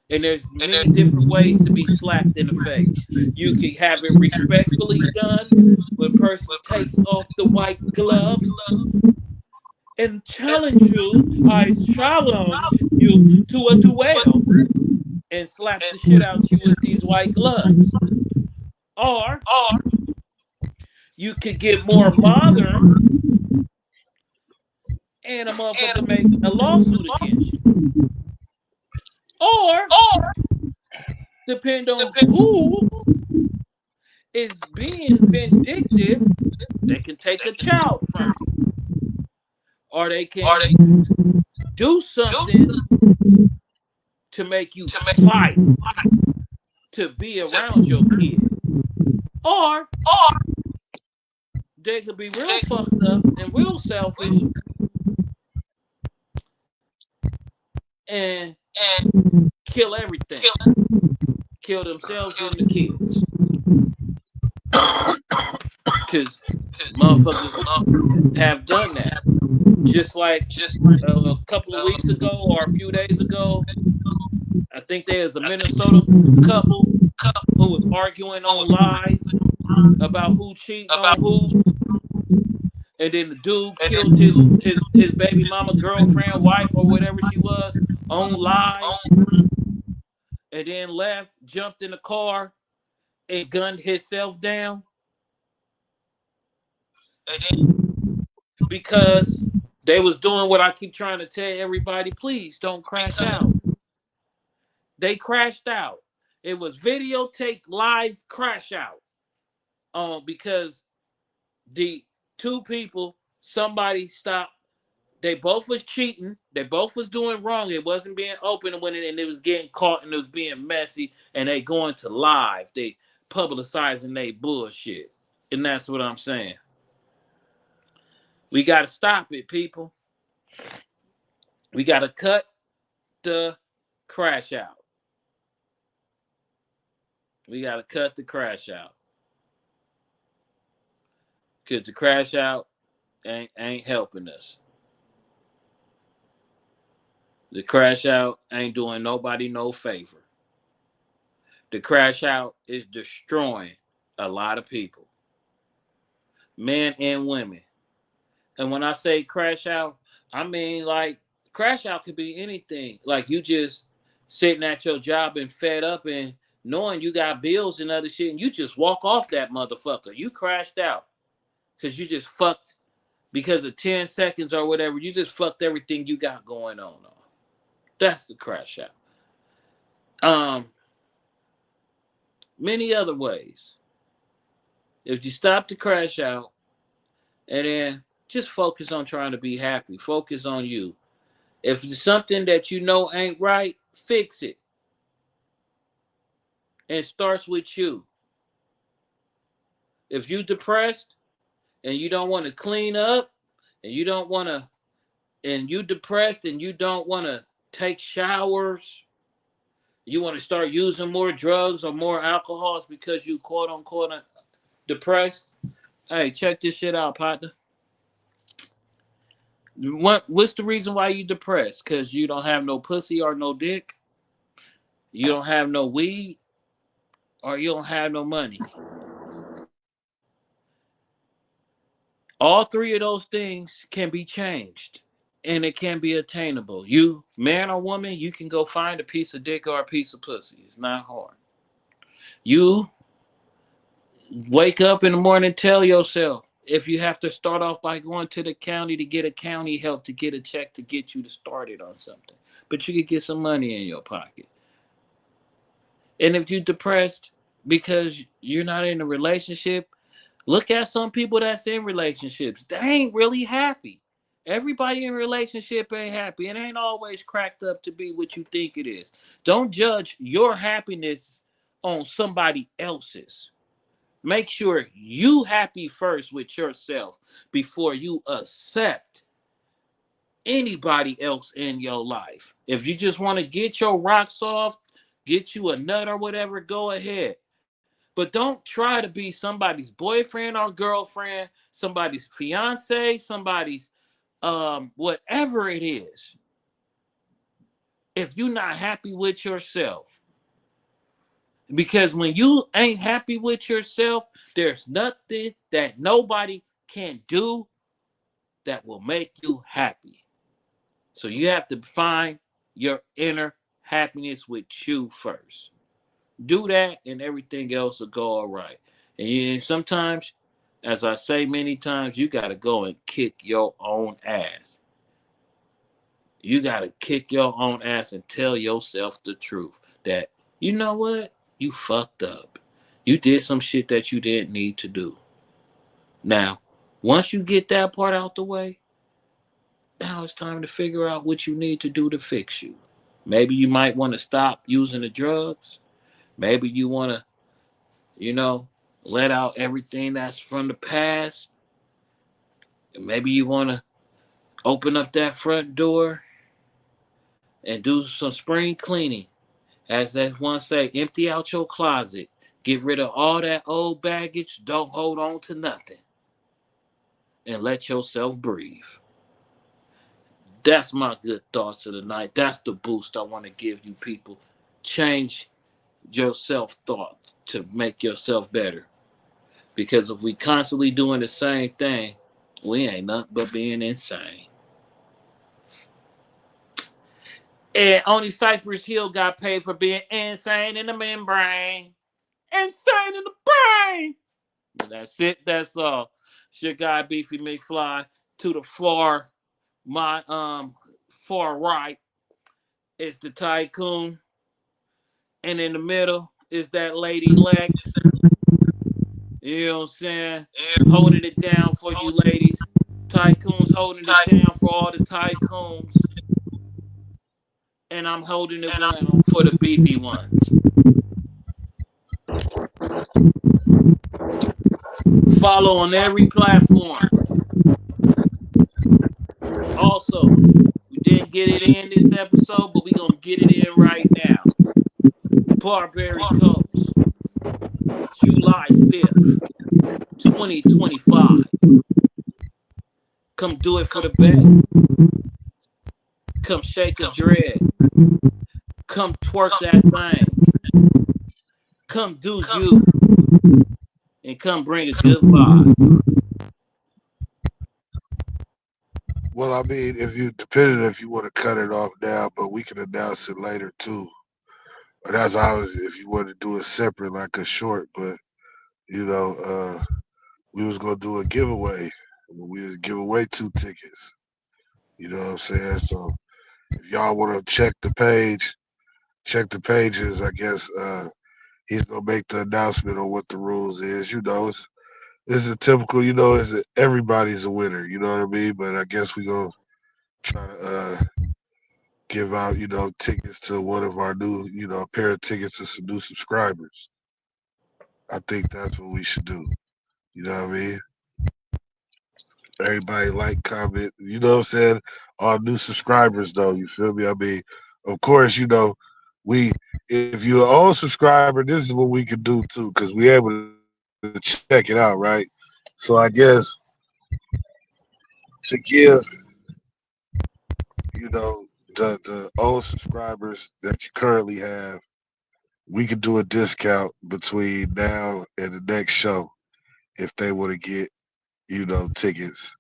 And there's many different ways to be slapped in the face. You can have it respectfully done when a person takes off the white gloves and challenge you. I challenge you to a duel and slap the shit out you with these white gloves. Or you could get more modern and a motherfucker make a lawsuit against you. Or depend on who is being vindictive, they can take a child from you. Or they can do something to make you fight to be around your kid. Or they could be real fucked up and real selfish and kill everything. Kill themselves and the kids. Because motherfuckers have done that. Just like a couple of weeks ago or a few days ago, I think there's a Minnesota couple who was arguing on live about who cheating on who. And then the dude killed his baby mama, girlfriend, wife, or whatever she was on live. And then left, jumped in the car, and gunned himself down. Because they was doing what I keep trying to tell everybody, please don't crash out. They crashed out. It was videotaped live crash out. Because the two people, somebody stopped. They both was cheating. They both was doing wrong. It wasn't being open when and it was getting caught and it was being messy. And they going to live. They publicizing they bullshit. And that's what I'm saying. We got to stop it, people. We got to cut the crash out. We got to cut the crash out. Because the crash out ain't helping us. The crash out ain't doing nobody no favor. The crash out is destroying a lot of people, men and women. And when I say crash out, I mean like crash out could be anything. Like you just sitting at your job and fed up and knowing you got bills and other shit, and you just walk off that motherfucker. You crashed out because you just fucked because of 10 seconds or whatever. You just fucked everything you got going on. That's the crash out. Many other ways. If you stop the crash out and then just focus on trying to be happy, focus on you. If it's something that you know ain't right, fix it. And it starts with you. If you depressed and you don't want to clean up and you don't want to, and you depressed and you don't want to take showers, you want to start using more drugs or more alcohols because you quote unquote depressed, Hey, check this shit out, partner. What's the reason why you depressed? Cause you don't have no pussy or no dick, you don't have no weed, or you don't have no money. All three of those things can be changed and it can be attainable. You, man or woman, you can go find a piece of dick or a piece of pussy. It's not hard. You wake up in the morning, tell yourself if you have to start off by going to the county to get a county help to get a check to get you to start it on something. But you could get some money in your pocket. And if you're depressed because you're not in a relationship, look at some people that's in relationships. They ain't really happy. Everybody in a relationship ain't happy. It ain't always cracked up to be what you think it is. Don't judge your happiness on somebody else's. Make sure you happy first with yourself before you accept anybody else in your life. If you just want to get your rocks off, get you a nut or whatever, go ahead. But don't try to be somebody's boyfriend or girlfriend, somebody's fiance, somebody's whatever it is. If you're not happy with yourself, because when you ain't happy with yourself, there's nothing that nobody can do that will make you happy. So you have to find your inner happiness with you first. Do that and everything else will go all right. And sometimes, as I say many times, you got to go and kick your own ass. You got to kick your own ass and tell yourself the truth that, you know what? You fucked up. You did some shit that you didn't need to do. Now, once you get that part out the way, now it's time to figure out what you need to do to fix you. Maybe you might want to stop using the drugs. Maybe you want to, you know, let out everything that's from the past. And maybe you want to open up that front door and do some spring cleaning. As that one say, empty out your closet. Get rid of all that old baggage. Don't hold on to nothing. And let yourself breathe. That's my good thoughts of the night. That's the boost I want to give you people. Change your self thought to make yourself better. Because if we constantly doing the same thing, we ain't nothing but being insane. And only Cypress Hill got paid for being insane in the membrane. Insane in the brain. But that's it. That's all. It's your guy Beefy McFly. To the far right is the tycoon. And in the middle is that lady Lex. You know what I'm saying? Holding it down for you ladies. Tycoon's holding it down for all the tycoons. And I'm holding it down for the beefy ones. Follow on every platform. Also, we didn't get it in this episode, but we're going to get it in right now. Barbary Coast, July 5th, 2025. Come do it for the bet. Come shake a dread. Come twerk that thing. Come do you. And come bring a good vibe. Well, I mean, if you depending if you want to cut it off now, but we can announce it later too. But that's always if you want to do it separate, like a short. But you know, we was gonna do a giveaway. We was give away 2 tickets. You know what I'm saying? So if y'all want to check the pages. I guess he's gonna make the announcement on what the rules is. You know, it's a typical. You know, everybody's a winner. You know what I mean? But I guess we gonna try to give out, tickets to one of our new, a pair of tickets to some new subscribers. I think that's what we should do. You know what I mean? Everybody like, comment, you know what I'm saying? All new subscribers though, you feel me? I mean, of course, we if you're an old subscriber, this is what we can do too, because we able to check it out, right? So So I guess to give, you know, the old subscribers that you currently have, we could do a discount between now and the next show if they want to get, tickets.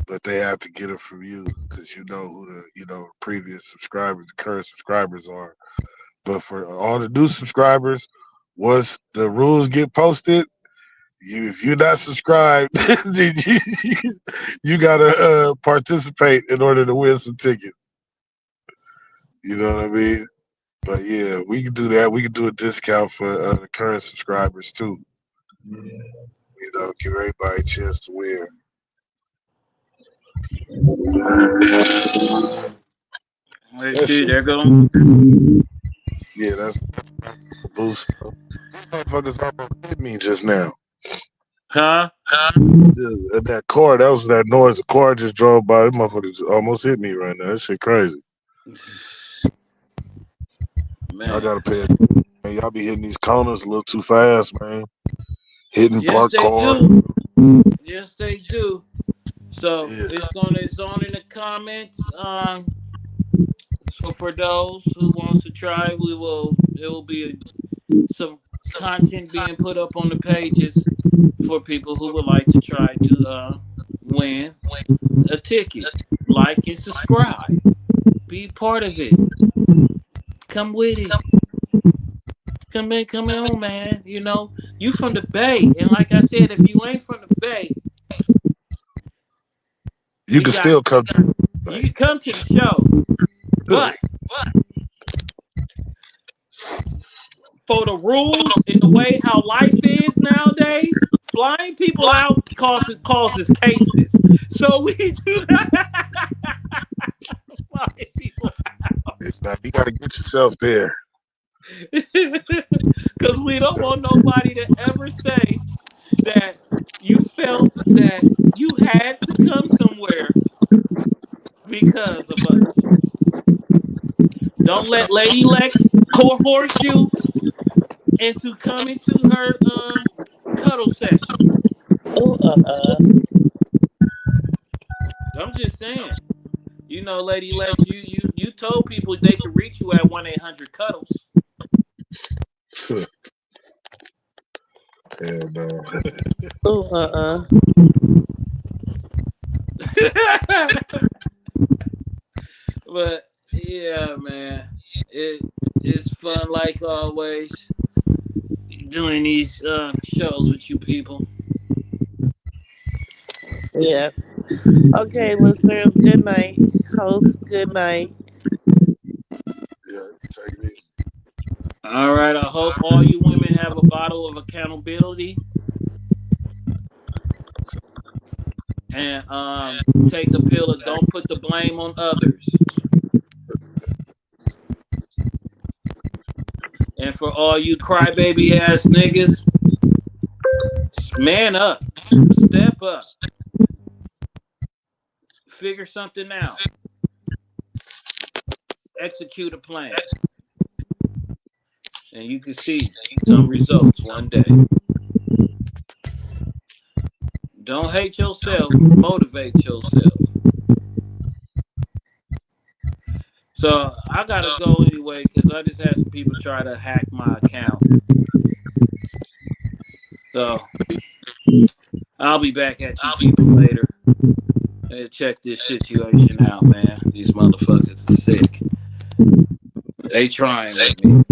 But they have to get them from you because you know who the, previous subscribers, the current subscribers are. But for all the new subscribers, once the rules get posted, if you're not subscribed, you gotta participate in order to win some tickets. You know what I mean? But yeah, we can do that. We can do a discount for the current subscribers too. Give everybody a chance to win. Let's That see, shit. there go. Yeah, that's a boost. These motherfuckers almost hit me just now. Huh? That car, that was that noise. The car just drove by. This motherfucker just almost hit me right now. That shit crazy. I Man. gotta pay it. Man, y'all be hitting these corners a little too fast, man. Hitting Yes, parked they cars. do. Yes, they do. So Yeah. it's on in the comments. So for those who wants to try, it will be some content being put up on the pages for people who would like to try to win a ticket. Like and subscribe. Be part of it. Come with it. Come on, man. You from the Bay, and like I said, if you ain't from the Bay, You we can got still come to you like, can come to the show, but for the rules and the way how life is nowadays, flying people out causes cases. So we do not fly people now, you gotta get yourself there. because we don't want nobody to ever say that you felt that you had to come somewhere because of us. Don't let Lady Lex coerce you into coming to her cuddle session. Oh. I'm just saying. Lady Lex, you told people they could reach you at 1-800-cuddles. Hell no. Oh. But yeah, man, it's fun like always doing these shows with you people. Yes. Okay, listeners. Good night. Host. Good night. Yeah, take it easy. All right, I hope all you women have a bottle of accountability and take a pill of don't put the blame on others. And for all you crybaby ass niggas, man up, step up, figure something out, execute a plan, and you can see some results one day. Don't hate yourself, motivate yourself. So I gotta go anyway because I just had some people try to hack my account. So I'll be back at you people later. Hey, check this situation out, man. These motherfuckers are sick. They trying with me.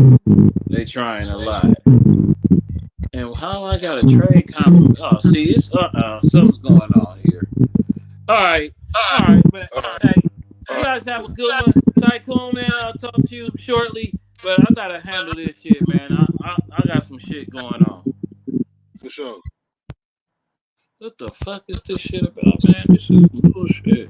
They trying a lot. And how I got a trade confirmation? Oh, see, it's something's going on here. All right, but hey, you guys have a good one, Tycoon. Man, I'll talk to you shortly. But I gotta handle this shit, man. I got some shit going on. For sure. What the fuck is this shit about, man? This is bullshit.